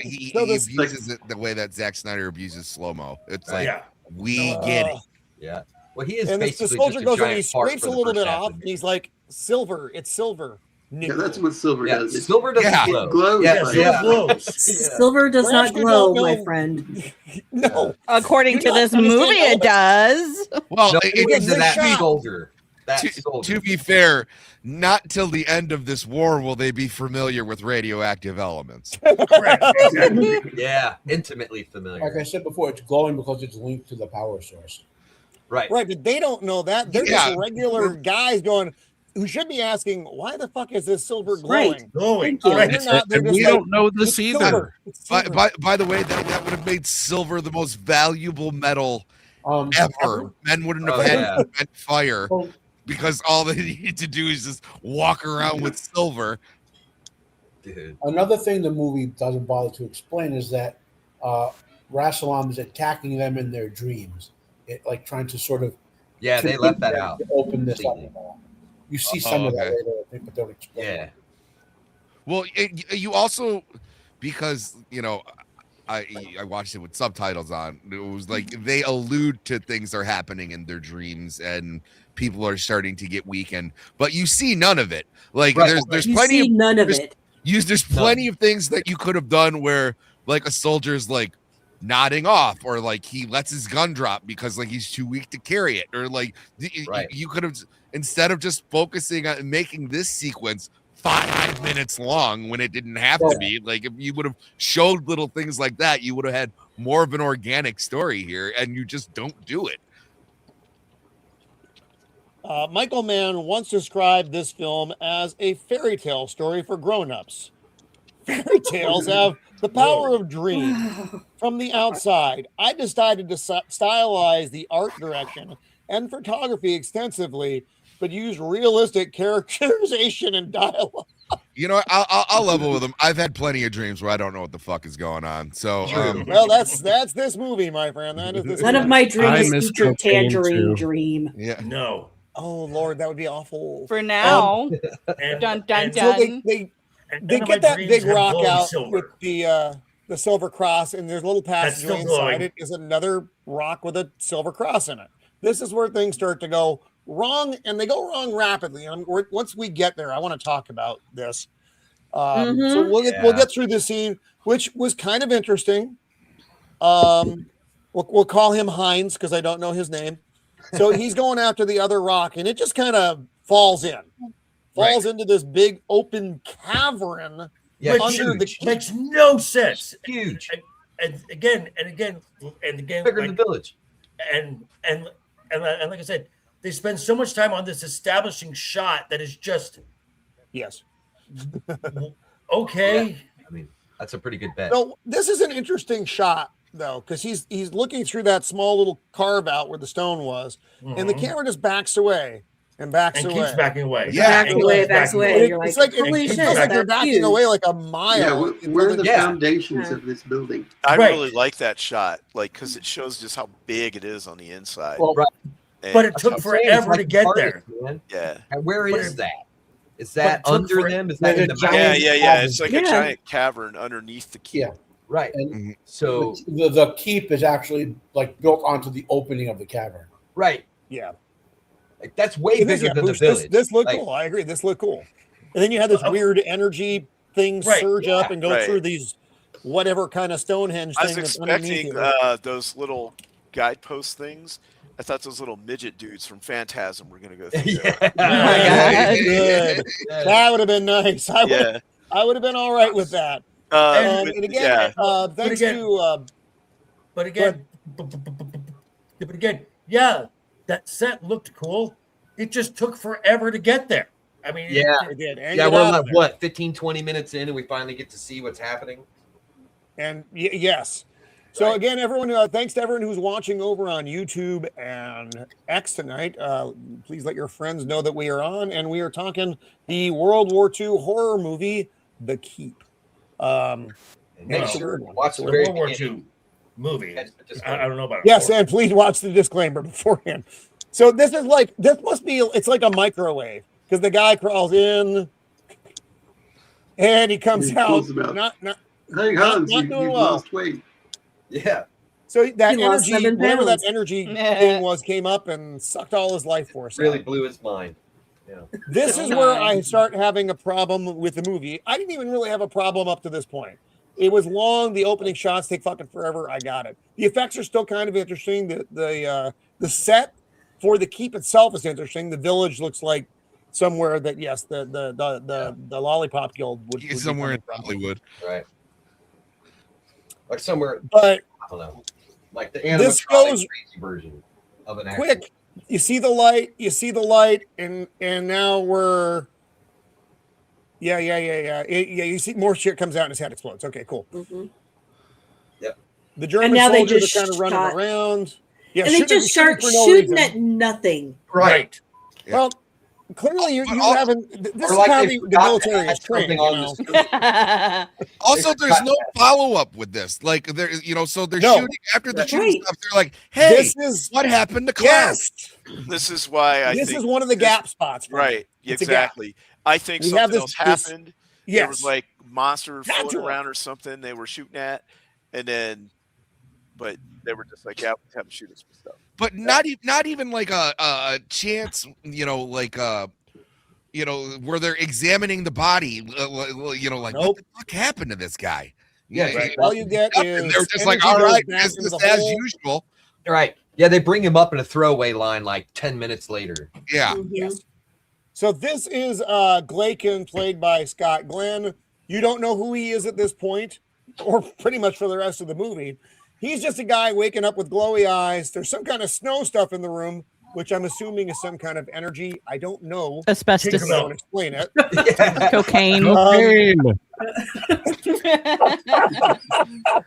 Speaker 6: He abuses it the way that Zack Snyder abuses slow-mo. It's like, we get it.
Speaker 7: Yeah. Well, he is
Speaker 1: and
Speaker 7: basically
Speaker 1: the soldier
Speaker 7: just
Speaker 1: goes
Speaker 7: a
Speaker 1: and he
Speaker 7: giant part
Speaker 1: scrapes
Speaker 7: for
Speaker 1: a
Speaker 7: the
Speaker 1: little
Speaker 7: first
Speaker 1: bit
Speaker 7: half
Speaker 1: off,
Speaker 7: of
Speaker 1: and he's like, silver. It's silver.
Speaker 5: Yeah, that's what silver does.
Speaker 7: Silver doesn't glow.
Speaker 5: It glows.
Speaker 3: Silver glows.
Speaker 10: Silver does not glow, my friend.
Speaker 1: No.
Speaker 4: According to this movie, it does.
Speaker 6: Well,
Speaker 7: it's that soldier.
Speaker 6: To be fair, not till the end of this war will they be familiar with radioactive elements.
Speaker 7: Yeah, intimately familiar.
Speaker 8: Like I said before, it's glowing because it's linked to the power source.
Speaker 7: Right,
Speaker 1: but they don't know that. They're just regular guys going, who should be asking, why the fuck is this silver glowing?
Speaker 3: Glowing.
Speaker 9: We don't know this either.
Speaker 6: By the way, that would have made silver the most valuable metal ever. Men wouldn't have had to invent fire. Because all they need to do is just walk around with silver.
Speaker 7: Dude.
Speaker 8: Another thing the movie doesn't bother to explain is that Rassilon is attacking them in their dreams, like trying to sort of
Speaker 7: they left that out.
Speaker 8: Open this up. You see some of that later, I think, but don't explain.
Speaker 7: Yeah.
Speaker 6: Well, you also, because I watched it with subtitles on. It was like they allude to things are happening in their dreams and people are starting to get weakened, but you see none of it. Like there's plenty of
Speaker 10: none of it.
Speaker 6: There's plenty of things that you could have done where like a soldier's like nodding off, or like he lets his gun drop because like he's too weak to carry it, or like you could have, instead of just focusing on making this sequence 5 minutes long when it didn't have to be. Like if you would have showed little things like that, you would have had more of an organic story here, and you just don't do it.
Speaker 1: Michael Mann once described this film as a fairy tale story for grown-ups. fairy tales have the power of dream. From the outside, I decided to stylize the art direction and photography extensively, but use realistic characterization and dialogue.
Speaker 6: You know, I'll level with them. I've had plenty of dreams where I don't know what the fuck is going on. So,
Speaker 1: well, that's this movie, my friend. That is this.
Speaker 10: None of my dreams feature Tangerine Dream.
Speaker 6: Yeah.
Speaker 3: No.
Speaker 1: Oh Lord, that would be awful.
Speaker 4: For now. Dun dun dun.
Speaker 1: So they get that big rock out with the silver cross, and there's a little passageway inside it is another rock with a silver cross in it. This is where things start to go wrong, and they go wrong rapidly. And once we get there, I want to talk about this. So we'll get through this scene, which was kind of interesting. We'll call him Heinz because I don't know his name. So he's going after the other rock, and it just kind of falls into this big open cavern.
Speaker 3: Yeah,
Speaker 1: under the
Speaker 3: makes no sense.
Speaker 7: Huge.
Speaker 3: And again,
Speaker 7: bigger than the village.
Speaker 3: And like I said, they spend so much time on this establishing shot that is just okay.
Speaker 7: Yeah. I mean, that's a pretty good bet.
Speaker 1: So this is an interesting shot though, because he's looking through that small little carve out where the stone was, and the camera just backs away and keeps
Speaker 3: backing away.
Speaker 1: Yeah,
Speaker 10: backs away. You're
Speaker 1: It's
Speaker 10: like,
Speaker 1: like
Speaker 10: holy
Speaker 1: it
Speaker 10: shit,
Speaker 1: feels like they're
Speaker 10: that's
Speaker 1: backing
Speaker 10: huge.
Speaker 1: away like a mile.
Speaker 5: Yeah, where are the foundations of this building?
Speaker 2: I really like that shot, like because it shows just how big it is on the inside.
Speaker 7: Well,
Speaker 3: but it took forever to get there.
Speaker 7: Man.
Speaker 2: Yeah.
Speaker 7: And where is that? Is that under them? Is that in the
Speaker 2: yeah. It's like a giant cavern underneath the keep.
Speaker 8: Yeah.
Speaker 7: Right.
Speaker 8: And
Speaker 7: so
Speaker 8: the keep is actually like built onto the opening of the cavern.
Speaker 7: Right.
Speaker 1: Yeah.
Speaker 7: Like that's way bigger than the village.
Speaker 1: This looked cool. I agree. This looked cool. And then you had this weird energy thing surge up and go through these whatever kind of Stonehenge thing.
Speaker 2: I was expecting those little guidepost things. I thought those little midget dudes from Phantasm were going to go through there.
Speaker 1: Good. That would have been nice. I would have been all right with that. And again, thanks to.
Speaker 3: But again, that set looked cool. It just took forever to get there. I mean,
Speaker 1: it did. And
Speaker 7: we're like, what, 15, 20 minutes in, and we finally get to see what's happening?
Speaker 1: And yes. So again, everyone, thanks to everyone who's watching over on YouTube and X tonight. Please let your friends know that we are on, and we are talking the World War II horror movie, The Keep.
Speaker 7: Make sure to watch the
Speaker 3: World War II movie. I don't know about it.
Speaker 1: Yes, and please watch the disclaimer beforehand. So this must be, it's like a microwave because the guy crawls in and he comes out not
Speaker 5: hey Hans,
Speaker 1: not
Speaker 5: you've
Speaker 1: doing well.
Speaker 5: lost weight.
Speaker 7: Yeah.
Speaker 1: So that
Speaker 10: He lost
Speaker 1: energy,
Speaker 10: 7
Speaker 1: whatever that
Speaker 10: pounds.
Speaker 1: energy thing was, came up and sucked all his life force
Speaker 7: Really
Speaker 1: out.
Speaker 7: blew his mind. Yeah.
Speaker 1: This is where I start having a problem with the movie. I didn't even really have a problem up to this point. It was long. The opening shots take fucking forever. I got it. The effects are still kind of interesting. The set for the keep itself is interesting. The village looks like somewhere that the Lollipop Guild would be
Speaker 6: somewhere in Hollywood,
Speaker 7: right? Like somewhere,
Speaker 1: but
Speaker 7: I don't know, like the
Speaker 1: this
Speaker 7: animatronic
Speaker 1: goes
Speaker 7: crazy version of an
Speaker 1: quick.
Speaker 7: actual.
Speaker 1: You see the light, and now we're. Yeah. You see more shit comes out and his head explodes. Okay, cool.
Speaker 10: Mm-hmm.
Speaker 7: Yep.
Speaker 1: The German
Speaker 10: now they
Speaker 1: soldiers
Speaker 10: just
Speaker 1: are kind of running
Speaker 10: shot-
Speaker 1: around. Yeah,
Speaker 10: and they just start
Speaker 1: for no
Speaker 10: shooting
Speaker 1: reason.
Speaker 10: at nothing.
Speaker 3: Right.
Speaker 1: Well, clearly you haven't. This is
Speaker 7: like
Speaker 1: how
Speaker 7: they
Speaker 1: the
Speaker 7: forgot
Speaker 1: military
Speaker 7: to
Speaker 1: is
Speaker 7: add
Speaker 1: trained.
Speaker 7: something
Speaker 1: You
Speaker 7: on
Speaker 1: know?
Speaker 6: Also, there's no follow-up with this. Like, there, so they're
Speaker 1: No.
Speaker 6: shooting after the shooting
Speaker 10: Right.
Speaker 6: stuff. They're like, "Hey,
Speaker 1: This is
Speaker 6: what happened to class?"
Speaker 1: yes.
Speaker 2: This is why I
Speaker 1: This
Speaker 2: think
Speaker 1: is one of the gap spots. for me.
Speaker 2: right.
Speaker 1: It's a gap.
Speaker 2: Exactly. I think
Speaker 1: We have
Speaker 2: something else
Speaker 1: this-
Speaker 2: happened. There
Speaker 1: Yes.
Speaker 2: was like monster
Speaker 1: Had
Speaker 2: floating
Speaker 1: to.
Speaker 2: around or something they were shooting at, and then, but they were just like, yeah, we have to shoot us with stuff.
Speaker 6: But not even like a chance, where they're examining the body, like
Speaker 1: Nope.
Speaker 6: what the fuck happened to this guy?
Speaker 7: Yeah,
Speaker 6: right.
Speaker 1: All you get
Speaker 6: And
Speaker 1: is
Speaker 6: they're just like,
Speaker 1: energy
Speaker 6: all
Speaker 1: goes
Speaker 6: right,
Speaker 1: back into
Speaker 6: business
Speaker 1: the
Speaker 6: as
Speaker 1: hole.
Speaker 6: usual.
Speaker 7: Right. Yeah, they bring him up in a throwaway line like 10 minutes later.
Speaker 6: Yeah.
Speaker 10: Mhm.
Speaker 1: Yes. So this is Glaken, played by Scott Glenn. You don't know who he is at this point, or pretty much for the rest of the movie. He's just a guy waking up with glowy eyes. There's some kind of snow stuff in the room, which I'm assuming is some kind of energy. I don't know.
Speaker 4: Asbestos.
Speaker 1: Don't explain it.
Speaker 4: Cocaine.
Speaker 1: Um,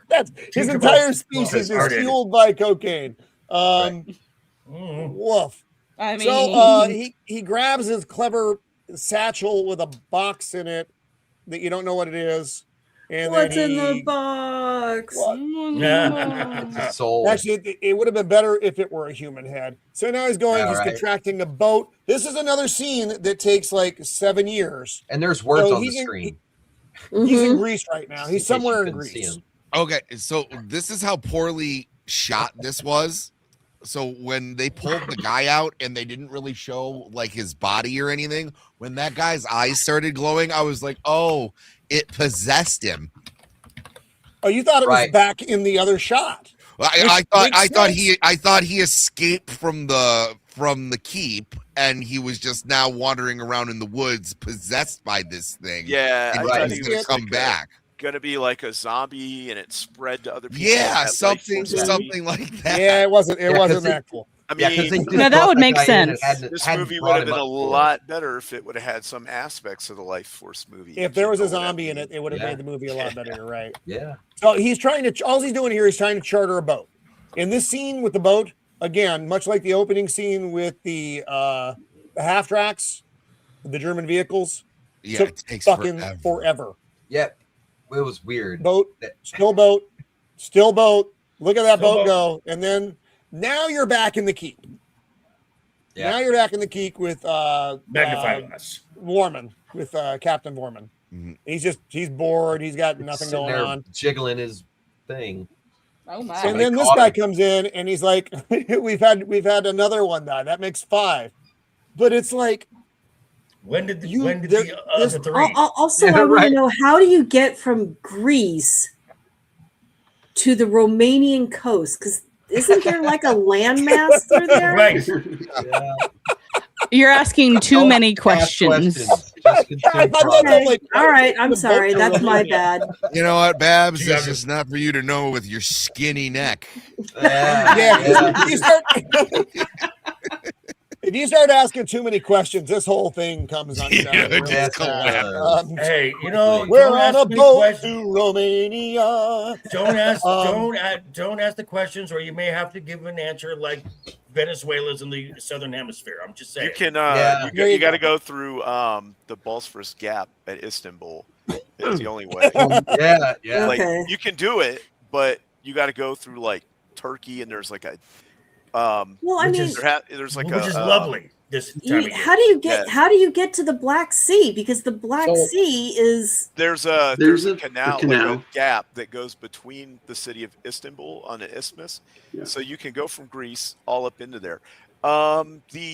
Speaker 1: That's his entire species is fueled by cocaine. Woof.
Speaker 4: I mean,
Speaker 1: so he grabs his clever satchel with a box in it that you don't know what it is. And
Speaker 10: what's
Speaker 1: then
Speaker 10: in the box?
Speaker 7: Soul.
Speaker 1: Actually, it would have been better if it were a human head. So now he's contracting a boat. This is another scene that takes like 7 years.
Speaker 7: And there's words on the screen.
Speaker 1: He's in Greece right now. He's somewhere in Greece.
Speaker 6: Okay, so this is how poorly shot this was. So when they pulled the guy out and they didn't really show like his body or anything, when that guy's eyes started glowing, I was like, oh, it possessed him.
Speaker 1: Oh, you thought it was back in the other shot?
Speaker 6: I thought he escaped from the keep and he was just now wandering around in the woods possessed by this thing.
Speaker 2: Yeah,
Speaker 6: and
Speaker 2: I thought
Speaker 6: he's
Speaker 2: he
Speaker 6: gonna
Speaker 2: was
Speaker 6: come back.
Speaker 2: Gonna be like a zombie and it spread to other people.
Speaker 6: Yeah, something like that.
Speaker 1: Yeah, it wasn't that cool.
Speaker 2: I mean,
Speaker 4: no, that would make sense.
Speaker 2: This movie would have been a lot better if it would have had some aspects of the Life Force movie.
Speaker 1: If there was a zombie in it, it would have made the movie a lot better. You're right.
Speaker 7: Yeah.
Speaker 1: So all he's doing here is trying to charter a boat. In this scene with the boat, again, much like the opening scene with the half tracks, the German vehicles,
Speaker 6: it takes
Speaker 1: fucking forever.
Speaker 7: Yep. It was weird.
Speaker 1: Boat. Look at that boat go. And then now you're back in the keep. Yeah. Now you're back in the keep with
Speaker 3: magnifying glass.
Speaker 1: Warman, with Captain Warman. Mm-hmm. He's bored. He's got nothing going on.
Speaker 7: Jiggling his thing.
Speaker 4: Oh my!
Speaker 1: And then this guy comes in and he's like, "We've had another one die. That makes 5." But it's like,
Speaker 10: Also, I want to know, how do you get from Greece to the Romanian coast? Because isn't there like a landmass through there?
Speaker 3: Right.
Speaker 7: Yeah.
Speaker 4: You're asking too many questions.
Speaker 10: All right, I'm sorry. That's my bad.
Speaker 6: You know what, Babs? This is not for you to know with your skinny neck.
Speaker 1: If you start asking too many questions, this whole thing comes on.
Speaker 3: Hey,
Speaker 1: we're on a boat to Romania.
Speaker 3: Don't ask the questions, or you may have to give an answer like Venezuela's in the southern hemisphere. I'm just saying.
Speaker 2: You can. You got to go through the Bosphorus Gap at Istanbul. It's the only way.
Speaker 7: Yeah.
Speaker 2: Like you can do it, but you got to go through like Turkey, and there's like a.
Speaker 3: There's like which is lovely. This time
Speaker 10: how do you get to the Black Sea? Because the Black Sea is
Speaker 2: there's a canal, like a gap that goes between the city of Istanbul on the isthmus, so you can go from Greece all up into there.
Speaker 1: All up in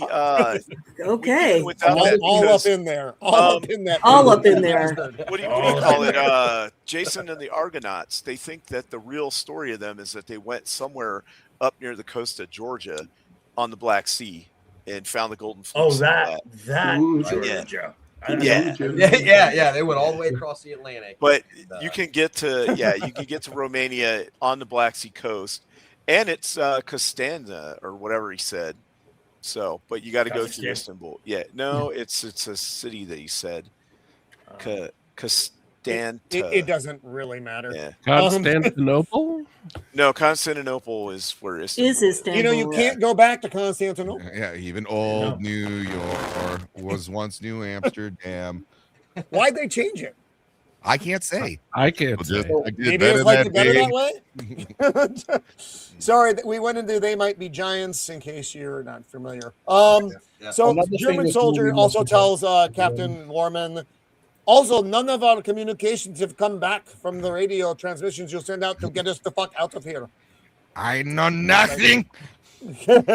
Speaker 1: there.
Speaker 10: All up in there.
Speaker 2: What do you call it? Jason and the Argonauts. They think that the real story of them is that they went somewhere up near the coast of Georgia on the Black Sea and found the golden fleece.
Speaker 3: That
Speaker 2: Georgia.
Speaker 7: Yeah. They went all the way across the Atlantic.
Speaker 2: But you can get to Romania on the Black Sea coast, and it's Costanza or whatever he said. So, but you got to go through Istanbul. Yeah, no, it's a city that he said. Costanza.
Speaker 1: It doesn't really matter.
Speaker 2: Yeah.
Speaker 9: Constantinople?
Speaker 2: No, Constantinople is where Istanbul
Speaker 10: is Istanbul.
Speaker 1: You can't go back to Constantinople.
Speaker 6: Yeah, even old New York was once New Amsterdam.
Speaker 1: Why'd they change it?
Speaker 6: I can't say.
Speaker 9: I can't say.
Speaker 1: Maybe it was like better that way. Sorry, we went into They Might Be Giants in case you're not familiar. So German soldier also tells Captain Warman, also, none of our communications have come back from the radio transmissions you'll send out to get us the fuck out of here.
Speaker 6: I know nothing.
Speaker 1: Then,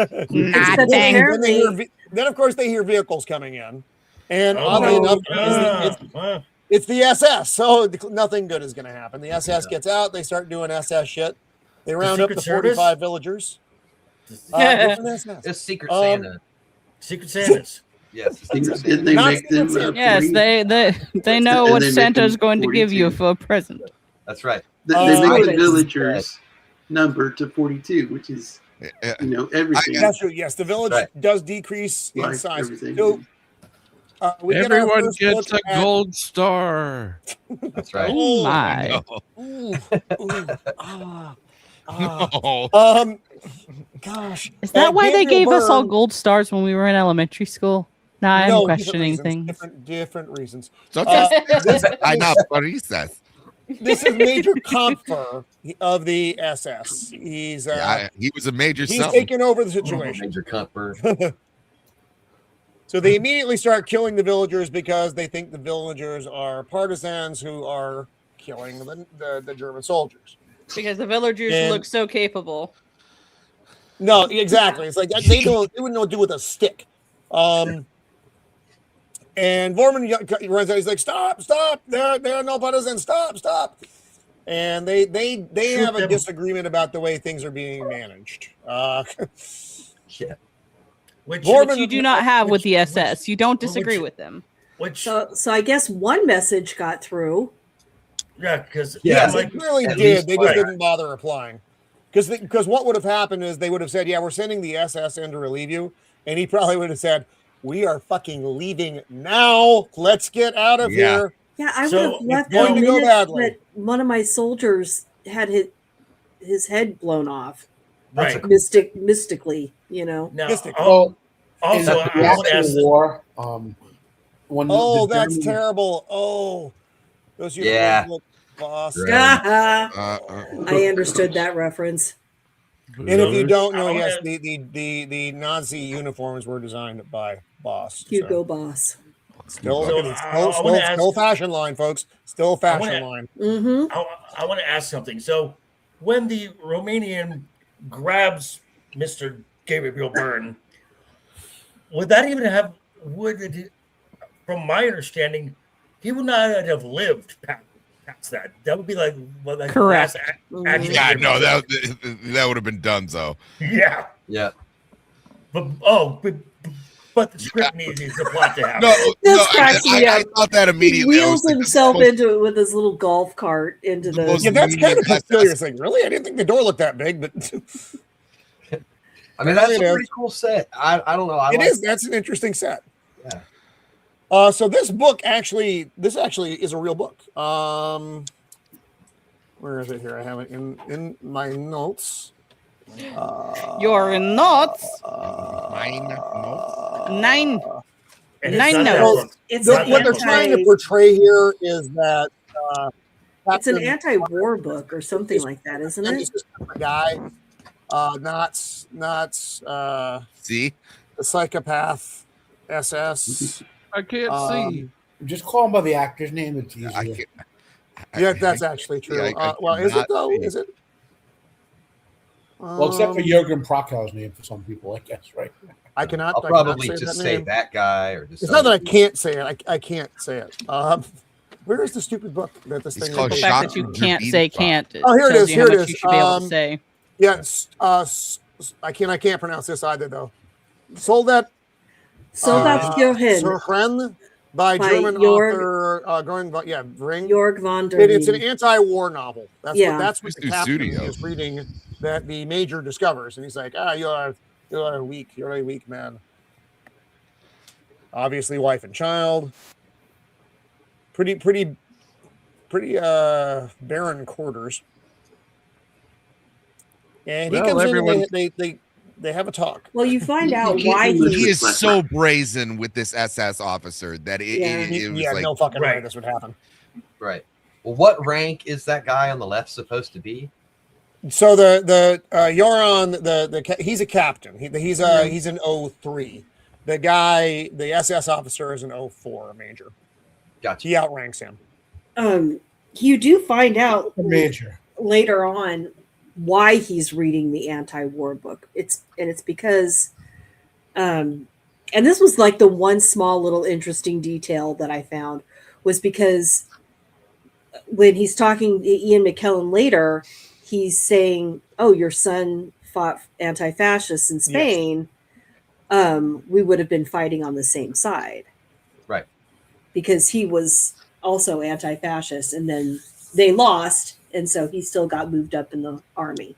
Speaker 1: of course, they hear vehicles coming in. And oddly enough, it's the SS, so nothing good is going to happen. The SS gets out. They start doing SS shit. They round up the 45 villagers.
Speaker 7: It's Secret Santa.
Speaker 3: Secret Santas.
Speaker 7: Yes,
Speaker 4: they know what Santa's going to give you for a present.
Speaker 7: That's right.
Speaker 5: They make the villagers number to 42, which is everything.
Speaker 1: That's true. Yes, the village does decrease in size. So
Speaker 9: Everyone gets a gold star.
Speaker 7: That's right.
Speaker 4: Oh my!
Speaker 1: Gosh,
Speaker 4: Is that why they
Speaker 1: Gabriel
Speaker 4: gave us all
Speaker 1: Byrne-
Speaker 4: gold stars when we were in elementary school? Now I'm
Speaker 1: No,
Speaker 4: questioning
Speaker 1: different
Speaker 4: things.
Speaker 1: reasons, different reasons.
Speaker 6: I know what he says.
Speaker 1: This is Major Kampfer of the SS. He's
Speaker 6: he was a major.
Speaker 1: He's taking over the situation.
Speaker 7: Major Kampfer.
Speaker 1: So they immediately start killing the villagers because they think the villagers are partisans who are killing the German soldiers.
Speaker 4: Because the villagers look so capable.
Speaker 1: No, exactly. It's like they wouldn't know what to do with a stick. And Vorman runs out. He's like, "Stop! There are no partisans. Stop!" And they have a disagreement about the way things are being managed.
Speaker 3: Yeah.
Speaker 4: Which you do not have with the SS. You don't disagree with them.
Speaker 10: So I guess one message got through.
Speaker 3: Yeah, because
Speaker 1: they really did. They just didn't bother replying. Because what would have happened is they would have said, "Yeah, we're sending the SS in to relieve you," and he probably would have said, "We are fucking leaving now. Let's get out of here."
Speaker 10: Yeah, I would have left the
Speaker 1: going to go
Speaker 10: minute
Speaker 1: badly.
Speaker 10: that one of my soldiers had his head blown off.
Speaker 3: Right.
Speaker 10: Mystically, you know.
Speaker 3: Now,
Speaker 8: Also,
Speaker 3: also,
Speaker 8: in the Afghan War, when the
Speaker 1: that's
Speaker 8: German-
Speaker 1: terrible. Oh, those
Speaker 7: Yeah.
Speaker 1: look boss.
Speaker 10: I understood that reference.
Speaker 1: And if you don't know, yes, the Nazi uniforms were designed by Boss.
Speaker 10: Hugo Boss.
Speaker 1: Still fashion line, folks. Still fashion line.
Speaker 10: Mm-hmm.
Speaker 3: I want to ask something. So, when the Romanian grabs Mr. Gabriel Byrne, would that even have? From my understanding, he would not have lived past that. That would be like
Speaker 4: correct.
Speaker 3: The last action.
Speaker 6: Yeah, no, that would have been done. So
Speaker 3: yeah. But the script needs the plot to happen.
Speaker 6: I thought that immediately.
Speaker 10: He wheels himself into it with his little golf cart into the.
Speaker 1: Yeah, that's kind of a peculiar thing. Really, I didn't think the door looked that big, but
Speaker 7: I mean, that's a pretty cool set. I don't know.
Speaker 1: It is. That's an interesting set. Yeah. So this actually is a real book. Where is it here? I have it in my notes.
Speaker 4: Your notes.
Speaker 1: 9
Speaker 4: notes.
Speaker 1: What they're trying to portray here is that
Speaker 10: it's an anti-war book or something like that, isn't it?
Speaker 1: A guy, not
Speaker 6: see
Speaker 1: the psychopath SS.
Speaker 9: I can't see.
Speaker 8: Just call him by the actor's name. It's easier.
Speaker 1: Yeah, that's actually true. Is it though? Is it?
Speaker 8: Well, except for Jürgen Prochnow's name for some people, I guess, right?
Speaker 1: I cannot.
Speaker 7: I'll probably just say that guy, or just.
Speaker 1: It's not that I can't say it. I can't say it. Where is the stupid book that this thing?
Speaker 4: The fact that you can't say can't.
Speaker 1: Oh, here it is. Here it is.
Speaker 4: You should be able to say.
Speaker 1: Yes. I can't pronounce this either though. Soldat Jochen by German author
Speaker 10: Jörg von der
Speaker 1: It's an anti-war novel. That's what the captain
Speaker 6: studio.
Speaker 1: is reading that the major discovers, and he's like, you're weak. You're a weak man. Obviously, wife and child. Pretty barren quarters. And he comes in and they have a talk.
Speaker 10: Well, you find out why
Speaker 6: he is so brazen with this SS officer that it was like
Speaker 1: no fucking way this would happen.
Speaker 7: Right. Well, what rank is that guy on the left supposed to be?
Speaker 1: So the Joran, he's a captain. He's an 03. The guy, the SS officer, is an 04, a major.
Speaker 7: Gotcha.
Speaker 1: He outranks him.
Speaker 10: You do find out
Speaker 8: major
Speaker 10: later on why he's reading the anti-war book. It's because, and this was like the one small little interesting detail that I found was because when he's talking to Ian McKellen later, he's saying, "Oh, your son fought anti-fascists in Spain. Yes. We would have been fighting on the same side."
Speaker 7: Right.
Speaker 10: Because he was also anti-fascist, and then they lost, and so he still got moved up in the army.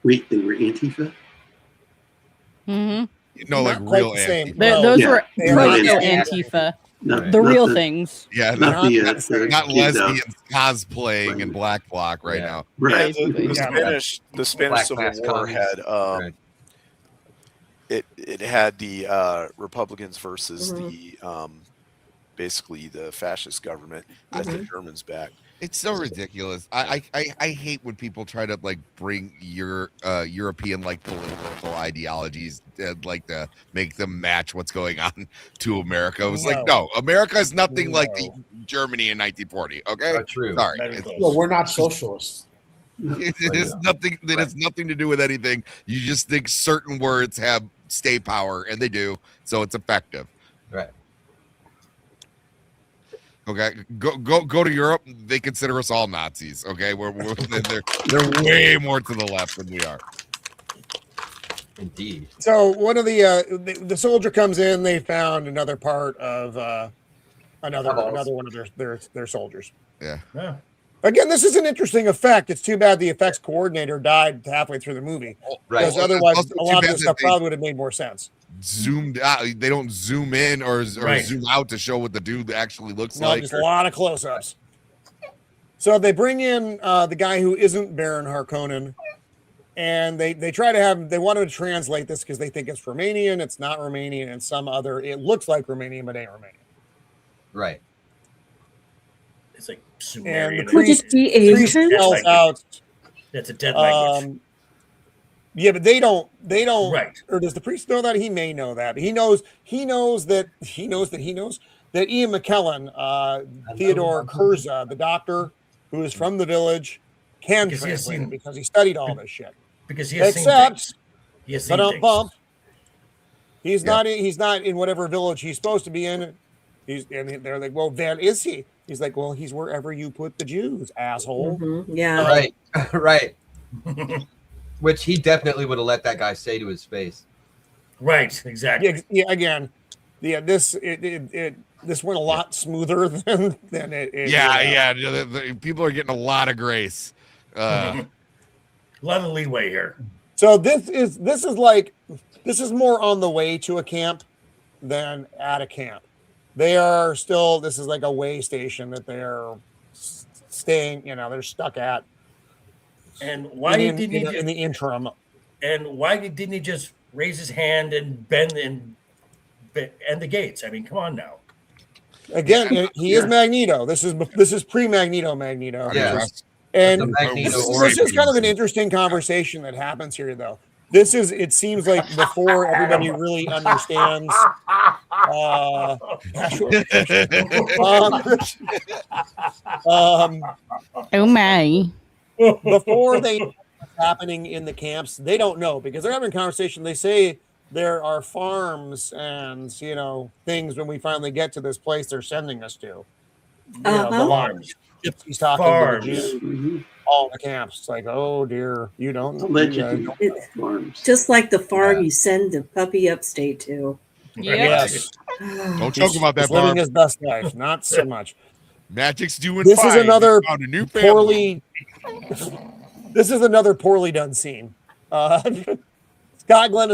Speaker 5: Wait, they were Antifa?
Speaker 4: Mm-hmm.
Speaker 6: No, like
Speaker 1: Not quite
Speaker 6: real
Speaker 1: the same.
Speaker 6: Antifa.
Speaker 1: No,
Speaker 4: Those
Speaker 5: Yeah.
Speaker 4: were
Speaker 5: Yeah.
Speaker 4: proto
Speaker 5: Yeah.
Speaker 4: Antifa,
Speaker 5: Not-
Speaker 4: the
Speaker 5: not
Speaker 4: real
Speaker 5: the-
Speaker 4: things.
Speaker 6: Yeah,
Speaker 5: Not the
Speaker 6: not
Speaker 5: kids out.
Speaker 6: lesbians cosplaying in Black Bloc right
Speaker 7: Yeah.
Speaker 6: now.
Speaker 5: Right.
Speaker 4: Basically.
Speaker 2: The
Speaker 1: Yeah.
Speaker 2: Spanish
Speaker 7: Black
Speaker 2: Civil
Speaker 7: mask
Speaker 2: War
Speaker 7: commies.
Speaker 2: had
Speaker 7: Right.
Speaker 2: it had the Republicans versus
Speaker 10: Mhm.
Speaker 2: the basically the fascist government as the Germans back.
Speaker 6: It's so ridiculous. I hate when people try to like bring your European like political ideologies like to make them match what's going on to America. It was like, no, America is nothing like the Germany in 1940. Okay,
Speaker 7: Not true.
Speaker 6: sorry,
Speaker 3: Very close.
Speaker 8: Well, we're not socialists.
Speaker 6: it is nothing. That has nothing to do with anything. You just think certain words have stay power, and they do, so it's effective.
Speaker 7: Right.
Speaker 6: Okay, go to Europe. They consider us all Nazis. Okay, they're way more to the left than we are.
Speaker 7: Indeed.
Speaker 1: So one of the soldier comes in. They found another part of another one of their soldiers.
Speaker 6: Yeah.
Speaker 3: Yeah.
Speaker 1: Again, this is an interesting effect. It's too bad the effects coordinator died halfway through the movie,
Speaker 7: Right.
Speaker 1: because otherwise
Speaker 6: Also
Speaker 1: a
Speaker 6: too
Speaker 1: lot of
Speaker 6: bad
Speaker 1: this
Speaker 6: that
Speaker 1: stuff
Speaker 6: they
Speaker 1: probably would have made more sense.
Speaker 6: Zoomed out. They don't zoom in or
Speaker 3: Right.
Speaker 6: zoom out to show what the dude actually looks
Speaker 1: No,
Speaker 6: like.
Speaker 1: just a lot of close-ups. So they bring in the guy who isn't Baron Harkonnen, and they try to have, they wanted to translate this because they think it's Romanian. It's not Romanian, and some other, it looks like Romanian, but ain't Romanian.
Speaker 7: Right.
Speaker 3: It's like
Speaker 1: And
Speaker 3: Sumerian.
Speaker 1: the
Speaker 10: Could it be
Speaker 1: priest
Speaker 10: Asian?
Speaker 1: yells
Speaker 3: That's
Speaker 1: out,
Speaker 3: That's a dead language.
Speaker 1: yeah, but they don't,
Speaker 3: Right.
Speaker 1: or does the priest know that? He may know that. He knows that Ian McKellen, Theodore Kurza, the doctor who is from the village, can
Speaker 3: Because he has
Speaker 1: translate it
Speaker 3: seen-
Speaker 1: because he studied all this shit.
Speaker 3: Because he has seen
Speaker 1: Except,
Speaker 3: things. He has seen
Speaker 1: but
Speaker 3: things.
Speaker 1: bump. He's not in whatever village he's supposed to be in. And they're like, well, where is he? He's like, well, he's wherever you put the Jews, asshole.
Speaker 10: Mhm, yeah.
Speaker 7: Right. Right. Which he definitely would have let that guy say to his face.
Speaker 3: Right. Exactly.
Speaker 1: Yeah, again, this went a lot smoother than it.
Speaker 6: Yeah. The people are getting a lot of grace.
Speaker 3: A lot of leeway here.
Speaker 1: So this is more on the way to a camp than at a camp. They are still, this is like a way station that they're staying, they're stuck at.
Speaker 3: And why
Speaker 1: in
Speaker 3: didn't he
Speaker 1: the interim?
Speaker 3: And why didn't he just raise his hand and bend and the gates? I mean, come on now.
Speaker 1: Again, he is Magneto. This is pre-Magneto.
Speaker 7: Yeah.
Speaker 1: And
Speaker 7: Magneto
Speaker 1: this is kind of an interesting conversation that happens here, though. It seems like before everybody really understands.
Speaker 4: Oh my.
Speaker 1: Before they know what's happening in the camps, they don't know because they're having a conversation. They say there are farms and things when we finally get to this place they're sending us to. The farms. He's talking
Speaker 3: Farms.
Speaker 1: to the Jews, all the camps. It's like, oh dear, you don't.
Speaker 10: Just like the farm you send the puppy upstate to.
Speaker 1: Yes.
Speaker 6: Don't talk about that
Speaker 1: He's living
Speaker 6: farm.
Speaker 1: his best life. Not so much.
Speaker 6: Magic's doing
Speaker 1: This
Speaker 6: fine.
Speaker 1: is another
Speaker 6: He found a new family.
Speaker 1: This is another poorly done scene. Scott Glenn,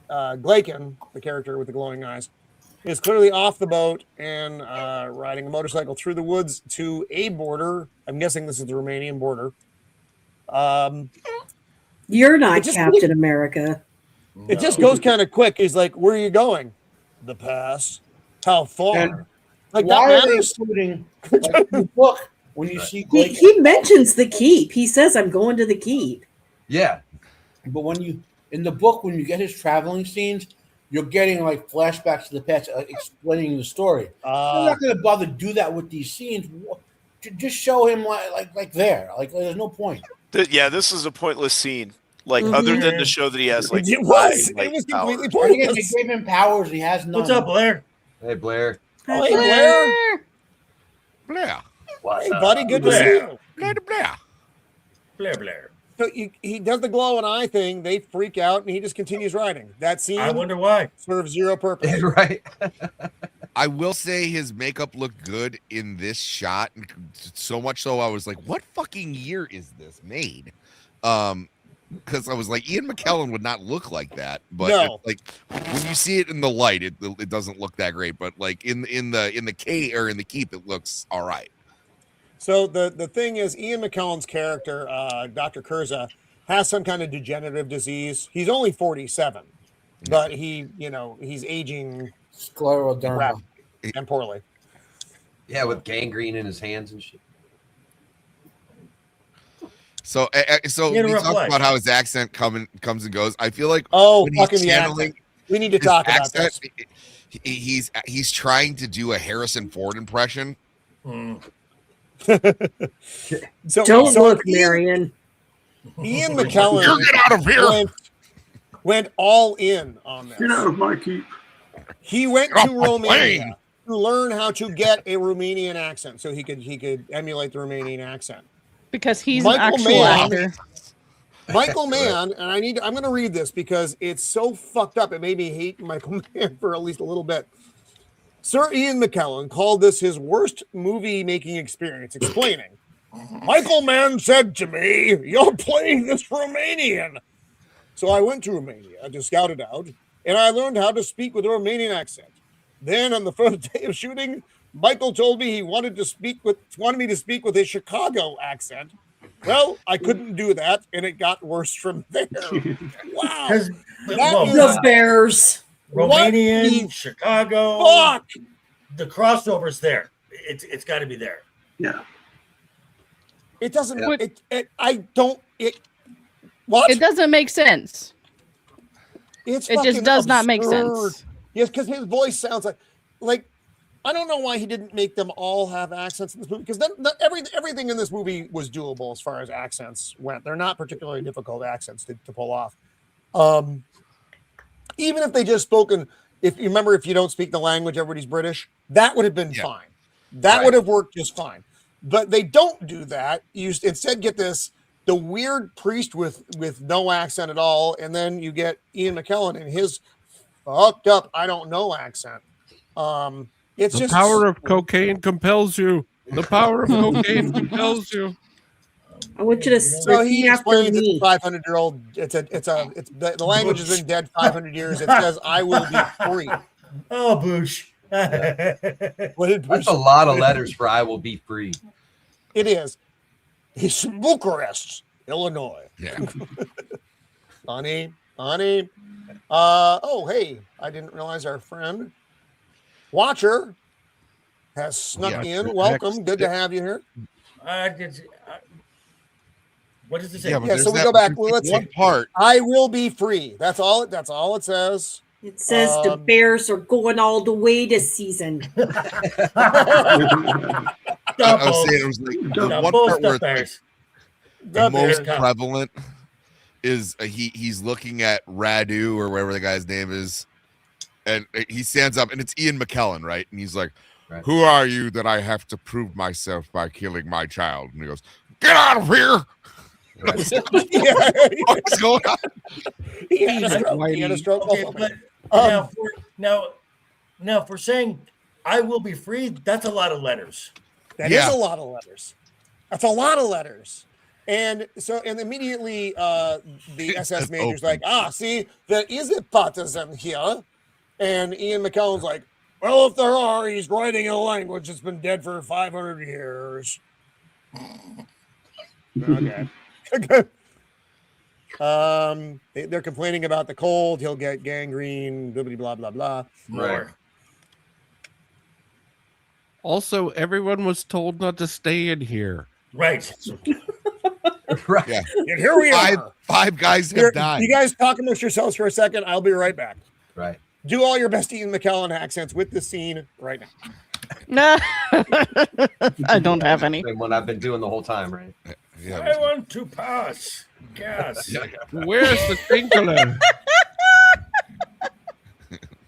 Speaker 1: Glaken, the character with the glowing eyes, is clearly off the boat and riding a motorcycle through the woods to a border. I'm guessing this is the Romanian border.
Speaker 10: You're not Captain America.
Speaker 1: It just goes kind of quick. He's like, "Where are you going?" The pass. How far?
Speaker 8: And
Speaker 1: like
Speaker 8: why
Speaker 1: that
Speaker 8: are they
Speaker 1: matters.
Speaker 8: including the book when you see
Speaker 10: He mentions the keep. He says, "I'm going to the keep."
Speaker 7: Yeah.
Speaker 8: But in the book, when you get his traveling scenes, you're getting like flashbacks to the past, explaining the story. I'm not going to bother to do that with these scenes. Just show him like there. Like there's no point.
Speaker 2: This is a pointless scene. Like other than to show that he has like
Speaker 1: it was completely pointless.
Speaker 8: They gave him powers and he has none.
Speaker 3: What's up, Blair?
Speaker 7: Hey, Blair.
Speaker 1: Oh, hey, Blair.
Speaker 6: Blair.
Speaker 1: Hey, buddy. Good to see you.
Speaker 3: Blair.
Speaker 1: So he does the glow and eye thing. They freak out, and he just continues riding. That scene.
Speaker 3: I wonder why.
Speaker 1: Serves zero purpose.
Speaker 7: Right.
Speaker 6: I will say his makeup looked good in this shot, so much so I was like, "What fucking year is this made?" because I was like, Ian McKellen would not look like that. But
Speaker 1: No.
Speaker 6: like when you see it in the light, it doesn't look that great. But like in the keep, it looks all right.
Speaker 1: So the thing is, Ian McKellen's character, Dr. Kurza, has some kind of degenerative disease. He's only 47, but he's aging
Speaker 8: scleroderma
Speaker 1: and poorly.
Speaker 7: Yeah, with gangrene in his hands and shit.
Speaker 6: So we talked about how his accent comes and goes. I feel like
Speaker 1: when he's channeling, we need to talk about this.
Speaker 6: He's trying to do a Harrison Ford impression.
Speaker 10: Don't look, Marion.
Speaker 1: Ian McKellen,
Speaker 6: get out of here!
Speaker 1: Went all in on this.
Speaker 5: Get out of my keep.
Speaker 1: He went to Romania to learn how to get a Romanian accent, so he could emulate the Romanian accent.
Speaker 4: Because he's an actual actor.
Speaker 1: Michael Mann, and I'm going to read this because it's so fucked up. It made me hate Michael Mann for at least a little bit. Sir Ian McKellen called this his worst movie-making experience, explaining, Michael Mann said to me, "You're playing this Romanian." So I went to Romania to scout it out, and I learned how to speak with a Romanian accent. Then on the first day of shooting, Michael told me he wanted me to speak with a Chicago accent. Well, I couldn't do that, and it got worse from there. Wow.
Speaker 10: The Bears.
Speaker 3: Romanian, Chicago.
Speaker 1: Fuck.
Speaker 3: The crossover's there. It's got to be there.
Speaker 5: Yeah.
Speaker 1: It doesn't.
Speaker 4: Yeah.
Speaker 1: What?
Speaker 4: It doesn't make sense.
Speaker 1: It
Speaker 4: just does not make sense.
Speaker 1: Yes, because his voice sounds like I don't know why he didn't make them all have accents in this movie, because then everything in this movie was doable as far as accents went. They're not particularly difficult accents to pull off. Even if they just spoken, if you don't speak the language, everybody's British, that would have been fine. That would have worked just fine. But they don't do that. You instead get the weird priest with no accent at all, and then you get Ian McKellen and his fucked up I don't know accent. It's
Speaker 9: the
Speaker 1: just
Speaker 9: power of cocaine compels you. The power of cocaine compels you.
Speaker 10: I want you to
Speaker 1: so he
Speaker 10: repeat after
Speaker 1: explains
Speaker 10: me.
Speaker 1: it's 500-year-old. The language has been dead 500 years. It says I will be free.
Speaker 3: Oh, Boosh.
Speaker 7: That's a lot of letters for I will be free.
Speaker 1: It is. It's Bucharest, Illinois.
Speaker 6: Yeah.
Speaker 1: Honey. Oh, hey, I didn't realize our friend Watcher has snuck in. Welcome. Good to have you here.
Speaker 3: What does it say?
Speaker 1: Yeah, so we go back. Well, let's see.
Speaker 6: Part.
Speaker 1: I will be free. That's all it says.
Speaker 10: It says the Bears are going all the way this season.
Speaker 6: I was saying, it was like the one part where it's the most prevalent is he's looking at Radu or whatever the guy's name is, and he stands up, and it's Ian McKellen, right? And he's like, "Who are you that I have to prove myself by killing my child?" And he goes, "Get out of here!" What's going on?
Speaker 1: He had a stroke.
Speaker 3: Okay, but now, for saying I will be free, that's a lot of letters.
Speaker 1: That is a lot of letters. That's a lot of letters. And immediately the SS major's like, see, there is a partisan here. And Ian McKellen's like, well, if there are, he's writing in a language that's been dead for 500 years. Okay. They're complaining about the cold. He'll get gangrene, blah, blah, blah.
Speaker 3: Right.
Speaker 9: Also, everyone was told not to stay in here.
Speaker 3: Right.
Speaker 7: Right.
Speaker 6: Yeah.
Speaker 1: And here we are.
Speaker 6: Five guys have died.
Speaker 1: You guys talk amongst yourselves for a second. I'll be right back.
Speaker 7: Right.
Speaker 1: Do all your best Ian McKellen accents with the scene right now.
Speaker 4: No, I don't have any.
Speaker 7: Same one I've been doing the whole time, right?
Speaker 6: Yeah.
Speaker 3: I want to pass. Gas.
Speaker 9: Where's the tinkler?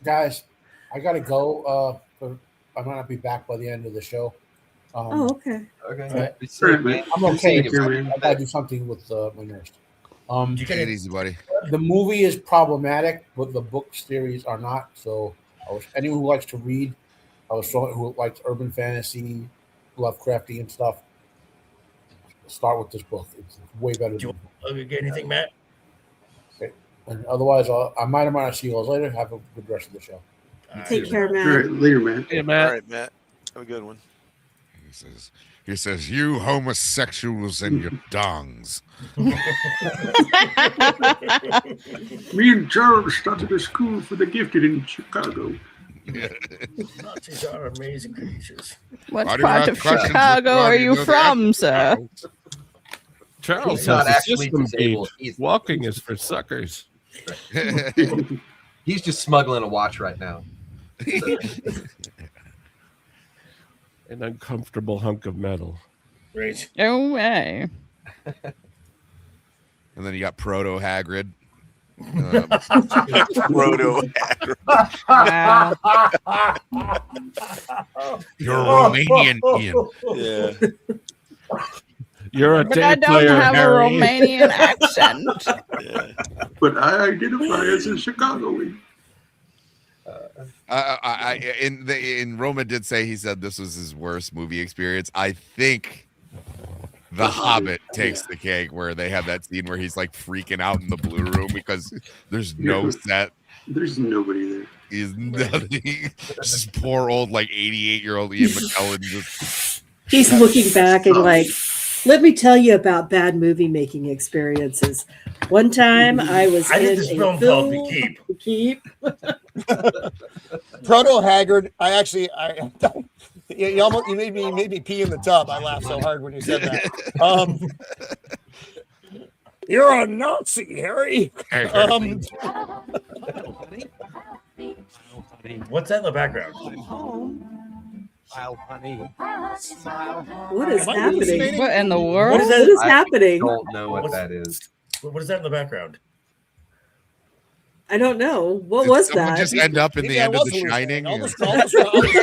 Speaker 8: Guys, I gotta go. I might not be back by the end of the show.
Speaker 10: Okay.
Speaker 7: Okay.
Speaker 8: I'm okay. I gotta do something with my nurse.
Speaker 6: Take it easy, buddy.
Speaker 8: The movie is problematic, but the book series are not. So, anyone who likes to read, who likes urban fantasy, Lovecraftian stuff, start with this book. It's way better.
Speaker 3: Do you get anything, Matt?
Speaker 8: And otherwise, I might or might not see you guys later. Have a good rest of the show.
Speaker 10: Take care, Matt.
Speaker 5: All right, later, man.
Speaker 9: Hey, Matt.
Speaker 2: All right, Matt. Have a good one.
Speaker 6: He says, you homosexuals and your dongs.
Speaker 5: Me and Charles started a school for the gifted in Chicago.
Speaker 3: Nazis are amazing creatures.
Speaker 4: What part of Chicago are you from, sir?
Speaker 9: Charles
Speaker 7: He's not
Speaker 9: has a
Speaker 7: actually
Speaker 9: system
Speaker 7: disabled.
Speaker 9: gauge. Walking is for suckers.
Speaker 7: He's just smuggling a watch right now.
Speaker 9: An uncomfortable hunk of metal.
Speaker 3: Right.
Speaker 4: No way.
Speaker 6: And then you got Proto Hagrid.
Speaker 2: Proto
Speaker 4: Wow.
Speaker 6: You're Romanian, Ian.
Speaker 2: Yeah.
Speaker 9: You're a
Speaker 4: But I
Speaker 9: tape
Speaker 4: don't
Speaker 9: player,
Speaker 4: have
Speaker 9: Harry.
Speaker 4: a Romanian accent.
Speaker 2: Yeah.
Speaker 5: But I identify as a Chicagoan.
Speaker 6: In Roma did say he said this was his worst movie experience. I think The Hobbit takes the cake, where they have that scene where he's like freaking out in the blue room because there's no set.
Speaker 5: There's nobody there.
Speaker 6: He's nothing. Just poor old like 88-year-old Ian McKellen. Just
Speaker 10: He's looking back and like, let me tell you about bad movie making experiences. One time I was
Speaker 3: I
Speaker 10: in
Speaker 3: did this
Speaker 10: a
Speaker 3: film called
Speaker 10: film.
Speaker 3: The Keep.
Speaker 10: The Keep.
Speaker 1: Proto Haggard. You made me pee in the tub. I laughed so hard when you said that. You're a Nazi, Harry.
Speaker 3: What's that in the background?
Speaker 10: What is
Speaker 1: Am I
Speaker 10: happening?
Speaker 1: hallucinating?
Speaker 4: What in the world?
Speaker 3: What is that?
Speaker 10: What is
Speaker 7: I
Speaker 10: happening?
Speaker 7: don't know what
Speaker 3: What's-
Speaker 7: that is.
Speaker 3: What is that in the background?
Speaker 10: I don't know. What
Speaker 6: did
Speaker 10: was
Speaker 6: someone
Speaker 10: that?
Speaker 6: just end up in the
Speaker 1: Yeah,
Speaker 6: end
Speaker 1: I
Speaker 6: of
Speaker 1: was
Speaker 6: The
Speaker 1: hallucinating.
Speaker 6: Shining?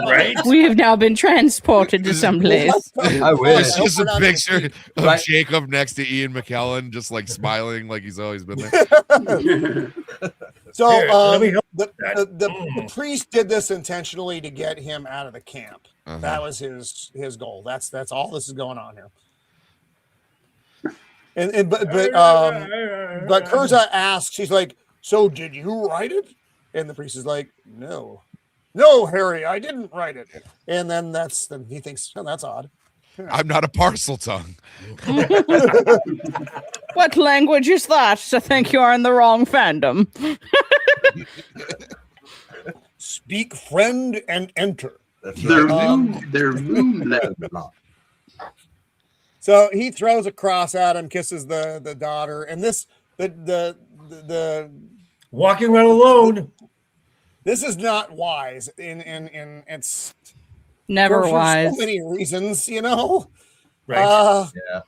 Speaker 3: Right?
Speaker 4: We have now been transported to someplace.
Speaker 7: I wish.
Speaker 6: It's just a picture of
Speaker 7: Right.
Speaker 6: Jacob next to Ian McKellen, just like smiling like he's always been there.
Speaker 1: So
Speaker 3: Here, let me help
Speaker 1: the priest did this intentionally to get him out of the camp.
Speaker 6: Uh-huh.
Speaker 1: That was his goal. That's all this is going on here. But Kurza asks, she's like, "So did you write it?" And the priest is like, "No, Harry, I didn't write it." And then he thinks, "Oh, that's odd."
Speaker 6: I'm not a parcel tongue.
Speaker 4: What language is that? I think you are in the wrong fandom.
Speaker 1: Speak, friend, and enter.
Speaker 5: Their room left.
Speaker 1: So he throws a cross at him, kisses the daughter, and the
Speaker 3: Walking around alone.
Speaker 1: this is not wise. In it's
Speaker 4: Never
Speaker 1: for
Speaker 4: wise.
Speaker 1: so many reasons, you know.
Speaker 3: Right.
Speaker 7: Yeah.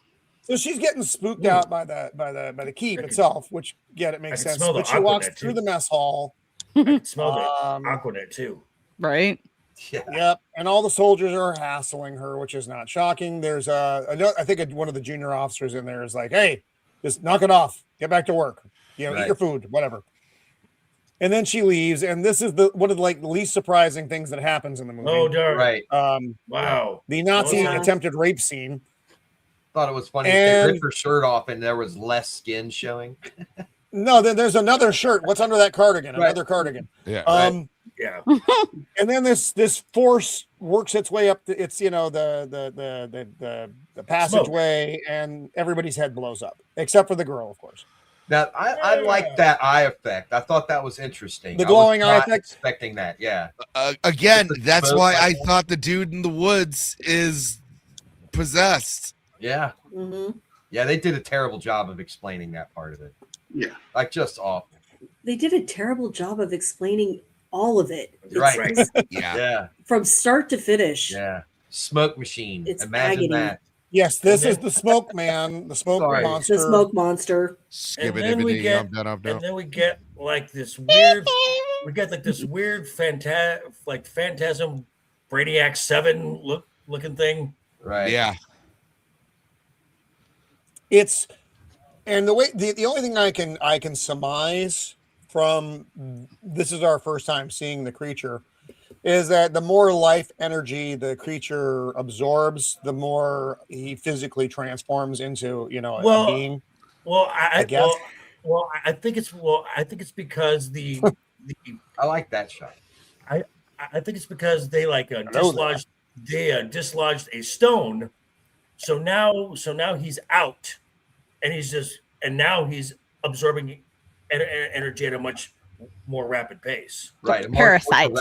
Speaker 1: So she's getting spooked out by the keep itself, which it makes
Speaker 3: I can
Speaker 1: sense.
Speaker 3: smell the
Speaker 1: But she walks
Speaker 3: Aquanet,
Speaker 1: through
Speaker 3: too.
Speaker 1: the mess hall.
Speaker 3: I can smell the
Speaker 1: Um,
Speaker 3: Aquanet too.
Speaker 4: Right?
Speaker 7: Yeah.
Speaker 1: Yep, and all the soldiers are hassling her, which is not shocking. There's I think one of the junior officers in there is like, "Hey, just knock it off. Get back to work. Eat
Speaker 7: Right.
Speaker 1: your food, whatever." And then she leaves, and this is one of the least surprising things that happens in the movie.
Speaker 3: Oh, darn.
Speaker 7: Right.
Speaker 3: Wow.
Speaker 1: The Nazi
Speaker 10: Yeah.
Speaker 1: attempted rape scene.
Speaker 7: Thought it was funny.
Speaker 1: And-
Speaker 7: They ripped her shirt off and there was less skin showing.
Speaker 1: No, there's another shirt. What's under that cardigan?
Speaker 7: Right.
Speaker 1: Another cardigan.
Speaker 6: Yeah.
Speaker 3: Yeah.
Speaker 1: And then this force works its way up. The passageway, and everybody's head blows up, except for the girl, of course.
Speaker 7: Now I like that eye effect. I thought that was interesting.
Speaker 1: The
Speaker 7: I was
Speaker 1: glowing eye
Speaker 7: not
Speaker 1: effect?
Speaker 7: Expecting that, yeah.
Speaker 6: Again,
Speaker 7: Just the
Speaker 6: that's
Speaker 7: smoke
Speaker 6: why
Speaker 7: like
Speaker 6: I
Speaker 7: that.
Speaker 6: thought the dude in the woods is possessed.
Speaker 7: Yeah.
Speaker 10: Mhm.
Speaker 7: Yeah, they did a terrible job of explaining that part of it.
Speaker 5: Yeah.
Speaker 7: Like just awful.
Speaker 10: They did a terrible job of explaining all of it. It's-
Speaker 7: Right.
Speaker 10: it's
Speaker 6: Yeah.
Speaker 7: Yeah.
Speaker 10: from start to finish.
Speaker 7: Yeah. Smoke machine.
Speaker 10: It's
Speaker 7: Imagine
Speaker 10: agony.
Speaker 7: that.
Speaker 1: Yes, this is the smoke man, the smoke
Speaker 7: Sorry.
Speaker 1: monster.
Speaker 10: The smoke monster.
Speaker 3: And then we get, and then we get like this weird, phantasm Brainiac 7 looking thing.
Speaker 7: Right.
Speaker 6: Yeah.
Speaker 1: It's and the way the only thing I can surmise from this is our first time seeing the creature is that the more life energy the creature absorbs, the more he physically transforms into, a being.
Speaker 3: Well, I
Speaker 1: guess.
Speaker 3: Well, I think it's because the
Speaker 7: I like that shot.
Speaker 3: I think it's because they dislodged a stone. So now he's out, and now he's absorbing energy at a much more rapid pace.
Speaker 7: Right.
Speaker 4: Parasite.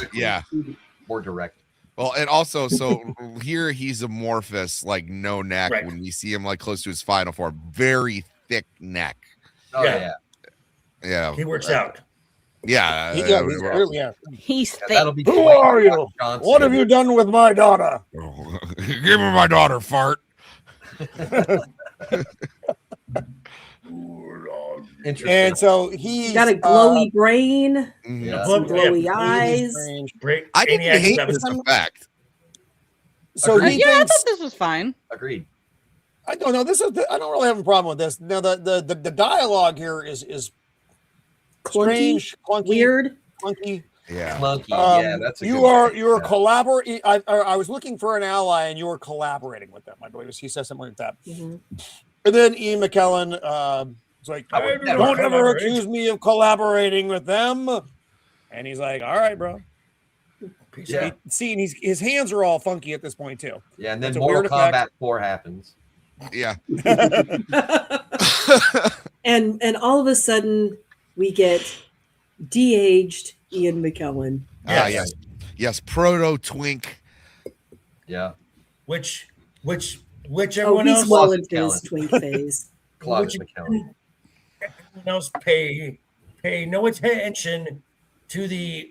Speaker 7: More direct.
Speaker 6: Well, and also, so here he's amorphous, like no neck.
Speaker 3: Right.
Speaker 6: When we see him like close to his final form, very thick neck.
Speaker 7: Oh yeah.
Speaker 3: He works out.
Speaker 6: Yeah,
Speaker 4: he's thick.
Speaker 7: That'll be
Speaker 1: Who are you? What have you done with my daughter?
Speaker 6: Give me my daughter, fart.
Speaker 7: Interesting.
Speaker 1: And so he's
Speaker 10: got a glowy brain,
Speaker 7: Yeah.
Speaker 10: glowy eyes.
Speaker 6: I didn't hate this effect.
Speaker 1: So
Speaker 4: I thought this was fine.
Speaker 7: Agreed.
Speaker 1: I don't know. I don't really have a problem with this. Now the dialogue here is strange, clunky,
Speaker 10: weird,
Speaker 1: clunky.
Speaker 6: Yeah,
Speaker 7: clunky. That's a
Speaker 1: you are collaborating. I was looking for an ally, and you were collaborating with them. I believe he says something like that.
Speaker 10: Mm-hmm.
Speaker 1: And then Ian McKellen was like, "Don't ever accuse me of collaborating with them." And he's like, "All right, bro."
Speaker 7: Yeah.
Speaker 1: See, his hands are all funky at this point too.
Speaker 7: Yeah, and then
Speaker 1: It's a
Speaker 7: Mortal
Speaker 1: weird
Speaker 7: Kombat
Speaker 1: effect.
Speaker 7: 4 happens.
Speaker 6: Yeah.
Speaker 10: and all of a sudden we get de-aged Ian McKellen.
Speaker 6: Yes, proto twink.
Speaker 7: Yeah.
Speaker 3: Which everyone
Speaker 10: he's
Speaker 3: else
Speaker 10: well into his twink phase.
Speaker 7: Closet McKellen.
Speaker 3: Everyone else pay no attention to the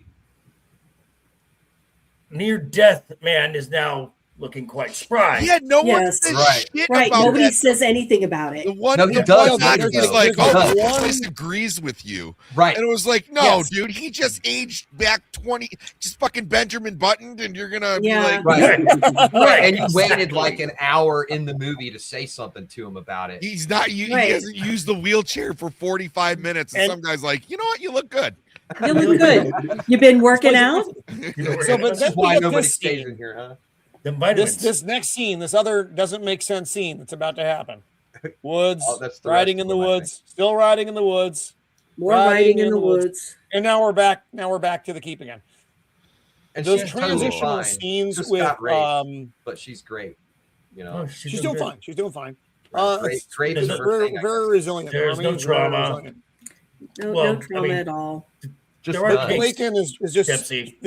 Speaker 3: near-death man is now looking quite spry.
Speaker 6: Yeah, no one says shit
Speaker 10: Right.
Speaker 6: about
Speaker 10: Nobody
Speaker 6: that.
Speaker 10: says anything about it.
Speaker 6: The one,
Speaker 7: No, he
Speaker 6: the
Speaker 7: does.
Speaker 6: one guy
Speaker 7: There's
Speaker 6: is
Speaker 7: no-
Speaker 6: like,
Speaker 7: there's
Speaker 6: oh,
Speaker 7: no-
Speaker 6: he disagrees with you.
Speaker 7: Right.
Speaker 6: And it was like, no,
Speaker 10: Yes.
Speaker 6: dude, he just aged back 20, just fucking Benjamin Buttoned, and you're gonna be
Speaker 10: Yeah.
Speaker 6: like,
Speaker 7: Right. And you waited like an hour in the movie to say something to him about it.
Speaker 6: he's not, he
Speaker 10: Right.
Speaker 6: hasn't used the wheelchair for 45 minutes, and some guy's like, you know what, you look good.
Speaker 10: You look good. You been working out?
Speaker 1: So, but
Speaker 7: This
Speaker 1: then
Speaker 7: is why
Speaker 1: we get
Speaker 7: nobody
Speaker 1: this
Speaker 7: stays
Speaker 1: scene.
Speaker 7: in here, huh?
Speaker 1: This next scene, this other doesn't make sense scene that's about to happen. Woods,
Speaker 7: Oh, that's the
Speaker 1: riding
Speaker 7: rest
Speaker 1: in the
Speaker 7: of them, I
Speaker 1: woods, still riding in the woods.
Speaker 10: More riding in the woods.
Speaker 1: And now we're back. Now we're back to the keep again.
Speaker 7: And
Speaker 1: Those
Speaker 7: she's totally
Speaker 1: transitional
Speaker 7: fine.
Speaker 1: scenes
Speaker 7: Just
Speaker 1: with
Speaker 7: got raped, but she's great. You know,
Speaker 1: she's doing fine. She's doing fine.
Speaker 7: Great is the first
Speaker 1: very,
Speaker 7: thing I
Speaker 1: very resilient.
Speaker 3: There's no
Speaker 1: Romani's very
Speaker 3: trauma.
Speaker 1: resilient.
Speaker 10: No trauma at all.
Speaker 7: Just
Speaker 3: There are
Speaker 7: none.
Speaker 1: Glaken is just
Speaker 3: Dempsey.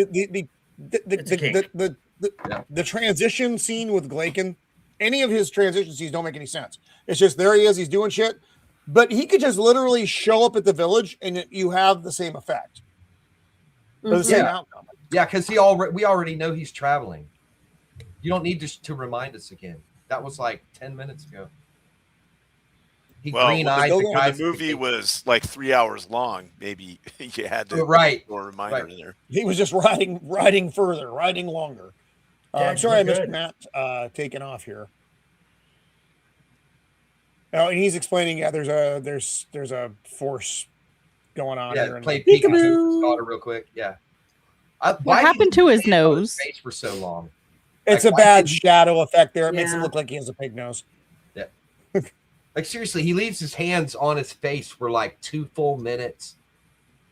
Speaker 1: the transition scene with Glaken. Any of his transition scenes don't make any sense. It's just there he is. He's doing shit, but he could just literally show up at the village and you have the same effect. Or the same outcome.
Speaker 7: Yeah, because we already know he's traveling. You don't need to remind us again. That was like 10 minutes ago. He green-eyed the guy.
Speaker 2: The movie was like 3 hours long. Maybe you had to or a reminder in there.
Speaker 1: He was just riding further, riding longer. I'm sorry I missed
Speaker 3: good.
Speaker 1: Matt taking off here. Oh, and he's explaining. Yeah, there's a force going on here.
Speaker 7: Yeah, play Peekaboo's daughter real quick. Yeah.
Speaker 4: What happened to his nose?
Speaker 7: Face for so long.
Speaker 1: It's
Speaker 7: Like,
Speaker 1: a
Speaker 7: why
Speaker 1: bad
Speaker 7: didn't-
Speaker 1: shadow effect there. It makes it
Speaker 10: Yeah.
Speaker 1: look like he has a pig nose.
Speaker 7: Yeah. Like seriously, he leaves his hands on his face for like 2 full minutes.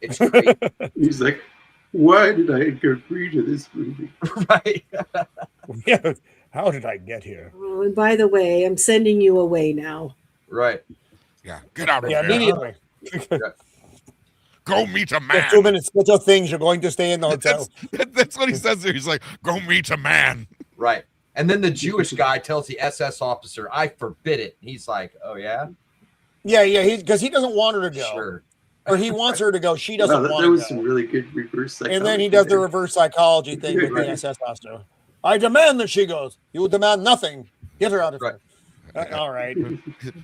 Speaker 7: It's great.
Speaker 5: He's like, why did I agree to this movie?
Speaker 7: Right.
Speaker 1: Yeah. How did I get here?
Speaker 10: Oh, and by the way, I'm sending you away now.
Speaker 7: Right.
Speaker 6: Yeah, get out of
Speaker 1: Yeah,
Speaker 6: here.
Speaker 1: immediately.
Speaker 6: Go meet a man.
Speaker 1: Get 2 minutes. Get your things. You're going to stay in the hotel.
Speaker 6: That's what he says there. He's like, go meet a man.
Speaker 7: Right. And then the Jewish guy tells the SS officer, I forbid it. He's like, oh, yeah?
Speaker 1: Yeah. Because he doesn't want her to go.
Speaker 7: Sure.
Speaker 1: Or he wants her to go. She doesn't
Speaker 5: Wow,
Speaker 1: want
Speaker 5: that
Speaker 1: to
Speaker 5: was
Speaker 1: go.
Speaker 5: some really good reverse psychology.
Speaker 1: And then he does the
Speaker 5: there.
Speaker 1: reverse psychology thing with
Speaker 5: Right.
Speaker 1: the SS officer. I demand that she goes. You demand nothing. Get her out of here. All right.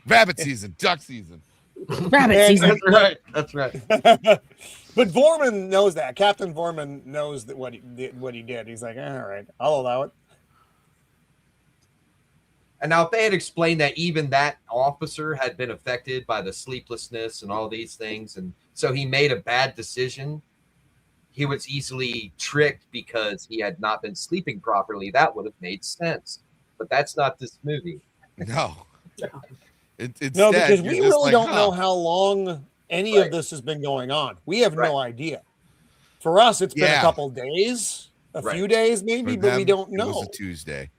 Speaker 6: Rabbit season, duck season.
Speaker 4: Rabbit season.
Speaker 7: That's right.
Speaker 1: But Vorman knows that. Captain Vorman knows that what he did. He's like, all right, I'll allow it.
Speaker 7: And now, if they had explained that even that officer had been affected by the sleeplessness and all these things, and so he made a bad decision, he was easily tricked because he had not been sleeping properly. That would have made sense. But that's not this movie.
Speaker 6: No. Instead,
Speaker 1: No, because
Speaker 6: you're
Speaker 1: we
Speaker 6: just
Speaker 1: really
Speaker 6: like,
Speaker 1: don't
Speaker 6: huh.
Speaker 1: know how long any of this has been going on. We have no idea. For us, it's been a couple days, a few days maybe, but we don't know.
Speaker 6: It was a Tuesday.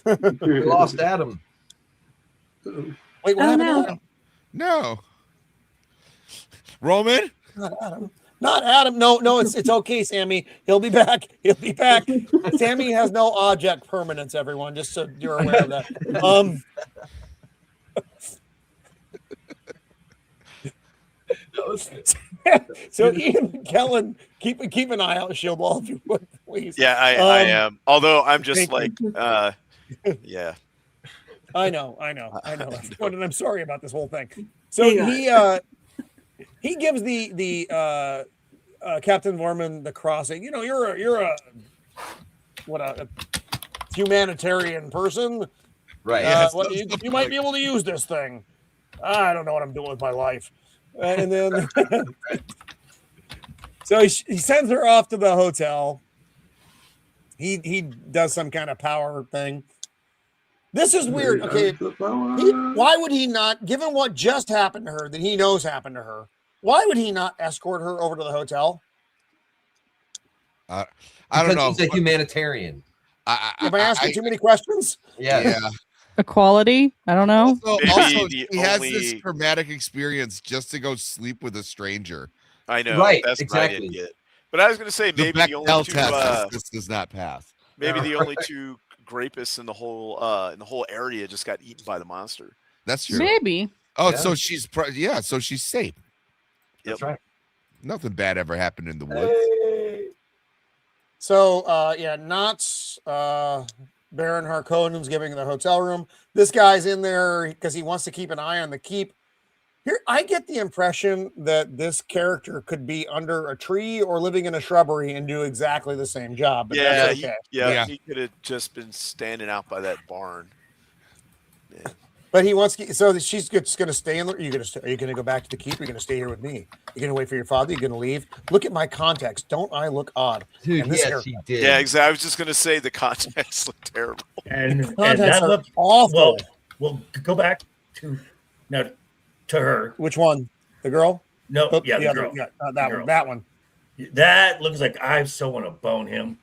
Speaker 7: We lost Adam.
Speaker 1: Wait, what happened to Adam?
Speaker 6: No. Roman?
Speaker 1: Not Adam. Not Adam. No, it's okay, Sammy. He'll be back. He'll be back. Sammy has no object permanence, everyone, just so you're aware of that. So Ian McKellen, keep an eye out, Shieldwall, if you would, please.
Speaker 2: Yeah, I am. Although I'm just like, yeah.
Speaker 1: I know. And I'm sorry about this whole thing. So he gives the Captain Vorman the crossing. You know, you're a humanitarian person,
Speaker 7: right?
Speaker 1: You might be able to use this thing. I don't know what I'm doing with my life. And then, so he sends her off to the hotel. He does some kind of power thing. This is weird. Okay, why would he not, given what just happened to her, that he knows happened to her, why would he not escort her over to the hotel?
Speaker 6: I don't know.
Speaker 7: He's a humanitarian.
Speaker 1: Am I asking too many questions?
Speaker 7: Yeah.
Speaker 4: Equality? I don't know.
Speaker 6: Also he has this traumatic experience just to go sleep with a stranger.
Speaker 2: I know.
Speaker 7: Right,
Speaker 2: that's
Speaker 7: exactly.
Speaker 2: what I didn't get. But I was going to say maybe the only two.
Speaker 6: This does not pass.
Speaker 2: Maybe the only two grapists in the whole area just got eaten by the monster.
Speaker 6: That's true.
Speaker 4: Maybe.
Speaker 6: Oh, so she's so she's safe.
Speaker 7: That's right.
Speaker 6: Nothing bad ever happened in the woods.
Speaker 1: So Knott's Baron Harkonnen's giving the hotel room. This guy's in there because he wants to keep an eye on the keep. Here, I get the impression that this character could be under a tree or living in a shrubbery and do exactly the same job. But that's okay.
Speaker 2: He could have just been standing out by that barn. Yeah.
Speaker 1: But he wants so she's just going to stay in. Are you going to go back to the keep? Or are you going to stay here with me? You're going to wait for your father. You're going to leave. Look at my context. Don't I look odd?
Speaker 7: Dude, yes, he did.
Speaker 2: Yeah, exactly. I was just going to say the context looked terrible.
Speaker 3: And that looked
Speaker 1: awful.
Speaker 3: We'll go back to her.
Speaker 1: Which one? The girl?
Speaker 3: No,
Speaker 1: the
Speaker 3: girl.
Speaker 1: Yeah, that one. That one.
Speaker 3: That looks like I so want to bone him.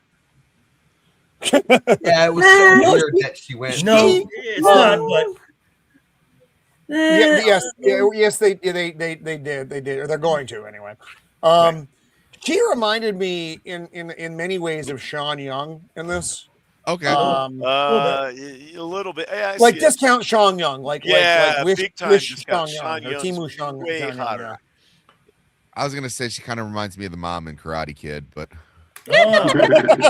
Speaker 7: Yeah, it was so weird that she went.
Speaker 3: No, it's not. But
Speaker 1: yes, they did, or they're going to anyway. She reminded me in many ways of Sean Young in this.
Speaker 6: Okay,
Speaker 2: a little bit. Yeah,
Speaker 1: like discount Sean Young, like
Speaker 2: big time
Speaker 1: Sean Young, or Timu Sean
Speaker 2: way
Speaker 1: Young.
Speaker 2: hotter.
Speaker 6: I was gonna say she kind of reminds me of the mom in Karate Kid, but
Speaker 4: I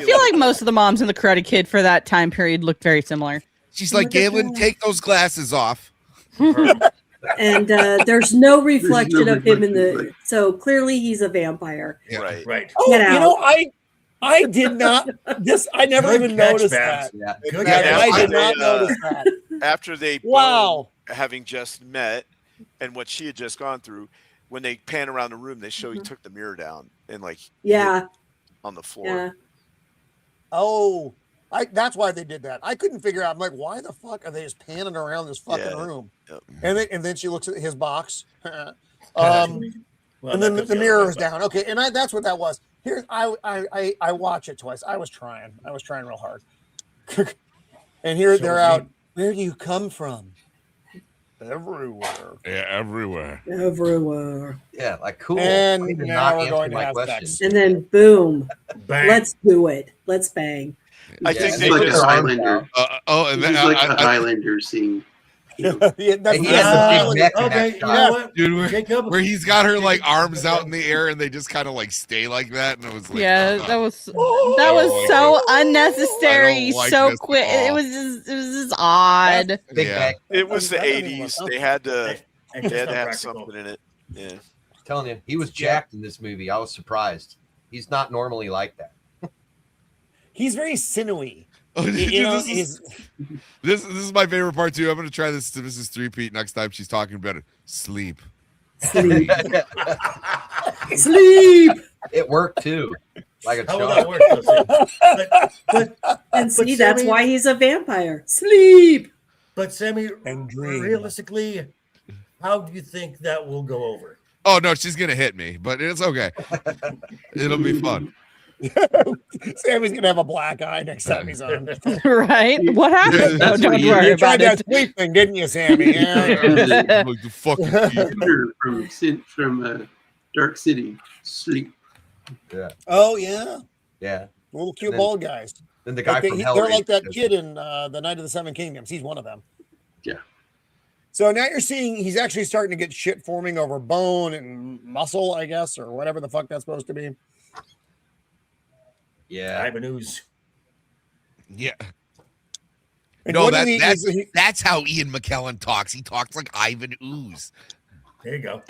Speaker 4: feel like most of the moms in the Karate Kid for that time period looked very similar.
Speaker 6: She's like, Galen, take those glasses off.
Speaker 10: And there's no reflection of him in the. So clearly, he's a vampire.
Speaker 6: Yeah.
Speaker 3: Right.
Speaker 1: Oh, you know, I did not. I never even noticed that.
Speaker 7: Yeah.
Speaker 1: I did not notice that.
Speaker 2: After they having just met, and what she had just gone through, when they pan around the room, they show he took the mirror down and on the floor.
Speaker 10: Yeah.
Speaker 1: Oh, that's why they did that. I couldn't figure out. I'm like, why the fuck are they just panning around this fucking room?
Speaker 2: Yep.
Speaker 1: And then she looks at his box. And then the mirror is down. Okay, and that's what that was. Here, I watch it twice. I was trying real hard. And here they're out. Where do you come from? Everywhere.
Speaker 6: Yeah, everywhere.
Speaker 7: Yeah, like cool.
Speaker 1: And now we're going to have sex.
Speaker 10: And then boom,
Speaker 3: Bang.
Speaker 10: Let's do it. Let's bang.
Speaker 2: I think
Speaker 5: It's
Speaker 2: they
Speaker 5: like a
Speaker 2: just
Speaker 5: Highlander.
Speaker 6: And
Speaker 5: It's like a Highlander scene.
Speaker 1: That's
Speaker 7: He has a big neck in that
Speaker 3: Okay, you
Speaker 7: shot.
Speaker 3: know what?
Speaker 6: dude,
Speaker 3: Jacob,
Speaker 6: where he's got her like arms out in the air and they just kind of like stay like that, and it was like,
Speaker 4: That was so unnecessary,
Speaker 6: like
Speaker 4: so
Speaker 6: this
Speaker 4: quick.
Speaker 6: at all.
Speaker 4: It was just odd.
Speaker 7: Big neck.
Speaker 2: It was the
Speaker 1: That doesn't even
Speaker 2: 80s.
Speaker 1: look
Speaker 2: They had to
Speaker 3: Hey,
Speaker 2: have
Speaker 3: it's not practical.
Speaker 2: something in it. Yeah.
Speaker 7: I'm telling you, he was jacked in this movie. I was surprised. He's not normally like that.
Speaker 1: He's very sinewy.
Speaker 6: Oh, dude,
Speaker 1: You know,
Speaker 6: this is my favorite part too. I'm gonna try this to Mrs. Threepeat next time she's talking about it. Sleep.
Speaker 10: Sleep.
Speaker 7: It worked too. Like a
Speaker 3: How will
Speaker 7: charm.
Speaker 3: that work?
Speaker 10: And see,
Speaker 3: But
Speaker 10: that's
Speaker 3: Sammy-
Speaker 10: why he's a vampire. Sleep.
Speaker 3: But Sammy,
Speaker 1: And dream.
Speaker 3: realistically, How do you think that will go over?
Speaker 6: Oh no, she's gonna hit me, but it's okay. It'll be fun.
Speaker 1: Sammy's gonna have a black eye next time he's on.
Speaker 4: Right? What happened?
Speaker 5: That's
Speaker 4: Don't
Speaker 5: what
Speaker 4: worry
Speaker 1: You
Speaker 4: about
Speaker 1: tried that
Speaker 4: it.
Speaker 1: sweep thing, didn't you, Sammy? Yeah.
Speaker 6: Like the fucking
Speaker 5: from Dark City. Sleep.
Speaker 7: Yeah.
Speaker 1: Oh yeah,
Speaker 7: Yeah.
Speaker 1: little cute
Speaker 7: And then-
Speaker 1: bald guys.
Speaker 7: Then the guy
Speaker 1: Like
Speaker 7: from
Speaker 1: they're like that
Speaker 7: Hellraiser.
Speaker 1: kid in the Night of the Seven Kingdoms. He's one of them.
Speaker 5: Yeah.
Speaker 1: So now you're seeing he's actually starting to get shit forming over bone and muscle, I guess, or whatever the fuck that's supposed to be.
Speaker 7: Yeah.
Speaker 3: Ivan Ooze.
Speaker 6: Yeah.
Speaker 1: And
Speaker 6: No,
Speaker 1: what do he-
Speaker 6: that's how Ian McKellen talks. He talks like Ivan Ooze.
Speaker 3: There you go.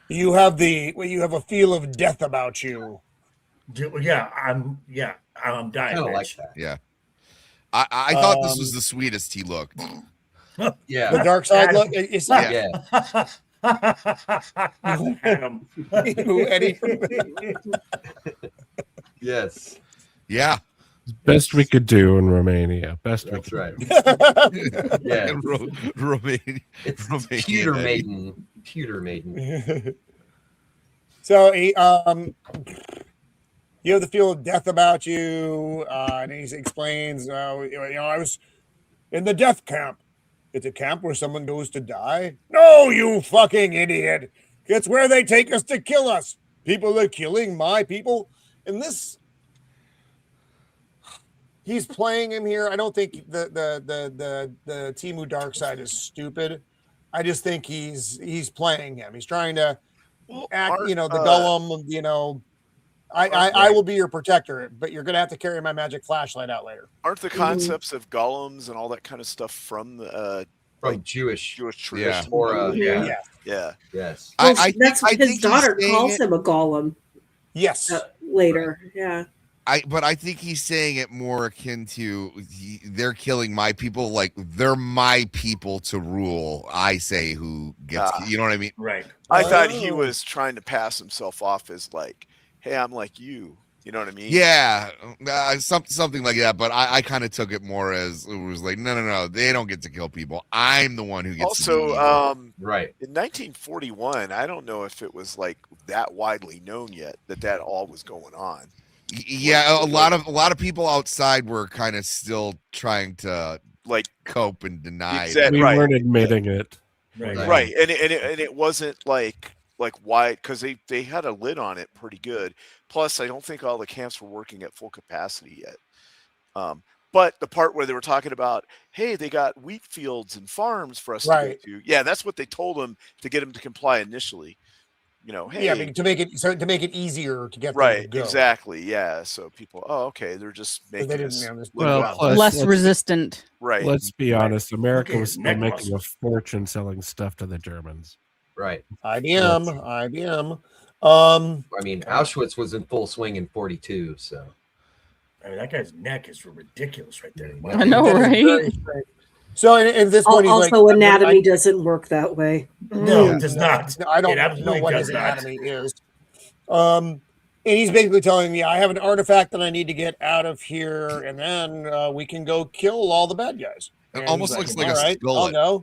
Speaker 1: you have a feel of death about you.
Speaker 3: I'm dying.
Speaker 7: Kind of like
Speaker 3: bitch.
Speaker 7: that.
Speaker 6: Yeah. I thought this was the sweetest he looked.
Speaker 7: Yeah.
Speaker 1: The dark side look. It's not
Speaker 7: Yeah.
Speaker 3: Adam.
Speaker 1: Eddie.
Speaker 7: Yes.
Speaker 6: Yeah.
Speaker 9: Best we could do in Romania. Best we
Speaker 7: That's
Speaker 9: could.
Speaker 7: right. Yeah.
Speaker 6: And Romania.
Speaker 7: It's
Speaker 6: Romania,
Speaker 7: Pewter
Speaker 6: Eddie.
Speaker 7: Maiden. Pewter Maiden.
Speaker 1: So he, you have the feel of death about you, and he explains, I was in the death camp. It's a camp where someone goes to die. No, you fucking idiot! It's where they take us to kill us. People are killing my people, and this. He's playing him here. I don't think the Temu Darkside is stupid. I just think he's playing him. He's trying to act, the golem, I will be your protector, but you're gonna have to carry my magic flashlight out later.
Speaker 2: Aren't the concepts of golems and all that kind of stuff from the
Speaker 7: Jewish
Speaker 2: tradition?
Speaker 7: Or
Speaker 2: yeah.
Speaker 7: Yes.
Speaker 10: Well,
Speaker 6: I
Speaker 10: that's
Speaker 6: think
Speaker 10: his
Speaker 6: he's
Speaker 10: daughter
Speaker 6: saying
Speaker 10: calls
Speaker 6: it-
Speaker 10: him a golem
Speaker 1: Yes.
Speaker 10: later. Yeah.
Speaker 6: But I think he's saying it more akin to they're killing my people, like they're my people to rule. I say who gets, you know what I mean?
Speaker 3: Right.
Speaker 2: I thought he was trying to pass himself off as like, hey, I'm like you. You know what I mean?
Speaker 6: Yeah, something like that. But I kind of took it more as it was like, no, they don't get to kill people. I'm the one who gets.
Speaker 2: Also,
Speaker 7: right
Speaker 2: in 1941, I don't know if it was like that widely known yet that all was going on.
Speaker 6: Yeah, a lot of people outside were kind of still trying to
Speaker 2: like
Speaker 6: cope and deny.
Speaker 9: We weren't admitting it.
Speaker 2: Right. And it wasn't like why, because they had a lid on it pretty good. Plus, I don't think all the camps were working at full capacity yet. But the part where they were talking about, hey, they got wheat fields and farms for us to go to. Yeah, that's what they told them to get them to comply initially. Hey,
Speaker 1: yeah, to make it easier to get them
Speaker 2: right,
Speaker 1: to go.
Speaker 2: Exactly, yeah. So people, okay, they're just making
Speaker 4: less resistant.
Speaker 2: Right.
Speaker 9: Let's be honest. America was still making a fortune selling stuff to the Germans.
Speaker 7: Right.
Speaker 1: IBM.
Speaker 7: I mean, Auschwitz was in full swing in 42, so.
Speaker 3: I mean, that guy's neck is ridiculous right there.
Speaker 4: I know, right?
Speaker 1: So at this point, he's
Speaker 10: also,
Speaker 1: like,
Speaker 10: anatomy doesn't work that way.
Speaker 3: No, it does not.
Speaker 1: I don't
Speaker 3: It absolutely
Speaker 1: know what
Speaker 3: does
Speaker 1: his
Speaker 3: not.
Speaker 1: anatomy is. And he's basically telling me, I have an artifact that I need to get out of here, and then we can go kill all the bad guys.
Speaker 6: It
Speaker 1: And
Speaker 6: almost
Speaker 1: he's
Speaker 6: looks like a
Speaker 1: all right,
Speaker 6: skullet.
Speaker 1: I'll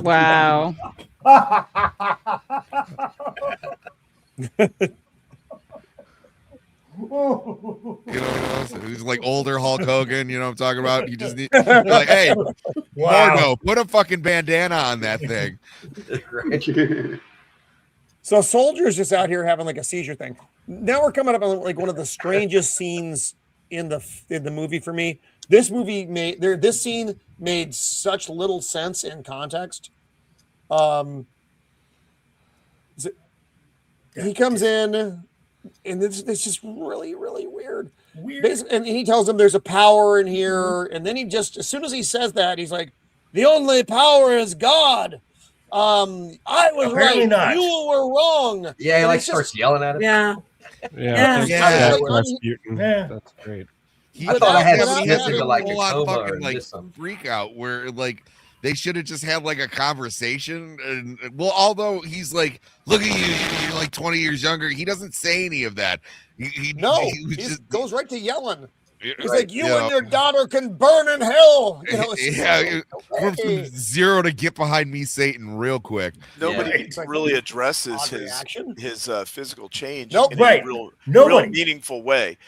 Speaker 1: go.
Speaker 4: Wow.
Speaker 6: He's like older Hulk Hogan, you know what I'm talking about? You just need like, hey, Margo, put a fucking bandana on that thing.
Speaker 1: So Soldier's just out here having like a seizure thing. Now we're coming up on like one of the strangest scenes in the movie for me. This scene made such little sense in context. He comes in, and it's just really, really weird. And he tells him there's a power in here, and then he just, as soon as he says that, he's like, "The only power is God." I was
Speaker 3: Apparently
Speaker 1: right.
Speaker 3: not.
Speaker 1: You were wrong.
Speaker 7: Yeah, he like starts yelling at him.
Speaker 10: Yeah.
Speaker 9: That's great.
Speaker 7: I thought I had
Speaker 6: seen
Speaker 7: slipped into like a
Speaker 6: full-on
Speaker 7: coma or
Speaker 6: fucking like
Speaker 7: just something.
Speaker 6: freak out where like they should have just had like a conversation. And well, although he's like, look at you, you're like 20 years younger. He doesn't say any of that. He
Speaker 1: Just goes right to yelling. He's like, you and your daughter can burn in hell. You know,
Speaker 6: from 0 to get behind me, Satan, real quick.
Speaker 2: Nobody really addresses his physical change
Speaker 3: in
Speaker 2: a real meaningful way.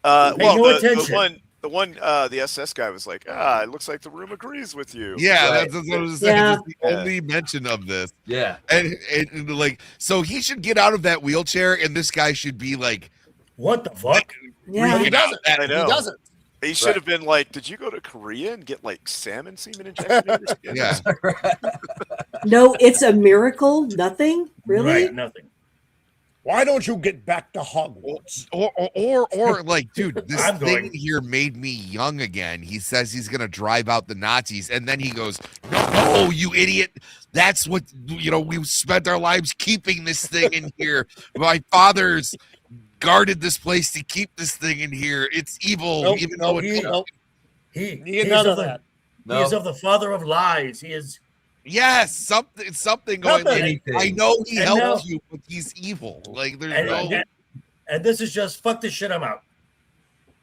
Speaker 2: The SS guy was like, it looks like the room agrees with you.
Speaker 6: Yeah, that's what I was saying. That's the only mention of this.
Speaker 7: Yeah.
Speaker 6: And like, so he should get out of that wheelchair, and this guy should be like,
Speaker 3: what the fuck?
Speaker 1: Yeah, he doesn't.
Speaker 2: I know.
Speaker 1: He doesn't.
Speaker 2: He should have been like, did you go to Korea and get like salmon semen injection?
Speaker 6: Yeah.
Speaker 10: No, it's a miracle. Nothing? Really?
Speaker 3: Right, nothing.
Speaker 1: Why don't you get back to Hogwarts?
Speaker 6: Or like, dude, this thing here made me young again. He says he's gonna drive out the Nazis, and then he goes, "No, you idiot! That's what we've spent our lives keeping this thing in here. My father's guarded this place to keep this thing in here. It's evil, even though it's
Speaker 3: he is of the father of lies. He is."
Speaker 6: Yes, something going on. I know he helps you, but he's evil. Like there's
Speaker 3: and this is just fuck this shit. I'm out.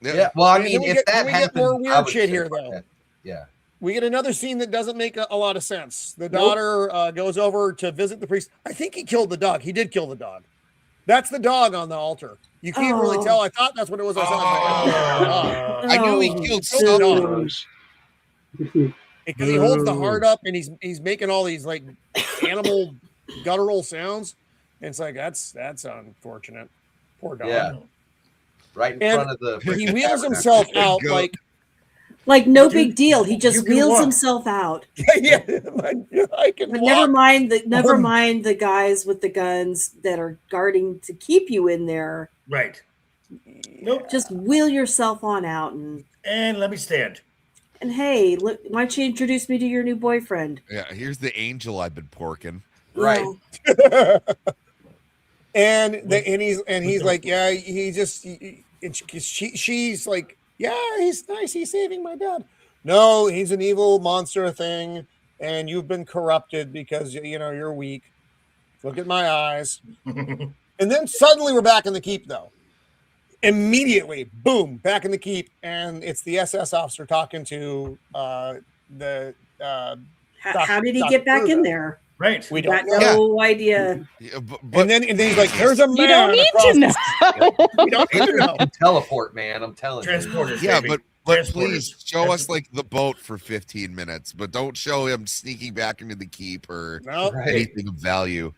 Speaker 7: Yeah. Well, I mean, if that
Speaker 1: we
Speaker 7: happens,
Speaker 1: get more weird shit here, though.
Speaker 7: Yeah.
Speaker 1: We get another scene that doesn't make a lot of sense. The daughter goes over to visit the priest. I think he killed the dog. He did kill the dog. That's the dog on the altar. You can't really tell. I thought that's what it was.
Speaker 6: I knew he killed some dogs.
Speaker 1: Because he holds the heart up and he's making all these like animal guttural sounds. And it's like that's unfortunate. Poor dog.
Speaker 7: Yeah. Right in front of the
Speaker 1: he wheels himself out
Speaker 10: like no big deal. He just wheels himself out.
Speaker 1: Yeah, I can
Speaker 10: but
Speaker 1: walk.
Speaker 10: never mind the guys with the guns that are guarding to keep you in there.
Speaker 3: Right.
Speaker 10: Nope. Just wheel yourself on out
Speaker 3: and let me stand.
Speaker 10: And hey, look, why don't you introduce me to your new boyfriend?
Speaker 6: Yeah, he's the angel I've been porking.
Speaker 7: Right.
Speaker 1: and he's like, yeah, she's like, yeah, he's nice. He's saving my dad. No, he's an evil monster thing, and you've been corrupted because you're weak. Look at my eyes. And then suddenly we're back in the keep, though. Immediately, boom, back in the keep, and it's the SS officer talking to the.
Speaker 10: How did he get back in there?
Speaker 3: Right,
Speaker 1: we don't
Speaker 10: got no idea.
Speaker 6: Yeah,
Speaker 1: and then he's like, "There's a man."
Speaker 4: You don't need to know.
Speaker 1: We don't need to know.
Speaker 7: Teleport, man. I'm telling you.
Speaker 3: Transporters.
Speaker 6: Yeah,
Speaker 3: baby.
Speaker 6: but please show us like the boat for 15 minutes, but don't show him sneaking back into the keep or anything of value.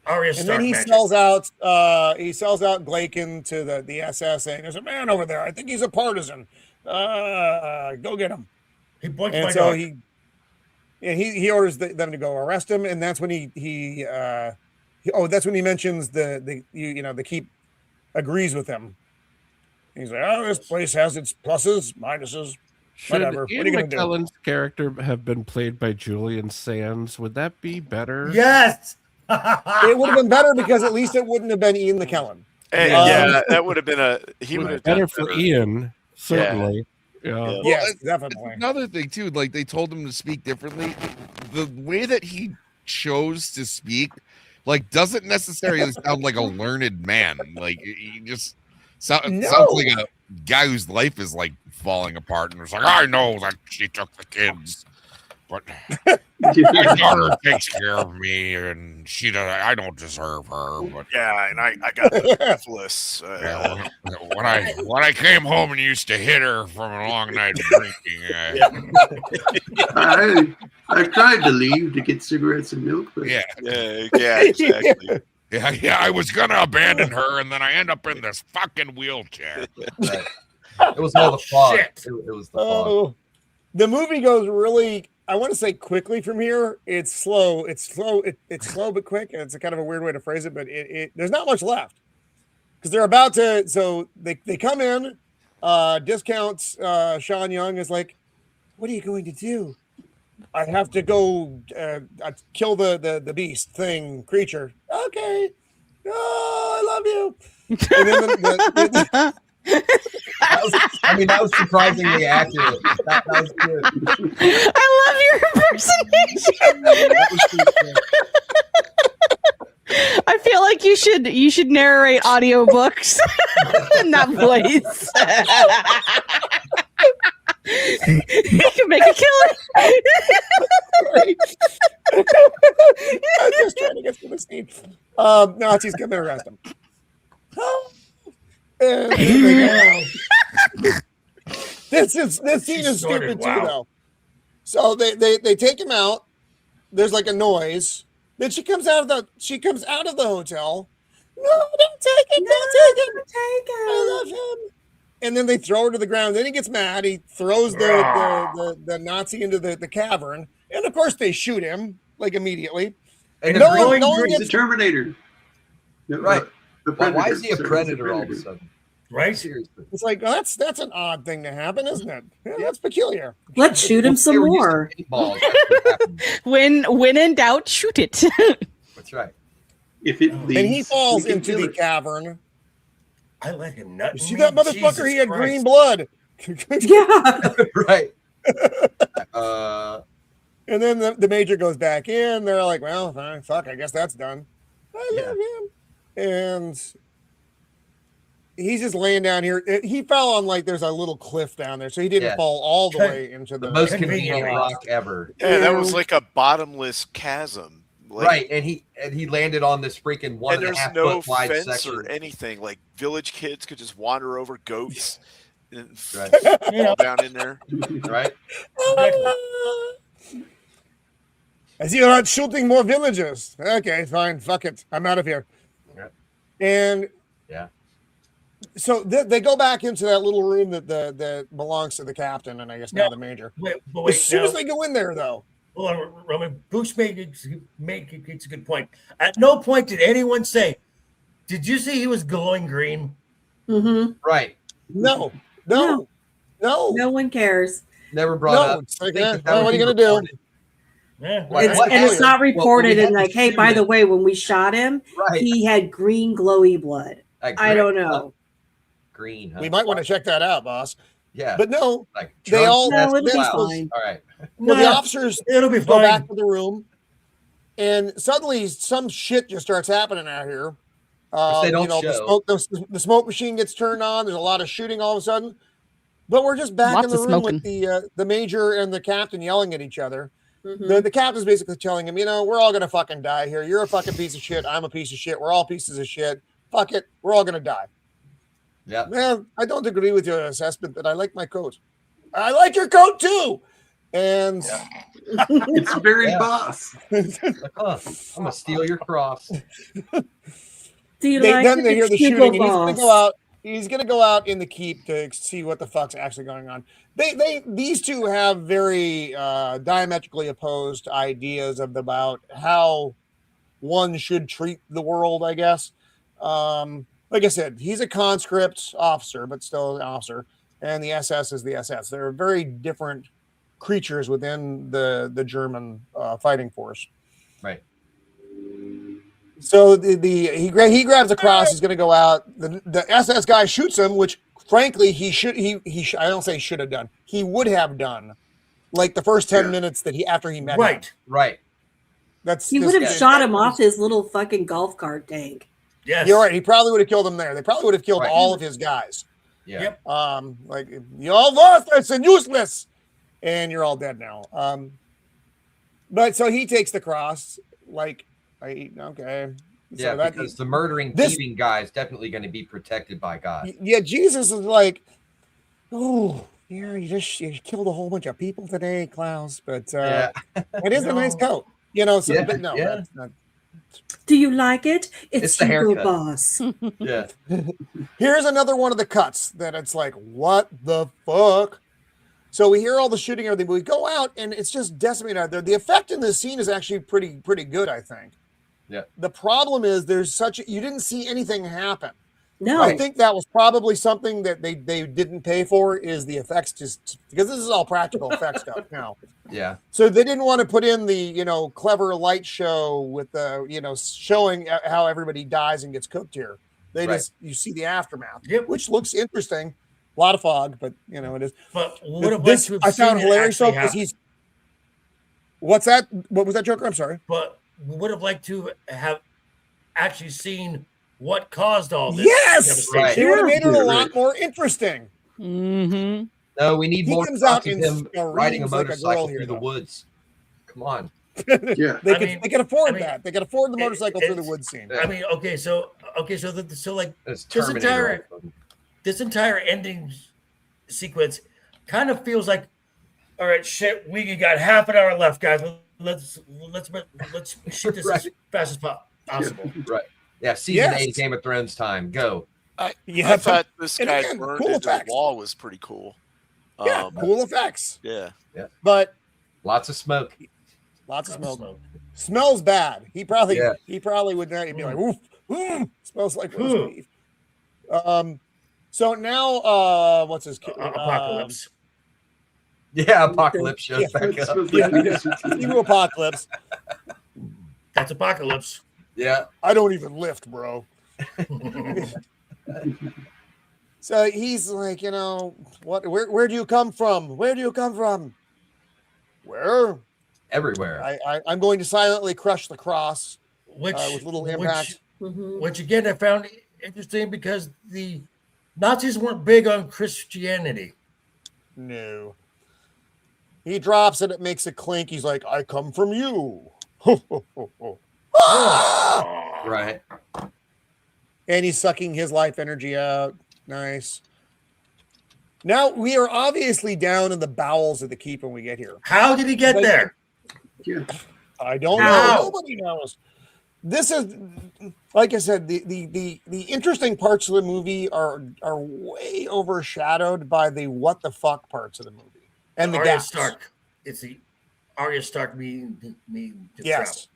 Speaker 1: And then he sells out Glaken to the SS, saying, "There's a man over there. I think he's a partisan. Go get him."
Speaker 3: He boinked
Speaker 1: and
Speaker 3: my
Speaker 1: so
Speaker 3: dog.
Speaker 1: he orders them to go arrest him, and that's when that's when he mentions the keep agrees with him. He's like, "Oh, this place has its pluses, minuses, whatever."
Speaker 9: Should Ian McKellen's character have been played by Julian Sands? Would that be better?
Speaker 3: Yes.
Speaker 1: It would have been better because at least it wouldn't have been Ian McKellen.
Speaker 2: Hey, that would have been he would have done
Speaker 9: better for Ian, certainly. Yeah.
Speaker 1: Yes, definitely.
Speaker 6: Another thing too, like they told him to speak differently. The way that he chose to speak, like, doesn't necessarily sound like a learned man. Like he just sounds like a guy whose life is like falling apart, and it's like, I know that she took the kids, but my daughter takes care of me, and I don't deserve her. But
Speaker 2: yeah, and I got the syphilis.
Speaker 6: When I came home and used to hit her from a long night of drinking.
Speaker 5: I tried to leave to get cigarettes and milk, but
Speaker 2: yeah, exactly.
Speaker 6: Yeah, I was gonna abandon her, and then I end up in this fucking wheelchair.
Speaker 7: Right. It was all the fog. It was the fog.
Speaker 1: The movie goes really, I want to say quickly from here. It's slow. It's slow but quick. And it's a kind of a weird way to phrase it, but there's not much left because they're about to. So they come in. Discounts. Sean Young is like, "What are you going to do?" "I have to go kill the beast creature." "Okay. Oh, I love you." And then
Speaker 7: that was surprisingly accurate. That was good.
Speaker 4: I love your impersonation. I feel feel like you should narrate audiobooks in that voice. You can make a killing.
Speaker 1: I'm just trying to get to the scene. Nazis come and arrest him. This scene is stupid too, though. So they take him out. There's like a noise. Then she comes out of the hotel. No, don't take it! Don't take it! I love him. And then they throw her to the ground. Then he gets mad. He throws the Nazi into the cavern, and of course they shoot him like immediately.
Speaker 5: And
Speaker 1: no one gets
Speaker 5: the Terminator.
Speaker 7: Right. Why is he a
Speaker 5: Predator.
Speaker 7: predator all of a sudden?
Speaker 3: Right?
Speaker 7: Seriously.
Speaker 1: It's like, well, that's an odd thing to happen, isn't it? Yeah, that's peculiar.
Speaker 10: Let's shoot him some more.
Speaker 4: When in doubt, shoot it.
Speaker 7: That's right.
Speaker 5: If it leads,
Speaker 1: and he falls
Speaker 5: we can
Speaker 1: into
Speaker 5: kill
Speaker 1: the
Speaker 5: it.
Speaker 1: cavern.
Speaker 3: I let him nut.
Speaker 1: You see that motherfucker? He had green blood.
Speaker 10: Yeah.
Speaker 7: Right.
Speaker 1: And then the major goes back in. They're like, well, fine, fuck, I guess that's done. I love him. And he's just laying down here. He fell on like there's a little cliff down there, so he didn't fall all the way into the
Speaker 7: most convenient rock ever.
Speaker 2: Yeah, that was like a bottomless chasm. Like,
Speaker 7: right, and he landed on this freaking 1.5 foot wide
Speaker 2: fence
Speaker 7: section
Speaker 2: or anything. Like village kids could just wander over goats and
Speaker 7: Right.
Speaker 2: fall down in there.
Speaker 7: Right.
Speaker 1: I see you're not shooting more villagers. Okay, fine, fuck it, I'm out of here.
Speaker 7: Yeah.
Speaker 1: And
Speaker 7: yeah.
Speaker 1: So they go back into that little room that belongs to the captain and I guess now the major.
Speaker 3: Wait,
Speaker 1: as soon as they go in there, though.
Speaker 3: Hold on, Roman. Bruce makes a good point. At no point did anyone say, "Did you see he was glowing green?"
Speaker 10: Mm-hmm.
Speaker 7: Right.
Speaker 1: No.
Speaker 10: No one cares.
Speaker 7: Never brought up.
Speaker 1: It's like, what are you gonna do?
Speaker 3: Yeah.
Speaker 10: It's not reported
Speaker 7: Well,
Speaker 10: and like, hey, by the way, when we shot him, he had green glowy blood. I don't know.
Speaker 7: Green. Huh?
Speaker 1: We might want to check that out, boss.
Speaker 7: Yeah.
Speaker 1: But no,
Speaker 7: like
Speaker 1: they all.
Speaker 10: No, it'll be fine.
Speaker 7: All right.
Speaker 1: Well, the officers
Speaker 3: it'll be
Speaker 1: go
Speaker 3: fine.
Speaker 1: back to the room, and suddenly some shit just starts happening out here.
Speaker 7: They don't show.
Speaker 1: The smoke machine gets turned on. There's a lot of shooting all of a sudden, but we're just back
Speaker 4: Lots
Speaker 1: in the
Speaker 4: of
Speaker 1: room
Speaker 4: smoking.
Speaker 1: with the major and the captain yelling at each other.
Speaker 10: Mm-hmm.
Speaker 1: The captain's basically telling him, we're all gonna fucking die here. You're a fucking piece of shit. I'm a piece of shit. We're all pieces of shit. Fuck it. We're all gonna die.
Speaker 7: Yeah.
Speaker 1: Man, I don't agree with your assessment, but I like my coat. I like your coat too. And
Speaker 5: it's very boss.
Speaker 7: I'm gonna steal your cross.
Speaker 10: Do you
Speaker 1: then they hear the shooting, and
Speaker 10: boss?
Speaker 1: he's gonna go out in the keep to see what the fuck's actually going on. These two have very diametrically opposed ideas about how one should treat the world, I guess. Like I said, he's a conscript officer, but still an officer, and the SS is the SS. They're very different creatures within the German fighting force.
Speaker 7: Right.
Speaker 1: So he grabs a cross. He's going to go out. The SS guy shoots him, which frankly I don't say should have done. He would have done, like the first 10 minutes after he met him.
Speaker 7: Right.
Speaker 10: He would have shot him off his little fucking golf cart tank.
Speaker 3: Yes.
Speaker 1: You're right. He probably would have killed him there. They probably would have killed all of his guys.
Speaker 7: Yeah.
Speaker 3: Yep.
Speaker 1: Like you all worthless and useless, and you're all dead now. But so he takes the cross. Like, okay.
Speaker 7: Yeah,
Speaker 1: so
Speaker 7: because the murdering, thieving guy is definitely going to be protected by God.
Speaker 1: Yeah, Jesus is like, oh, yeah, you killed a whole bunch of people today, Klaus. But it is a nice coat, So, but no, that's not.
Speaker 10: Do you like it? It's
Speaker 7: the
Speaker 10: Hugo
Speaker 7: haircut.
Speaker 10: Boss.
Speaker 7: Yeah.
Speaker 1: Here's another one of the cuts that it's like, what the fuck? So we hear all the shooting and everything, but we go out and it's just decimated out there. The effect in this scene is actually pretty good, I think.
Speaker 7: Yeah.
Speaker 1: The problem is you didn't see anything happen.
Speaker 10: No.
Speaker 1: I think that was probably something that they didn't pay for is the effects, just because this is all practical effects stuff now.
Speaker 7: Yeah.
Speaker 1: So they didn't want to put in the, clever light show with the, showing how everybody dies and gets cooked here. You see the aftermath, which looks interesting. A lot of fog, but it is.
Speaker 3: But
Speaker 1: this I found hilarious though, because what's that? What was that, Joker? I'm sorry.
Speaker 3: But we would have liked to have actually seen what caused all this.
Speaker 1: Yes,
Speaker 7: Right.
Speaker 1: he would have made it a lot more interesting.
Speaker 4: Mm-hmm.
Speaker 7: No, we need
Speaker 1: He
Speaker 7: more
Speaker 1: comes
Speaker 7: shots
Speaker 1: out
Speaker 7: of
Speaker 1: in
Speaker 7: him riding a
Speaker 1: screams like a
Speaker 7: motorcycle
Speaker 1: girl here,
Speaker 7: through the
Speaker 1: though.
Speaker 7: woods. Come on.
Speaker 5: Yeah.
Speaker 1: They can afford that. They can afford the motorcycle through the woods scene.
Speaker 3: I mean, so like
Speaker 7: It's
Speaker 3: this
Speaker 7: Terminator.
Speaker 3: entire ending sequence kind of feels like, all right, shit, we got half an hour left, guys. Let's shoot this as fast as possible.
Speaker 7: Right. Yeah, season 8 Game of Thrones time. Go.
Speaker 2: I thought this guy burned into the wall was pretty cool.
Speaker 1: Yeah, cool effects.
Speaker 2: Yeah.
Speaker 1: But
Speaker 7: lots of smoke.
Speaker 1: Lots of smoke. Smells bad. He probably would not. He'd be like, oof, smells like roast beef. So now, what's his
Speaker 3: Apocalypse?
Speaker 7: Apocalypse shows back up.
Speaker 1: Evil Apocalypse.
Speaker 3: That's Apocalypse.
Speaker 7: Yeah.
Speaker 1: I don't even lift, bro. So he's like, what? Where do you come from? Where do you come from? Where?
Speaker 7: Everywhere.
Speaker 1: I'm going to silently crush the cross, with little impact.
Speaker 3: Which again, I found interesting because the Nazis weren't big on Christianity.
Speaker 1: No. He drops it. It makes a clink. He's like, I come from you.
Speaker 7: Right.
Speaker 1: And he's sucking his life energy out. Nice. Now we are obviously down in the bowels of the keep when we get here.
Speaker 3: How did he get there?
Speaker 5: Yeah.
Speaker 1: I don't know. Nobody knows. This is, like I said, the interesting parts of the movie are way overshadowed by the what the fuck parts of the movie and the
Speaker 3: Arya
Speaker 1: gaps.
Speaker 3: Stark. It's the Arya Stark meeting
Speaker 1: Yes.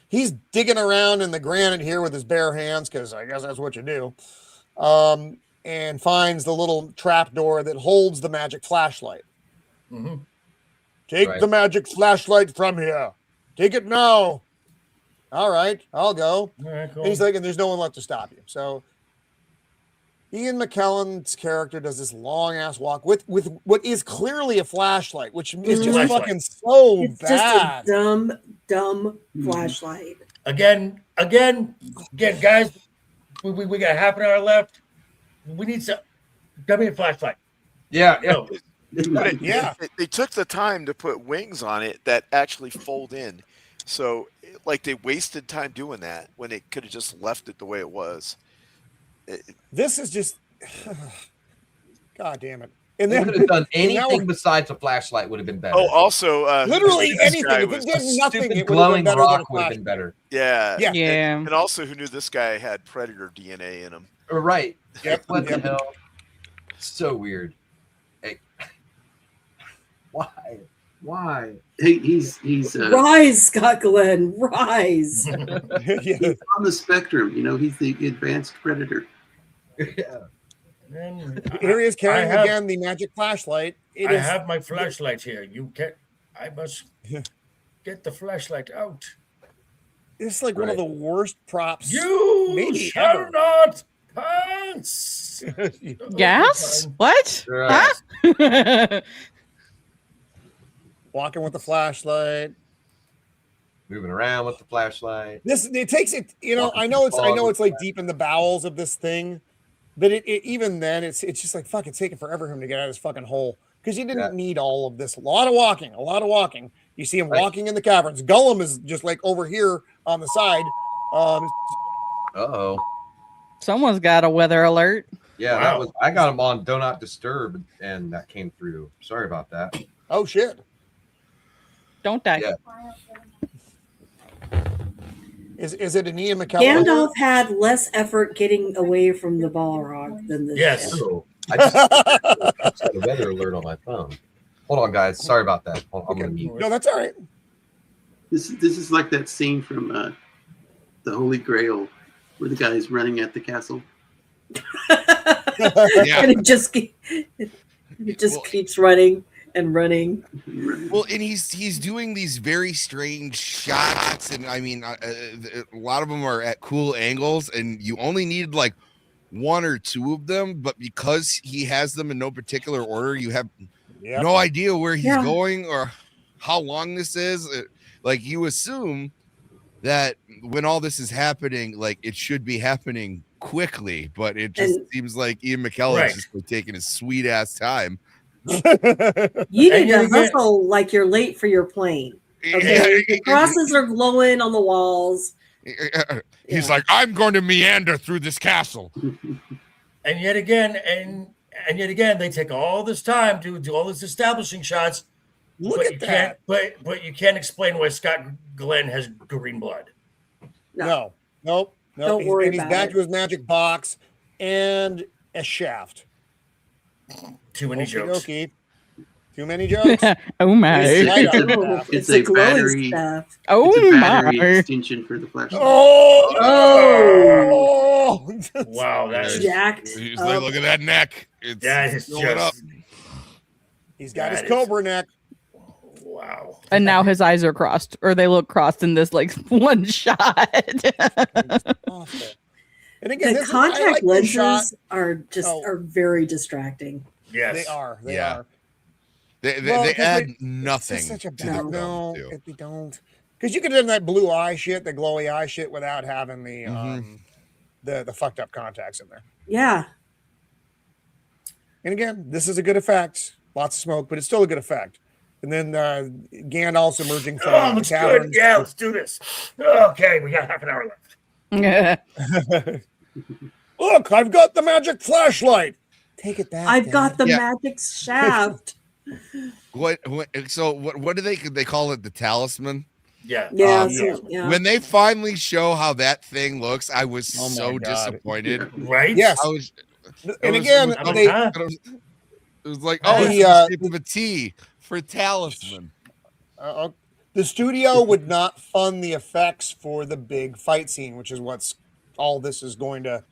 Speaker 1: He's digging around in the granite here with his bare hands because I guess that's what you do, and finds the little trap door that holds the magic flashlight.
Speaker 3: Mm-hmm.
Speaker 1: Take the magic flashlight from here. Take it now. All right, I'll go.
Speaker 3: All right, cool.
Speaker 1: And he's like, and there's no one left to stop you. So Ian McKellen's character does this long ass walk with what is clearly a flashlight, which is just fucking so
Speaker 10: it's
Speaker 1: bad.
Speaker 10: Just a dumb flashlight.
Speaker 3: Again, guys, we got half an hour left. We need some. Give me a flashlight.
Speaker 7: Yeah.
Speaker 2: They took the time to put wings on it that actually fold in. So, like, they wasted time doing that when they could have just left it the way it was.
Speaker 1: This is just, God damn it!
Speaker 7: And they could have done anything besides a flashlight would have been better.
Speaker 2: Oh, also,
Speaker 1: literally anything. If it did nothing, it would have been better than a
Speaker 7: would have been better.
Speaker 2: Yeah.
Speaker 4: Yeah.
Speaker 2: And also, who knew this guy had predator DNA in him?
Speaker 7: Right.
Speaker 1: Yep.
Speaker 7: What the hell? So weird. Hey.
Speaker 5: Why? Hey, he's
Speaker 10: Rise, Scott Glenn, rise.
Speaker 5: He's on the spectrum. He's the advanced predator.
Speaker 7: Yeah.
Speaker 1: Here he is carrying again the magic flashlight.
Speaker 3: I have my flashlight here. You can't. I must get the flashlight out.
Speaker 1: It's like one of the worst props.
Speaker 3: You
Speaker 1: maybe
Speaker 3: shall
Speaker 1: ever.
Speaker 3: not pass.
Speaker 4: Gas? What?
Speaker 7: Right.
Speaker 4: Huh?
Speaker 1: Walking with the flashlight.
Speaker 7: Moving around with the flashlight.
Speaker 1: It takes it. I know it's like deep in the bowels of this thing, but it even then it's just like fuck. It's taking forever for him to get out of this fucking hole because he didn't need all of this. A lot of walking. You see him walking in the caverns. Gollum is just like over here on the side.
Speaker 7: Uh-oh.
Speaker 4: Someone's got a weather alert.
Speaker 7: Yeah, I got him on Do Not Disturb, and that came through. Sorry about that.
Speaker 1: Oh shit.
Speaker 4: Don't die.
Speaker 7: Yeah.
Speaker 1: Is it an Ian McKellen?
Speaker 10: Gandalf had less effort getting away from the Balrog than this.
Speaker 3: Yes.
Speaker 7: Oh, I just got a weather alert on my phone. Hold on, guys. Sorry about that. I'm gonna mute.
Speaker 1: No, that's all right.
Speaker 5: This is like that scene from the Holy Grail where the guy is running at the castle.
Speaker 10: And it just keeps running and running.
Speaker 6: Well, and he's doing these very strange shots, and I mean, a lot of them are at cool angles, and you only need like one or two of them, but because he has them in no particular order, you have no idea where he's going or how long this is. Like you assume that when all this is happening, like it should be happening quickly, but it just seems like Ian McKellen is just like, taking his sweet ass time.
Speaker 10: You need to hustle like you're late for your plane. Okay, the crosses are glowing on the walls.
Speaker 6: He's like, I'm going to meander through this castle.
Speaker 3: And yet again, they take all this time to do all these establishing shots.
Speaker 1: Look at that.
Speaker 3: But you can't explain why Scott Glenn has green blood.
Speaker 1: No. Nope.
Speaker 10: Don't worry about
Speaker 1: he's back to his magic box and a shaft.
Speaker 3: Too many jokes.
Speaker 1: Too many jokes.
Speaker 4: Oh my!
Speaker 5: It's a battery.
Speaker 4: Oh
Speaker 5: it's a battery
Speaker 4: my!
Speaker 5: extension for the flashlight.
Speaker 1: Oh!
Speaker 3: Wow, that's
Speaker 10: jacked.
Speaker 6: He's like, look at that neck. It's going up.
Speaker 1: He's got his cobra neck.
Speaker 3: Wow.
Speaker 4: And now his eyes are crossed, or they look crossed in this like one shot.
Speaker 1: And again,
Speaker 10: the contact lenses are very distracting.
Speaker 3: Yes,
Speaker 1: they are. They are.
Speaker 6: They add nothing.
Speaker 1: It's such a bad no. If we don't, because you could have that blue eye shit, the glowy eye shit, without having the fucked up contacts in there.
Speaker 10: Yeah.
Speaker 1: And again, this is a good effect. Lots of smoke, but it's still a good effect. And then Gandalf's emerging from the cavern.
Speaker 3: Good. Yeah, let's do this. Okay, we got half an hour left.
Speaker 1: Look, I've got the magic flashlight. Take it back.
Speaker 10: I've got the magic shaft.
Speaker 6: What do they call it? The talisman?
Speaker 3: Yeah.
Speaker 10: Yeah.
Speaker 6: When they finally show how that thing looks, I was so disappointed.
Speaker 3: Right?
Speaker 1: Yes.
Speaker 6: It was like, it's a T for talisman.
Speaker 1: The studio would not fund the effects for the big fight scene, which is what's all this is going to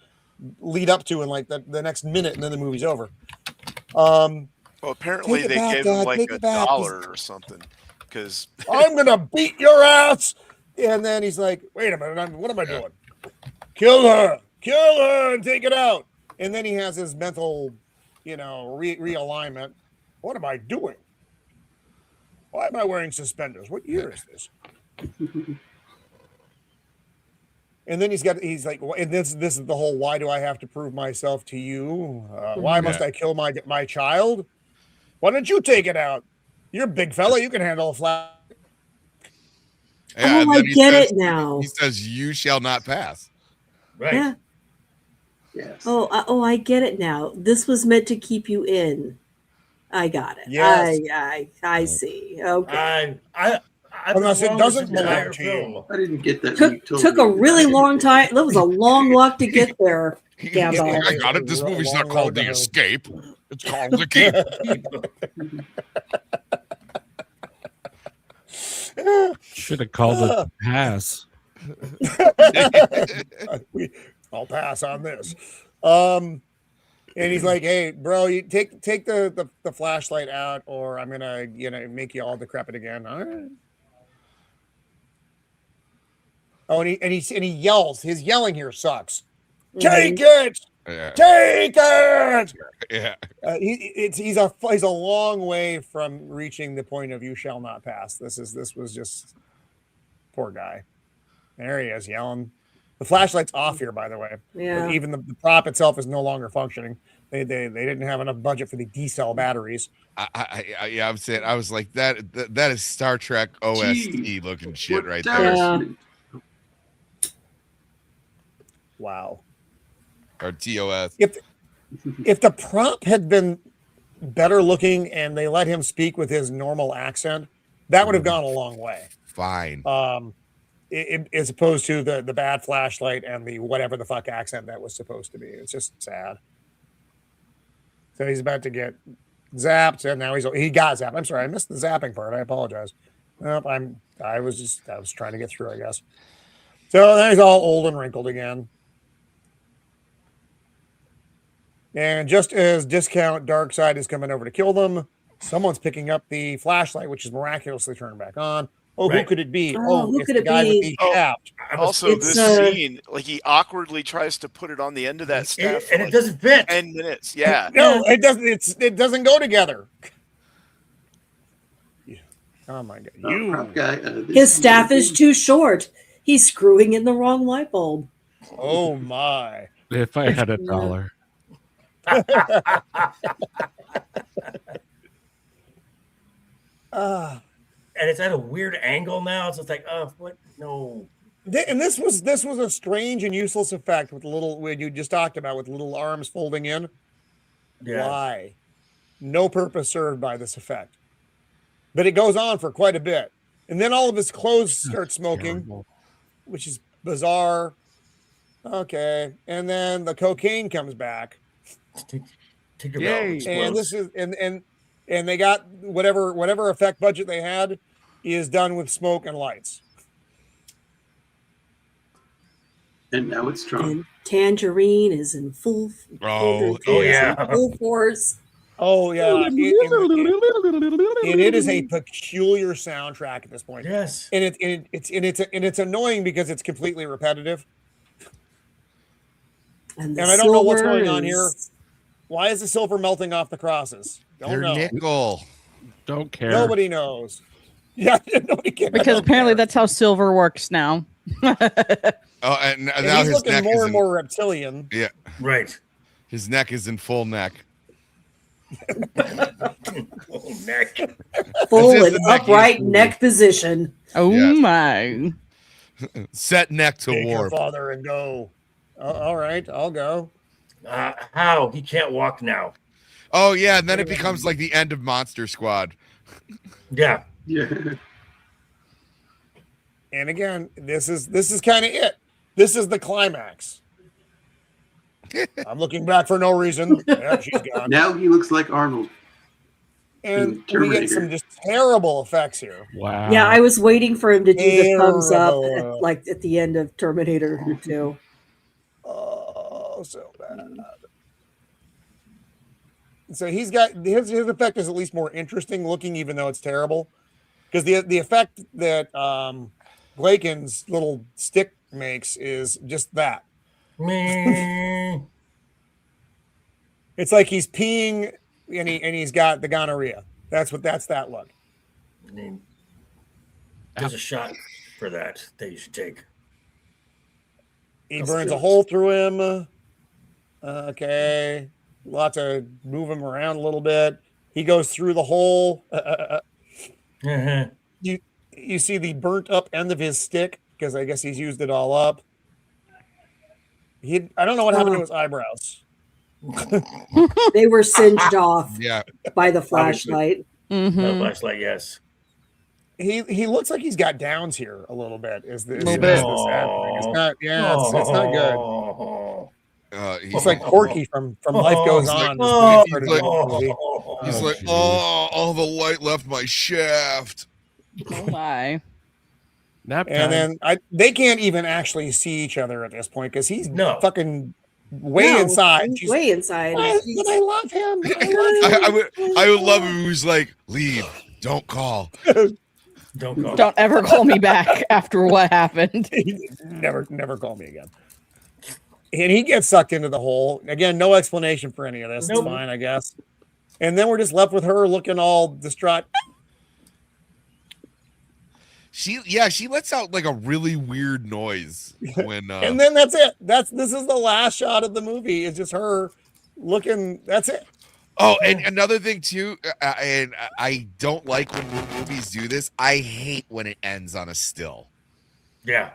Speaker 1: lead up to in like the next minute, and then the movie's over.
Speaker 2: Well, apparently they gave him like $1 or something because
Speaker 1: I'm gonna beat your ass. And then he's like, "Wait a minute, what am I doing? Kill her, and take it out." And then he has his mental, realignment. What am I doing? Why am I wearing suspenders? What year is this? And then he's like, and this is the whole, why do I have to prove myself to you? Why must I kill my child? Why don't you take it out? You're a big fella. You can handle a flat.
Speaker 6: Yeah,
Speaker 10: I get it now.
Speaker 6: He says, "You shall not pass."
Speaker 3: Right.
Speaker 10: Yeah.
Speaker 5: Yes.
Speaker 10: I get it now. This was meant to keep you in. I got it.
Speaker 1: Yes.
Speaker 10: I see. Okay.
Speaker 1: Unless it doesn't belong to you.
Speaker 5: I didn't get that.
Speaker 10: Took a really long time. That was a long walk to get there. Gandalf.
Speaker 6: I got it. This movie's not called The Escape. It's called The Keep.
Speaker 9: Should have called it the Pass.
Speaker 1: I'll pass on this. And he's like, "Hey, bro, you take the flashlight out, or I'm gonna make you all decrepit again." All right. Oh, and he yells. His yelling here sucks. Take it.
Speaker 6: Yeah.
Speaker 1: Take it.
Speaker 6: Yeah.
Speaker 1: He's a long way from reaching the point of "you shall not pass." This was just poor guy. There he is yelling. The flashlight's off here, by the way.
Speaker 10: Yeah.
Speaker 1: Even the prop itself is no longer functioning. They didn't have enough budget for the D-cell batteries.
Speaker 6: I'm saying, I was like, that is Star Trek OST looking shit right there.
Speaker 10: Yeah.
Speaker 1: Wow.
Speaker 6: Or TOS.
Speaker 1: If the prop had been better looking and they let him speak with his normal accent, that would have gone a long way.
Speaker 6: Fine.
Speaker 1: As opposed to the bad flashlight and the whatever the fuck accent that was supposed to be. It's just sad. So he's about to get zapped, and now he got zapped. I'm sorry, I missed the zapping part. I apologize. Nope, I was trying to get through, I guess. So then he's all old and wrinkled again. And just as Discount Darkseid is coming over to kill them, someone's picking up the flashlight, which is miraculously turned back on. Oh, right. Who could it be?
Speaker 10: Who
Speaker 1: it's
Speaker 10: could
Speaker 1: the
Speaker 10: it
Speaker 1: guy
Speaker 10: be?
Speaker 1: with the shaft.
Speaker 2: Also, this scene, like he awkwardly tries to put it on the end of that staff,
Speaker 3: and it doesn't fit.
Speaker 2: 10 minutes. Yeah.
Speaker 1: No, it doesn't. It doesn't go together. Oh my god!
Speaker 10: His staff is too short. He's screwing in the wrong light bulb.
Speaker 1: Oh my!
Speaker 9: If I had $1.
Speaker 3: And it's at a weird angle now. So it's like, oh, what? No.
Speaker 1: And this was a strange and useless effect with when you just talked about with little arms folding in.
Speaker 3: Yeah.
Speaker 1: Why? No purpose served by this effect. But it goes on for quite a bit. And then all of his clothes start smoking, which is bizarre. Okay. And then the cocaine comes back. And this is and they got whatever effect budget they had is done with smoke and lights.
Speaker 5: And now it's Trump.
Speaker 10: And Tangerine is in full.
Speaker 1: Oh
Speaker 3: yeah,
Speaker 10: full force.
Speaker 1: Oh yeah, and it is a peculiar soundtrack at this point.
Speaker 3: Yes,
Speaker 1: and it's annoying because it's completely repetitive. And I don't know what's going on here. Why is the silver melting off the crosses? Don't know.
Speaker 6: Nickel.
Speaker 9: Don't care.
Speaker 1: Nobody knows. Yeah, nobody cares.
Speaker 4: Because apparently that's how silver works now.
Speaker 6: Oh, and now
Speaker 1: he's
Speaker 6: his
Speaker 1: looking
Speaker 6: neck
Speaker 1: more
Speaker 6: is
Speaker 1: and more reptilian.
Speaker 6: Yeah,
Speaker 3: right.
Speaker 6: His neck is in full neck.
Speaker 3: Neck.
Speaker 10: Full and upright neck position.
Speaker 4: Oh
Speaker 6: Yes.
Speaker 4: my!
Speaker 6: Set neck to
Speaker 1: Take your
Speaker 6: warp.
Speaker 1: father and go. All right, I'll go.
Speaker 3: How? He can't walk now.
Speaker 6: Oh yeah, and then it becomes like the end of Monster Squad.
Speaker 3: Yeah.
Speaker 5: Yeah.
Speaker 1: And again, this is kind of it. This is the climax. I'm looking back for no reason. Yeah, she's gone.
Speaker 5: Now he looks like Arnold.
Speaker 1: And we get some just terrible effects here.
Speaker 9: Wow.
Speaker 10: Yeah, I was waiting for him to do the thumbs up
Speaker 1: Terrible.
Speaker 10: at the end of Terminator 2.
Speaker 1: Oh, so bad. So he's got his effect is at least more interesting looking, even though it's terrible. Because the effect that Blaken's little stick makes is just that. It's like he's peeing and he's got the gonorrhea. That's that look.
Speaker 3: I mean, there's a shot for that you should take.
Speaker 1: He burns a hole through him. Okay. Lots of move him around a little bit. He goes through the hole. You see the burnt up end of his stick because I guess he's used it all up. I don't know what happened to his eyebrows.
Speaker 10: They were singed off by the
Speaker 3: Flashlight, yes.
Speaker 1: He looks like he's got downs here a little bit. It's not good. He's like Corky from Life Goes On.
Speaker 6: He's like, all the light left my shaft.
Speaker 4: Oh my.
Speaker 9: Nap time.
Speaker 1: And then they can't even actually see each other at this point because he's fucking way inside.
Speaker 10: He's way inside.
Speaker 1: But I love him.
Speaker 6: I would love him. Who's like, leave, don't call.
Speaker 4: Don't ever call me back after what happened.
Speaker 1: never call me again. And he gets sucked into the hole. Again, no explanation for any of this. It's fine, I guess. And then we're just left with her looking all distraught.
Speaker 6: She lets out like a really weird noise when
Speaker 1: and then that's it. This is the last shot of the movie. It's just her looking. That's it.
Speaker 6: Oh, and another thing too, and I don't like when movies do this. I hate when it ends on a still.
Speaker 3: Yeah.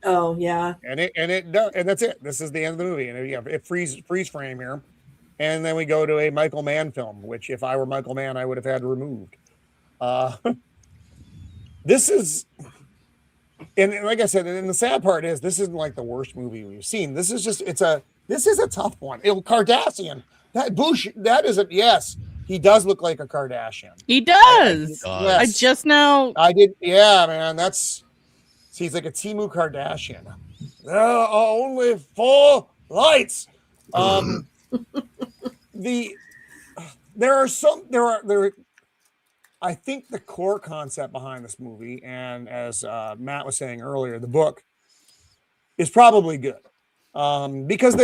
Speaker 10: Oh yeah.
Speaker 1: And that's it. This is the end of the movie, and it freeze frame here, and then we go to a Michael Mann film, which if I were Michael Mann, I would have had removed. This is, and like I said, and the sad part is this isn't like the worst movie we've seen. This is just this is a tough one. Cardassian. That Bush, that is yes, he does look like a Kardashian.
Speaker 4: He does.
Speaker 1: Yes.
Speaker 4: I just now.
Speaker 1: I did. Yeah, man. He's like a Timu Kardashian. There are only 4 lights. I think the core concept behind this movie, and as Matt was saying earlier, the book is probably good because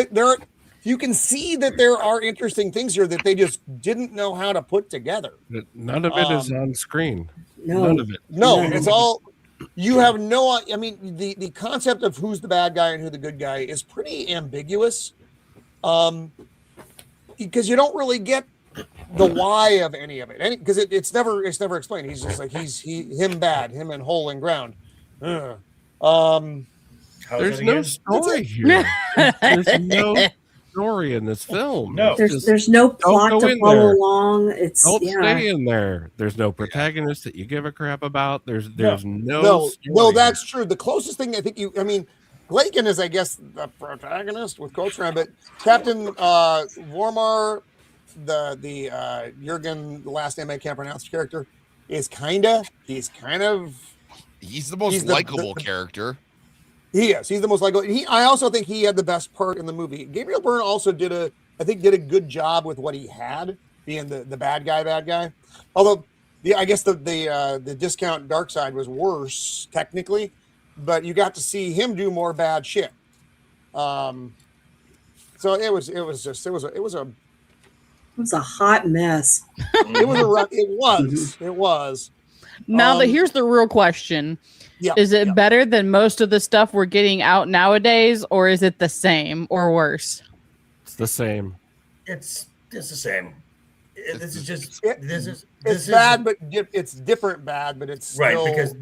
Speaker 1: you can see that there are interesting things here that they just didn't know how to put together.
Speaker 9: None of it is on screen.
Speaker 10: No.
Speaker 9: None of it.
Speaker 1: No, it's all you have no. I mean, the concept of who's the bad guy and who the good guy is pretty ambiguous, because you don't really get the why of any of it, because it's never explained. He's just like him bad, him in hole and ground.
Speaker 9: There's no story here. There's no story in this film.
Speaker 10: No, there's no plot to follow along. It's
Speaker 9: stay in there. There's no protagonist that you give a crap about. There's no.
Speaker 1: No, that's true. The closest thing I think Glaken is, I guess, the protagonist with quotes around, but Captain Wormar, the Jürgen, the last name I can't pronounce character, is he's the
Speaker 6: most likable character.
Speaker 1: He is. He's the most likable. I also think he had the best part in the movie. Gabriel Byrne also did a good job with what he had, being the bad guy. Although, I guess the discount dark side was worse technically, but you got to see him do more bad shit. So it was
Speaker 10: a hot mess.
Speaker 1: It was.
Speaker 4: Now here's the real question. Is it better than most of the stuff we're getting out nowadays, or is it the same or worse?
Speaker 9: It's the same.
Speaker 3: It's the same. This is
Speaker 1: bad, but it's different bad, but it's
Speaker 3: right
Speaker 1: still...
Speaker 3: because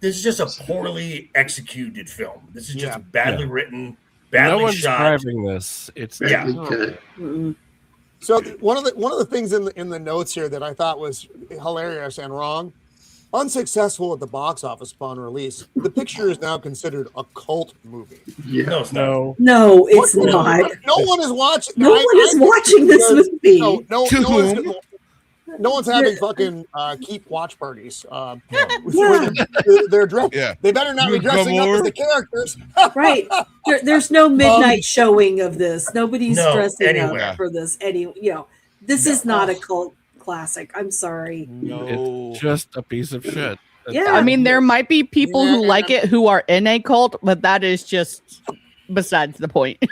Speaker 3: this is just a poorly executed film. This is just badly written, badly
Speaker 9: no one's
Speaker 3: shot.
Speaker 9: driving this. It's
Speaker 1: So one of the things in the notes here that I thought was hilarious and wrong. Unsuccessful at the box office upon release, the picture is now considered a cult movie.
Speaker 3: No, it's not.
Speaker 10: No, it's not.
Speaker 1: No one is watching.
Speaker 10: No one is watching this movie.
Speaker 1: No one's having fucking keep watch parties. They're dressed.
Speaker 6: Yeah.
Speaker 1: They better not be dressing up as the characters.
Speaker 10: Right. There's no midnight showing of this. Nobody's dressing up for this. This is not a cult classic. I'm sorry.
Speaker 9: No. It's just a piece of shit.
Speaker 10: Yeah.
Speaker 4: I mean, there might be people who like it who are in a cult, but that is just besides the point.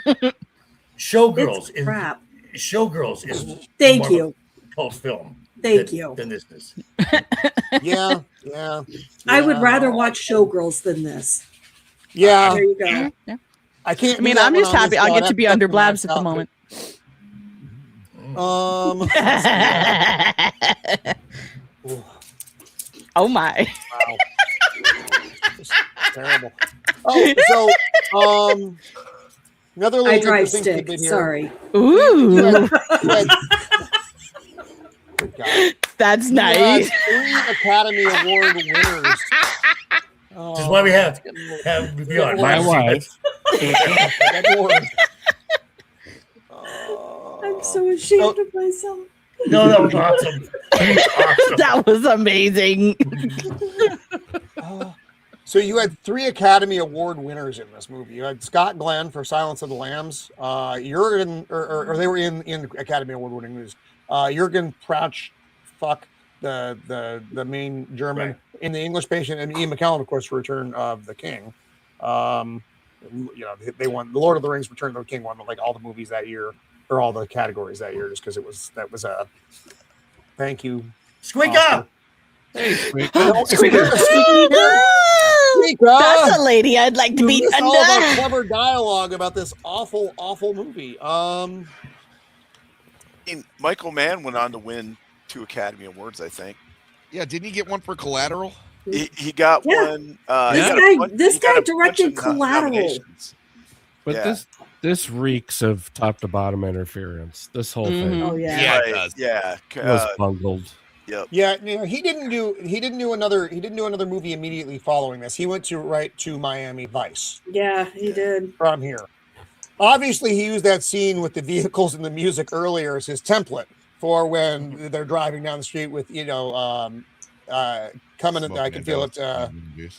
Speaker 3: Showgirls
Speaker 10: is crap.
Speaker 3: Showgirls is
Speaker 10: thank you.
Speaker 3: Cult film.
Speaker 10: Thank you.
Speaker 3: Than this is.
Speaker 1: Yeah.
Speaker 10: I would rather watch Showgirls than this.
Speaker 1: Yeah.
Speaker 10: There you go.
Speaker 4: Yeah.
Speaker 1: I can't.
Speaker 4: I mean, I'm just happy I get to be under Blabs at the moment. Oh my!
Speaker 1: Wow, terrible. Oh, so another little
Speaker 10: I drive
Speaker 1: interesting
Speaker 10: stick. Sorry.
Speaker 4: Ooh, that's nice.
Speaker 1: 3 Academy Award winners.
Speaker 3: This is why we have beyond
Speaker 9: my wife.
Speaker 10: I'm so ashamed of myself.
Speaker 3: No, that was awesome.
Speaker 4: That was amazing.
Speaker 1: So you had 3 Academy Award winners in this movie. You had Scott Glenn for Silence of the Lambs. Jürgen, or they were in Academy Award winning movies. Jürgen Prochnow, the main German in The English Patient, and Ian McKellen, of course, for Return of the King. They won the Lord of the Rings, Return of the King won like all the movies that year. Or all the categories that year, just because that was a thank you.
Speaker 3: Squeaka!
Speaker 9: Hey, Squeaka!
Speaker 4: That's a lady I'd like to be
Speaker 1: under. All that
Speaker 4: under.
Speaker 1: clever dialogue about this awful movie.
Speaker 2: Michael Mann went on to win 2 Academy Awards, I think.
Speaker 6: Yeah, didn't he get one for Collateral?
Speaker 2: He got one.
Speaker 10: This guy directed Collateral.
Speaker 9: But this reeks of top to bottom interference. This whole thing.
Speaker 10: Oh yeah.
Speaker 6: Yeah, it does.
Speaker 2: Yeah.
Speaker 9: It was bungled.
Speaker 2: Yep.
Speaker 1: Yeah, he didn't do another movie immediately following this. He went right to Miami Vice.
Speaker 10: Yeah, he did.
Speaker 1: From here. Obviously, he used that scene with the vehicles and the music earlier as his template for when they're driving down the street with coming.
Speaker 6: Smoking
Speaker 1: I can feel it.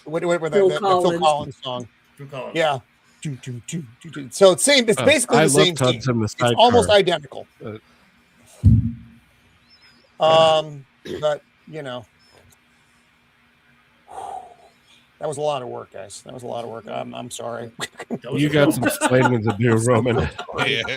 Speaker 1: What that
Speaker 10: Phil
Speaker 1: Phil Collins song?
Speaker 3: Phil Collins.
Speaker 1: Yeah. So it's same. It's basically the same scene. It's almost identical. But that was a lot of work, guys. That was a lot of work. I'm sorry.
Speaker 9: You got some explaining to do, Roman.
Speaker 1: I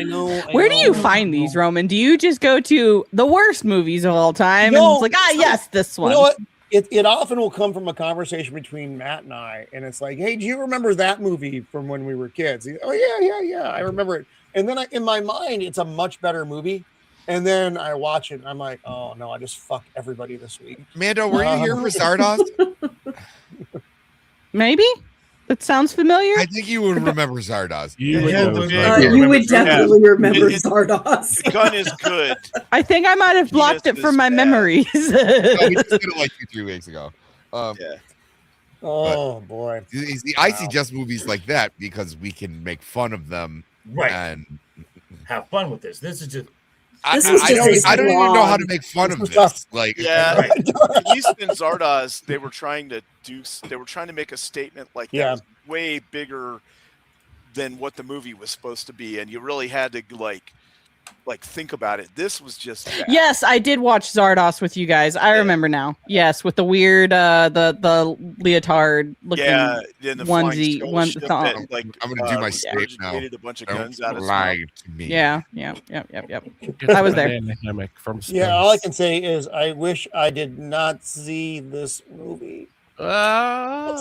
Speaker 1: know.
Speaker 4: Where do you find these, Roman? Do you just go to the worst movies of all time? And it's like, yes, this one.
Speaker 1: You know what? it often will come from a conversation between Matt and I, and it's like, hey, do you remember that movie from when we were kids? Oh yeah, I remember it. And then in my mind, it's a much better movie. And then I watch it, and I'm like, oh no, I just fucked everybody this week.
Speaker 6: Mando, were you here for Zardoz?
Speaker 4: Maybe. That sounds familiar.
Speaker 6: I think you would remember Zardoz.
Speaker 10: You would definitely remember Zardoz.
Speaker 2: The gun is good.
Speaker 4: I think I might have blocked it from my memories.
Speaker 6: No, we just did it like 2-3 weeks ago.
Speaker 1: Oh boy.
Speaker 6: See, I see just movies like that because we can make fun of them,
Speaker 3: right?
Speaker 6: And
Speaker 3: have fun with this. This is just.
Speaker 6: I don't even know how to make fun of this. Like,
Speaker 2: yeah, at least in Zardoz, they were trying to make a statement like that was way bigger than what the movie was supposed to be, and you really had to like think about it. This was just
Speaker 4: yes, I did watch Zardoz with you guys. I remember now. Yes, with the weird the leotard looking onesie one thong.
Speaker 6: Like, I'm gonna do my statement now.
Speaker 2: A bunch of guns out of
Speaker 6: lie to me.
Speaker 4: Yep. I was there.
Speaker 9: From space.
Speaker 1: Yeah, all I can say is I wish I did not see this movie.
Speaker 6: Like I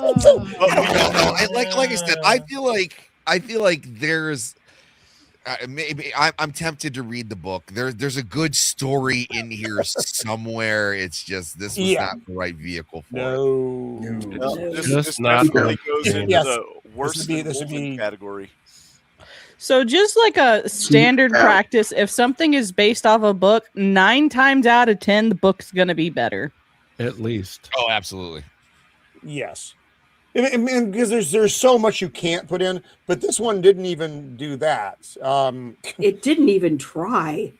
Speaker 6: said, I feel like there's maybe I'm tempted to read the book. There's a good story in here somewhere. It's just this was not the right vehicle for it.
Speaker 2: This definitely goes into the worst category.
Speaker 4: So just like a standard practice, if something is based off a book, 9 times out of 10, the book's gonna be better.
Speaker 9: At least.
Speaker 6: Oh, absolutely.
Speaker 1: Yes. And because there's so much you can't put in, but this one didn't even do that.
Speaker 10: It didn't even try.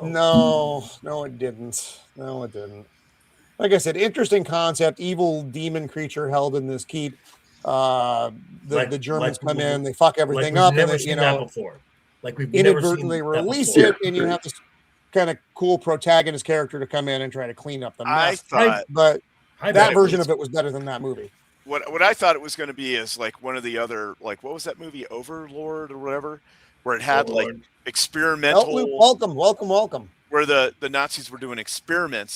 Speaker 1: No, it didn't. No, it didn't. Like I said, interesting concept. Evil demon creature held in this keep. The Germans come in, they fuck everything up, and then,
Speaker 3: we've
Speaker 1: inadvertently release it, and you have this kind of cool protagonist character to come in and try to clean up the mess. But that version of it was better than that movie.
Speaker 2: What I thought it was going to be is like one of the other, like, what was that movie, Overlord or whatever, where it had like experimental.
Speaker 1: Welcome.
Speaker 2: Where the Nazis were doing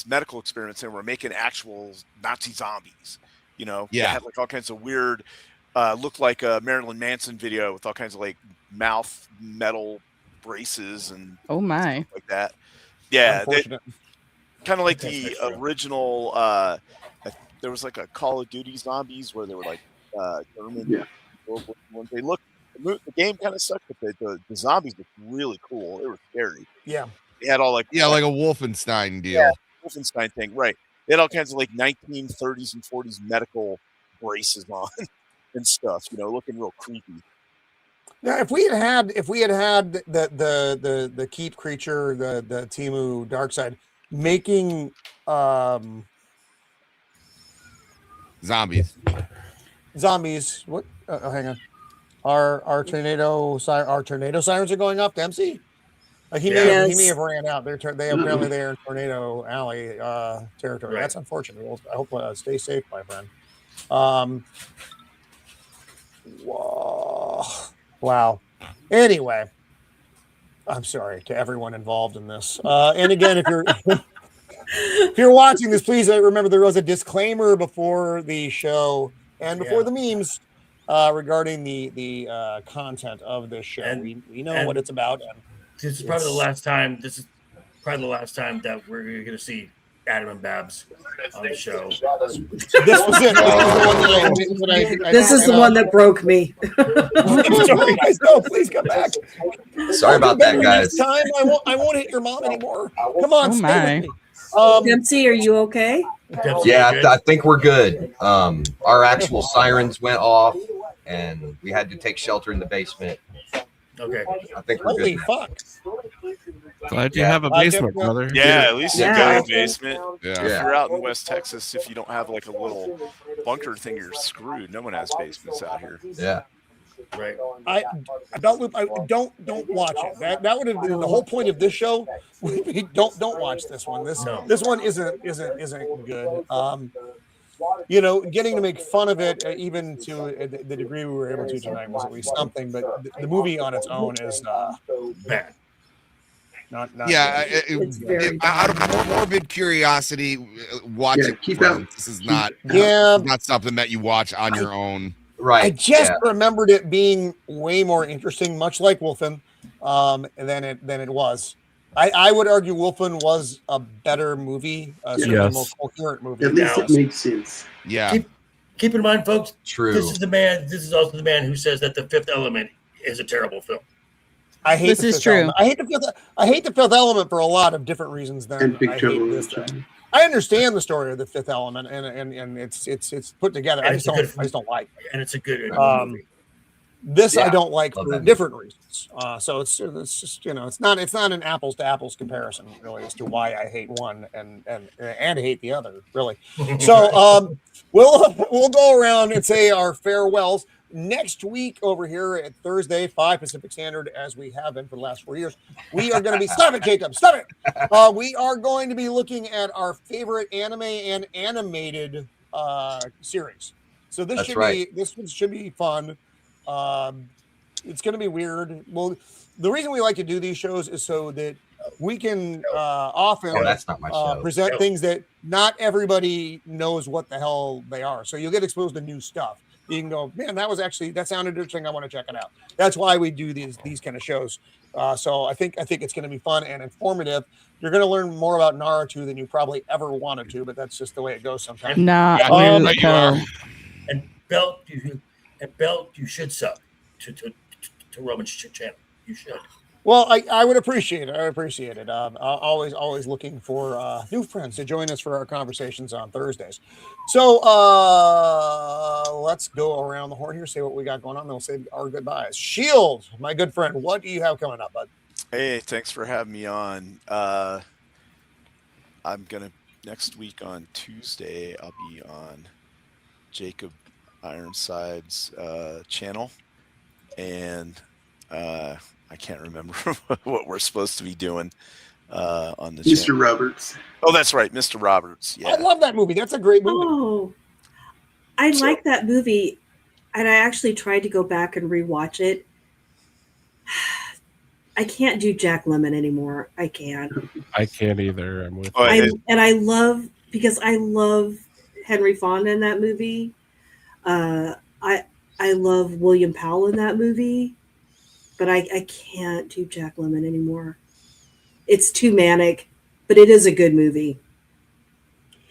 Speaker 2: medical experiments, and were making actual Nazi zombies. You know, they had like all kinds of weird, looked like a Marilyn Manson video with all kinds of like mouth metal braces and
Speaker 4: stuff
Speaker 2: like that. Yeah, kind of like the original. There was like a Call of Duty zombies where they were like German. Yeah. They looked, the game kind of sucked, but the zombies looked really cool. They were scary.
Speaker 1: Yeah.
Speaker 2: They had all like
Speaker 6: like a Wolfenstein deal.
Speaker 2: Yeah, Wolfenstein thing, right? They had all kinds of like 1930s and 40s medical braces on and stuff. You know, looking real creepy.
Speaker 1: Now, if we had the keep creature, the Timu Darkside making
Speaker 6: zombies.
Speaker 1: What? Hang on. Our tornado sirens are going off. Dempsey. He may have ran out. They apparently they're in Tornado Alley territory. Right. That's unfortunate. I hope stay safe, my friend. Wow. Anyway, I'm sorry to everyone involved in this. And again, if you're watching this, please remember there was a disclaimer before the show and before the memes regarding the content of this show. And we know what it's about. And
Speaker 3: this is probably the last time. This is probably the last time that we're going to see Adam and Babs on the show.
Speaker 1: This was it.
Speaker 10: This is the one that broke me.
Speaker 1: I'm sorry, guys. No, please come back.
Speaker 7: Sorry about that, guys.
Speaker 1: Next time I won't hit your mom anymore. Come on, stay with me.
Speaker 10: Dempsey, are you okay?
Speaker 7: Yeah, I think we're good. Our actual sirens went off, and we had to take shelter in the basement.
Speaker 3: Okay,
Speaker 7: I think we're
Speaker 1: good.
Speaker 7: good.
Speaker 1: Fuck.
Speaker 9: Glad you have a basement, brother.
Speaker 2: Yeah, at least you got a basement.
Speaker 6: Yeah.
Speaker 2: If you're out in West Texas, if you don't have like a little bunker thing, you're screwed. No one has basements out here.
Speaker 7: Yeah.
Speaker 3: Right.
Speaker 1: Don't watch it. That would have been the whole point of this show. Don't watch this one. This one isn't good. You know, getting to make fun of it, even to the degree we were able to tonight, was at least something. But the movie on its own is bad. Not
Speaker 6: yeah,
Speaker 1: good.
Speaker 6: out of morbid curiosity, watch it.
Speaker 5: keep out.
Speaker 6: This is not something that you watch on your own.
Speaker 7: Right.
Speaker 1: I just remembered it being way more interesting, much like Wolfen, than it was. I would argue Wolfen was a better movie, certainly a more coherent movie.
Speaker 5: At least it makes sense.
Speaker 6: Yeah.
Speaker 3: Keep in mind, folks.
Speaker 7: True.
Speaker 3: This is also the man who says that The Fifth Element is a terrible film.
Speaker 1: I hate
Speaker 4: this
Speaker 1: the
Speaker 4: is
Speaker 1: Fifth
Speaker 4: true.
Speaker 1: Element. I hate the Fifth Element for a lot of different reasons. Than I hate this. I understand the story of the Fifth Element, and it's put together. I just don't like it.
Speaker 3: And it's a good movie.
Speaker 1: This I don't like for different reasons. So it's just it's not an apples to apples comparison really as to why I hate one and hate the other really. So we'll go around and say our farewells. Next week over here at Thursday, 5 Pacific Standard, as we have been for the last 4 years, we are going to be stop it, Jacob, stop it. We are going to be looking at our favorite anime and animated series. So this should be fun. It's going to be weird. Well, the reason we like to do these shows is so that we can often present things that not everybody knows what the hell they are. So you'll get exposed to new stuff. You can go, man, that sounded interesting. I want to check it out. That's why we do these kind of shows. So I think it's going to be fun and informative. You're going to learn more about Naruto than you probably ever wanted to, but that's just the way it goes sometimes.
Speaker 3: And Belt, you should sub to Roman's channel. You should.
Speaker 1: Well, I would appreciate it. I appreciate it. Always looking for new friends to join us for our conversations on Thursdays. So let's go around the horn here, say what we got going on, then we'll say our goodbyes. Shield, my good friend, what do you have coming up, bud?
Speaker 2: Hey, thanks for having me on. I'm going to, next week on Tuesday, I'll be on Jacob Ironside's channel. And I can't remember what we're supposed to be doing on the
Speaker 5: Mr.
Speaker 2: channel.
Speaker 5: Roberts.
Speaker 2: Oh, that's right, Mr. Roberts. Yeah,
Speaker 1: I love that movie. That's a great movie.
Speaker 10: Oh, I like that movie, and I actually tried to go back and rewatch it. I can't do Jack Lemmon anymore. I can't.
Speaker 9: I can't either. I'm with.
Speaker 10: I love Henry Fonda in that movie. I love William Powell in that movie. But I can't do Jack Lemmon anymore. It's too manic, but it is a good movie.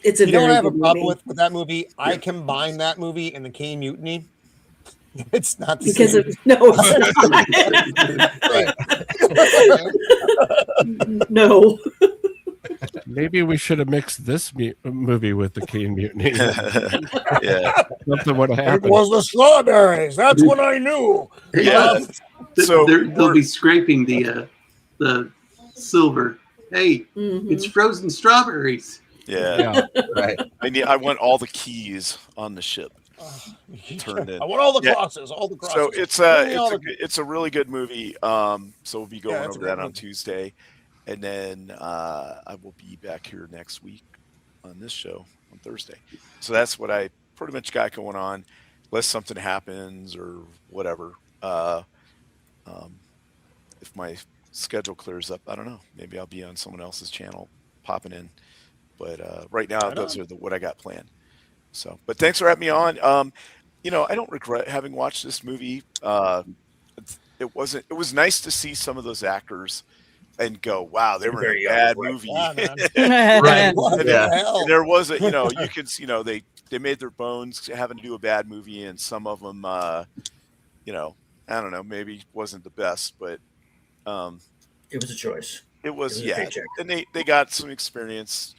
Speaker 10: It's a very good movie. You know what I have a problem
Speaker 1: with that movie? I combine that movie and the Caine Mutiny. It's not the
Speaker 10: because
Speaker 1: same.
Speaker 10: No.
Speaker 9: Maybe we should have mixed this movie with the Caine Mutiny.
Speaker 2: Yeah,
Speaker 9: something would have happened.
Speaker 1: It was the strawberries. That's what I knew.
Speaker 2: Yeah.
Speaker 5: So they'll be scraping the silver. Hey, it's frozen strawberries.
Speaker 2: Yeah.
Speaker 7: Right.
Speaker 2: I want all the keys on the ship turned in.
Speaker 1: I want all the crosses. All the crosses.
Speaker 2: So it's a really good movie. So we'll be going over that on Tuesday, and then I will be back here next week on this show on Thursday. So that's what I pretty much got going on, unless something happens or whatever. If my schedule clears up, I don't know. Maybe I'll be on someone else's channel popping in. But right now, those are what I got planned. So, but thanks for having me on. I don't regret having watched this movie. It was nice to see some of those actors and go, wow, they were in a bad movie.
Speaker 1: Yeah,
Speaker 7: Right.
Speaker 2: And there was you can see, they made their bones having to do a bad movie, and some of them, I don't know, maybe wasn't the best, but
Speaker 3: it was a choice.
Speaker 2: It was and they got some experience,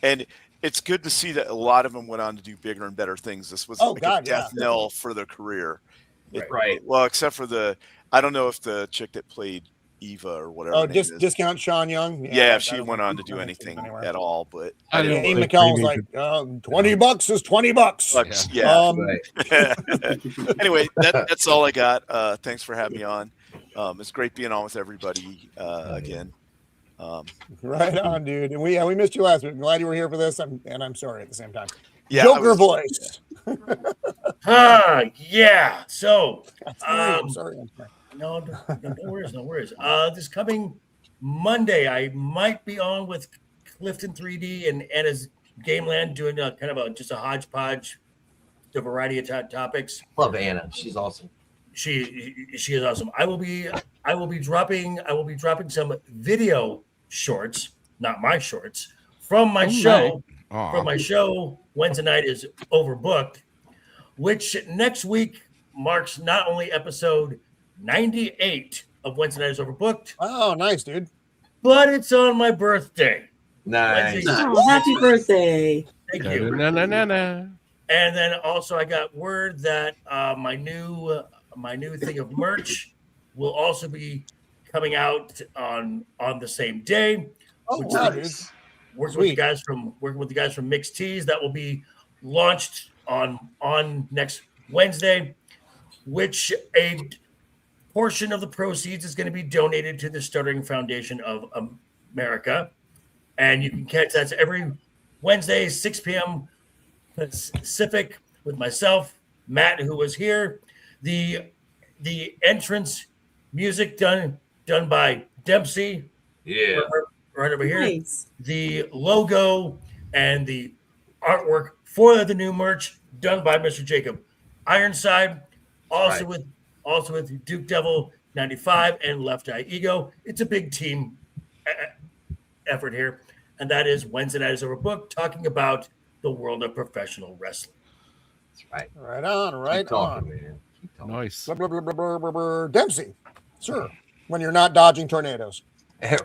Speaker 2: and it's good to see that a lot of them went on to do bigger and better things. This was a death knell for their career.
Speaker 7: Right.
Speaker 2: Well, except for I don't know if the chick that played Eva or whatever.
Speaker 1: Oh, discount Sean Young.
Speaker 2: Yeah, if she went on to do anything at all, but
Speaker 1: Ian McKellen was like, $20 is $20.
Speaker 2: Yeah. Anyway, that's all I got. Thanks for having me on. It's great being on with everybody again.
Speaker 1: Right on, dude. And we missed you last week. I'm glad you were here for this. I'm sorry at the same time.
Speaker 2: Yeah,
Speaker 1: Joker voice.
Speaker 3: Yeah. So
Speaker 1: sorry.
Speaker 3: no worries. This coming Monday, I might be on with Clifton 3D and Anna's Gameland doing kind of just a hodgepodge, a variety of topics.
Speaker 7: Love Anna. She's awesome.
Speaker 3: She is awesome. I will be dropping some video shorts, not my shorts, from my show.
Speaker 6: Right.
Speaker 3: From my show, Wednesday night is overbooked, which next week marks not only episode 98 of Wednesday night is overbooked.
Speaker 1: Oh, nice, dude.
Speaker 3: But it's on my birthday.
Speaker 7: Nice.
Speaker 10: Oh, happy birthday.
Speaker 3: Thank you.
Speaker 9: Na-na-na-na.
Speaker 3: And then also I got word that my new thing of merch will also be coming out on the same day.
Speaker 1: Oh, wow, dude.
Speaker 3: Working with the guys from Mixed Teas. That will be launched on next Wednesday, which a portion of the proceeds is going to be donated to the Stuttering Foundation of America. And you can catch that's every Wednesday, 6 p.m. Pacific, with myself, Matt, who was here. The entrance music done by Dempsey.
Speaker 7: Yeah.
Speaker 3: Right over here.
Speaker 10: Nice.
Speaker 3: The logo and the artwork for the new merch done by Mr. Jacob Ironside. Also with Duke Devil 95 and Left Eye Ego. It's a big team effort here. And that is Wednesday Night is Overbooked, talking about the world of professional wrestling.
Speaker 7: That's right.
Speaker 1: Right on, right
Speaker 7: Keep talking,
Speaker 1: on.
Speaker 7: man. Keep talking.
Speaker 9: Nice.
Speaker 1: Dempsey, sir, when you're not dodging tornadoes.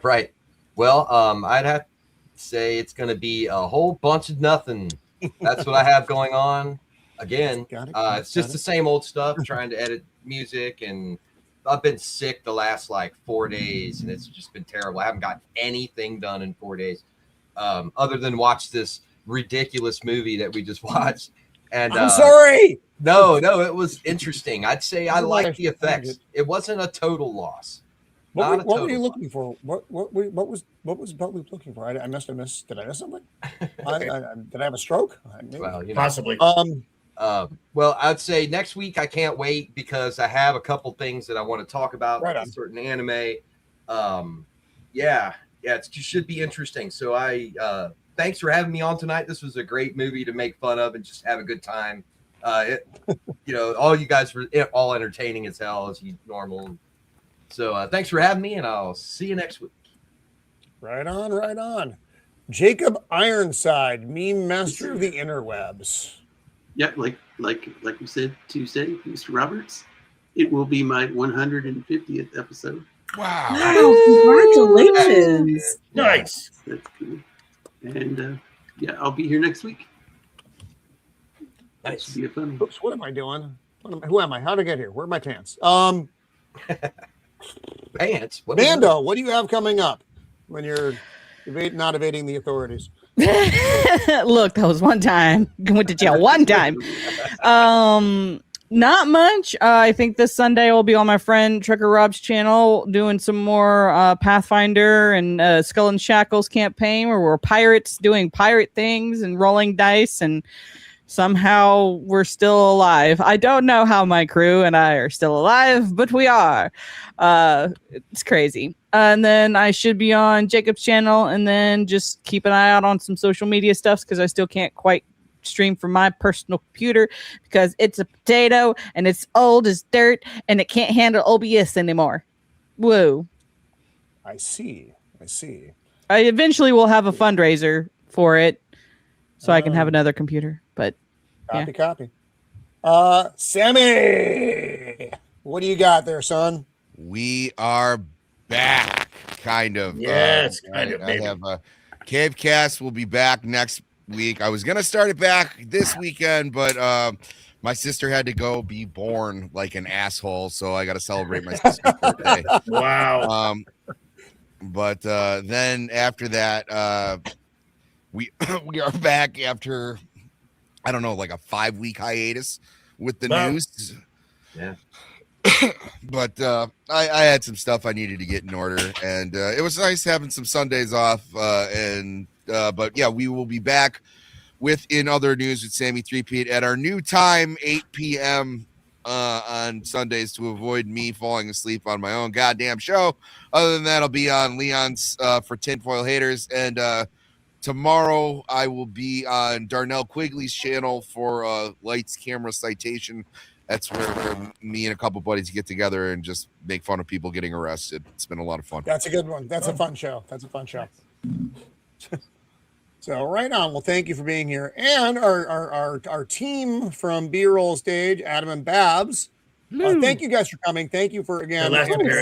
Speaker 7: Right. Well, I'd have to say it's going to be a whole bunch of nothing. That's what I have going on. Again, it's just the same old stuff, trying to edit music, and I've been sick the last 4 days, and it's just been terrible. I haven't got anything done in 4 days, other than watch this ridiculous movie that we just watched. And
Speaker 1: I'm sorry.
Speaker 7: No, it was interesting. I'd say I liked the effects. It wasn't a total loss.
Speaker 1: What were you looking for? What was Butler looking for? I must have missed. Did I miss something? Did I have a stroke?
Speaker 7: Well,
Speaker 3: Possibly.
Speaker 7: Well, I'd say next week I can't wait because I have a couple things that I want to talk about,
Speaker 1: right
Speaker 7: like a certain anime. It should be interesting. So thanks for having me on tonight. This was a great movie to make fun of and just have a good time. All you guys were all entertaining as hell as you normal. So thanks for having me, and I'll see you next week.
Speaker 1: Right on, right on. Jacob Ironside, meme master of the interwebs.
Speaker 5: Yeah, like we said Tuesday, Mr. Roberts, it will be my 150th episode.
Speaker 10: Wow, congratulations.
Speaker 3: Nice.
Speaker 5: That's cool. And I'll be here next week.
Speaker 7: Nice.
Speaker 5: Should be a fun one.
Speaker 1: Oops, what am I doing? Who am I? How did I get here? Where are my pants?
Speaker 7: Pants?
Speaker 1: Mando, what do you have coming up when you're not evading the authorities?
Speaker 4: Look, that was one time. Went to jail one time. Not much. I think this Sunday will be on my friend Trucker Rob's channel doing some more Pathfinder and Skull and Shackles campaign where we're pirates doing pirate things and rolling dice, and somehow we're still alive. I don't know how my crew and I are still alive, but we are. It's crazy. And then I should be on Jacob's channel, and then just keep an eye out on some social media stuff because I still can't quite stream from my personal computer because it's a potato and it's old as dirt and it can't handle OBS anymore. Whoa.
Speaker 1: I see.
Speaker 4: I eventually will have a fundraiser for it so I can have another computer, but
Speaker 1: Copy. Sammy, what do you got there, son?
Speaker 6: We are back, kind of.
Speaker 3: Yes, kind of.
Speaker 6: I have Cavecast will be back next week. I was gonna start it back this weekend, but my sister had to go be born like an asshole, so I got to celebrate my sister's birthday.
Speaker 3: Wow.
Speaker 6: But then after that, we are back after I don't know, like a 5-week hiatus with the news.
Speaker 7: Yeah.
Speaker 6: But I had some stuff I needed to get in order, and it was nice having some Sundays off. But yeah, we will be back with In Other News with Sammy 3Pete at our new time, 8 p.m. on Sundays to avoid me falling asleep on my own goddamn show. Other than that, I'll be on Leon's for Tinfoil Haters, and tomorrow I will be on Darnell Quigley's channel for Lights Camera Citation. That's where me and a couple buddies get together and just make fun of people getting arrested. It's been a lot of fun.
Speaker 1: That's a good one. That's a fun show. So right on. Well, thank you for being here. And our team from B-Roll Stage, Adam and Babs. Thank you guys for coming. Thank you for, again.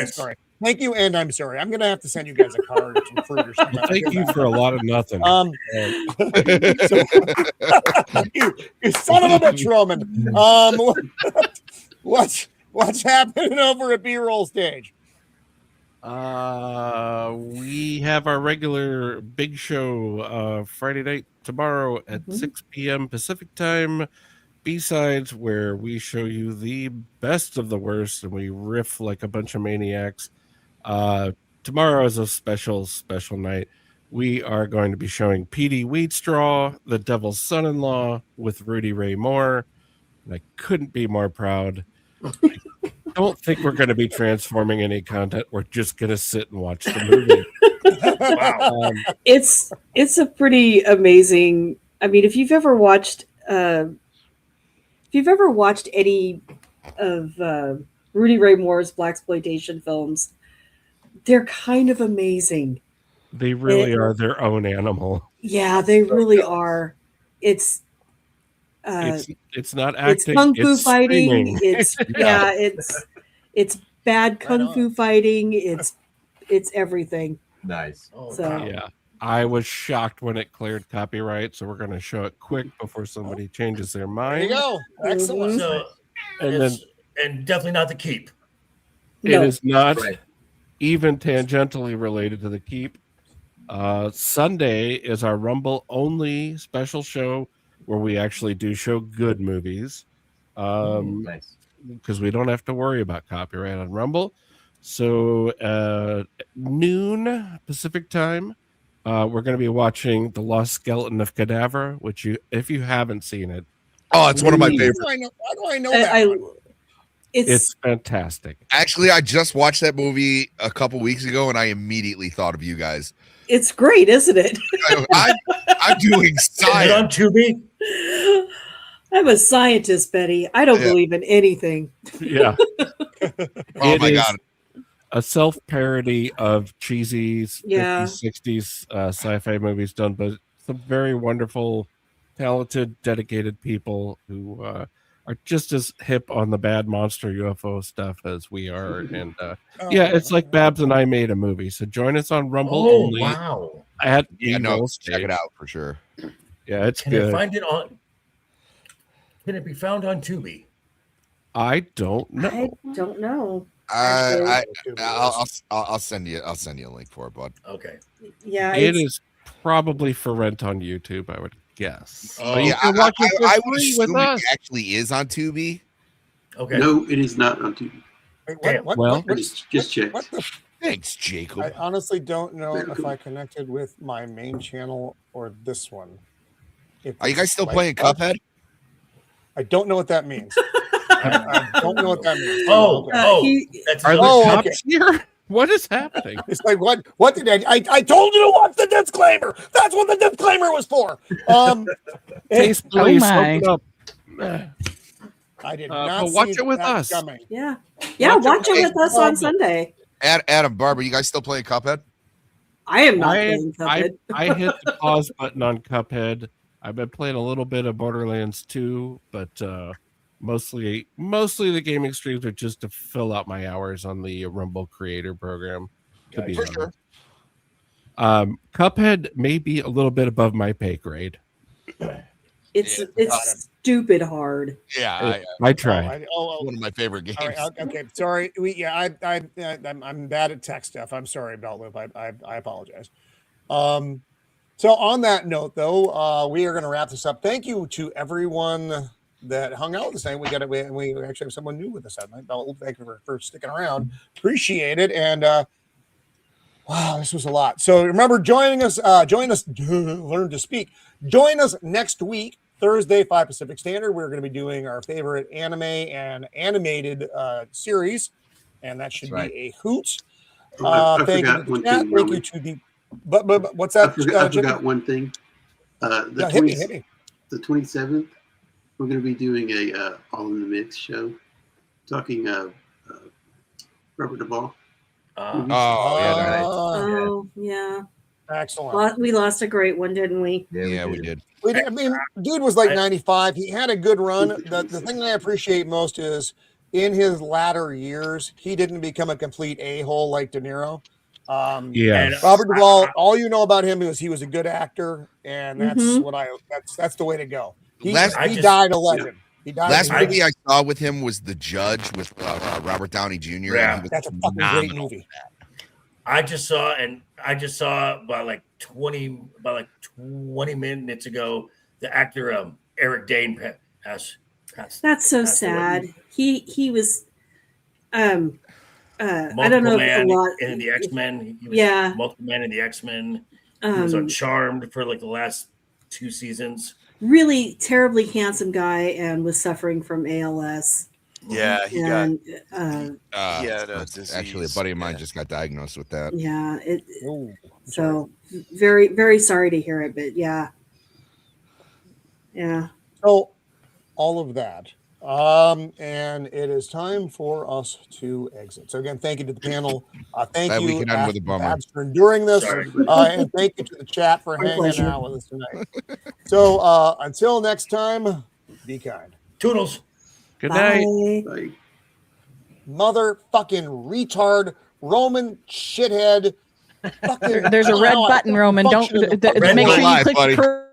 Speaker 1: Sorry. Thank you, and I'm sorry. I'm going to have to send you guys a card or some fruit or something.
Speaker 9: Thank you for a lot of nothing.
Speaker 1: You son of a bitch, Roman. What's happening over at B-Roll Stage?
Speaker 9: We have our regular big show Friday night tomorrow at 6 p.m. Pacific time. B-sides, where we show you the best of the worst and we riff like a bunch of maniacs. Tomorrow is a special night. We are going to be showing P.D. Wheatstraw, The Devil's Son-in-Law with Rudy Ray Moore. And I couldn't be more proud. I don't think we're going to be transforming any content. We're just going to sit and watch the movie.
Speaker 10: Wow. It's a pretty amazing. I mean, if you've ever watched any of Rudy Ray Moore's blaxploitation films, they're kind of amazing.
Speaker 9: They really are their own animal.
Speaker 10: Yeah, they really are. It's
Speaker 9: not acting.
Speaker 10: It's kung fu fighting.
Speaker 9: Screaming.
Speaker 10: It's bad kung fu fighting. It's everything.
Speaker 7: Nice.
Speaker 10: So
Speaker 9: yeah, I was shocked when it cleared copyright, so we're going to show it quick before somebody changes their mind.
Speaker 1: There you go. Excellent.
Speaker 3: So, and definitely not the keep.
Speaker 9: It is not even tangentially related to the keep. Sunday is our Rumble only special show where we actually do show good movies.
Speaker 7: Nice.
Speaker 9: Because we don't have to worry about copyright on Rumble. So noon Pacific time, we're going to be watching The Lost Skeleton of Cadaver, which if you haven't seen it.
Speaker 6: Oh, it's one of my favorites.
Speaker 1: How do I know that?
Speaker 9: It's fantastic.
Speaker 6: Actually, I just watched that movie a couple weeks ago, and I immediately thought of you guys.
Speaker 10: It's great, isn't it?
Speaker 6: I'm doing science.
Speaker 3: On Tubi?
Speaker 10: I'm a scientist, Betty. I don't believe in anything.
Speaker 9: Yeah.
Speaker 6: Oh my God.
Speaker 9: A self-parody of cheesy 50s, 60s sci-fi movies done by some very wonderful, talented, dedicated people who are just as hip on the bad monster UFO stuff as we are. And it's like Babs and I made a movie. So join us on Rumble only.
Speaker 3: Wow.
Speaker 6: Check it out for sure.
Speaker 9: Yeah, it's
Speaker 3: Can
Speaker 9: good.
Speaker 3: Can it be found on Tubi?
Speaker 9: I don't know.
Speaker 10: I don't know.
Speaker 6: I'll send you a link for it, bud.
Speaker 3: Okay.
Speaker 10: Yeah,
Speaker 9: it is probably for rent on YouTube, I would guess.
Speaker 6: Oh, yeah, I would assume it actually is on Tubi.
Speaker 3: Okay.
Speaker 5: No, it is not on Tubi. Just check.
Speaker 6: Thanks, Jacob.
Speaker 1: I honestly don't know if I connected with my main channel or this one.
Speaker 6: Are you guys still playing Cuphead?
Speaker 1: I don't know what that means. I don't know what that means.
Speaker 9: Are the cops here? What is happening?
Speaker 1: It's like what did I told you to watch the disclaimer. That's what the disclaimer was for.
Speaker 9: Please open up.
Speaker 1: I did not
Speaker 9: watch it with us.
Speaker 1: Coming.
Speaker 10: Yeah, watch it with us on Sunday.
Speaker 6: Adam, Barbara, you guys still playing Cuphead?
Speaker 10: I am not playing Cuphead.
Speaker 9: I hit the pause button on Cuphead. I've been playing a little bit of Borderlands 2, but mostly the gaming streams are just to fill out my hours on the Rumble Creator Program. For sure. Cuphead may be a little bit above my pay grade.
Speaker 10: It's stupid hard.
Speaker 6: Yeah,
Speaker 9: I tried.
Speaker 6: One of my favorite games.
Speaker 1: Right, okay, sorry. I'm bad at tech stuff. I'm sorry, Beltloop. I apologize. So on that note, though, we are going to wrap this up. Thank you to everyone that hung out with us tonight. We actually have someone new with us tonight. Thank you for sticking around. Appreciate it. And wow, this was a lot. So remember, join us, learn to speak. Join us next week Thursday, 5 Pacific Standard, we're going to be doing our favorite anime and animated series, and that should be a hoot. Thank you to the chat. Thank you to the. But what's that?
Speaker 5: I forgot one thing.
Speaker 1: Hit me.
Speaker 5: The 27th, we're going to be doing a All in the Mix show, talking Robert Duvall.
Speaker 10: Yeah.
Speaker 1: Excellent.
Speaker 10: We lost a great one, didn't we?
Speaker 6: Yeah, we did.
Speaker 1: I mean, dude was like 95. He had a good run. The thing that I appreciate most is in his latter years, he didn't become a complete a-hole like De Niro. Robert Duvall, all you know about him is he was a good actor, and that's the way to go. He died a legend. He died.
Speaker 6: Last movie I saw with him was The Judge with Robert Downey Jr.
Speaker 3: Yeah,
Speaker 1: that's a fucking great movie.
Speaker 3: I just saw about like 20 minutes ago, the actor Eric Dane passed.
Speaker 10: That's so sad. He was I don't know
Speaker 3: Man
Speaker 10: a lot
Speaker 3: in the X-Men. Multiple Man in the X-Men. He was on Charmed for like the last 2 seasons.
Speaker 10: Really terribly handsome guy and was suffering from ALS.
Speaker 2: Yeah,
Speaker 6: actually a buddy of mine just got diagnosed with that.
Speaker 10: Yeah, so very, very sorry to hear it, but yeah.
Speaker 1: So all of that. And it is time for us to exit. So again, thank you to the panel. Thank you
Speaker 6: we can end with a bummer.
Speaker 1: for enduring this. And thank you to the chat for hanging out with us tonight. So until next time, be kind.
Speaker 3: Toodles.
Speaker 9: Good night.
Speaker 5: Bye.
Speaker 1: Motherfucking retard, Roman shithead.
Speaker 4: There's a red button, Roman. Don't make sure you click
Speaker 6: buddy.
Speaker 4: the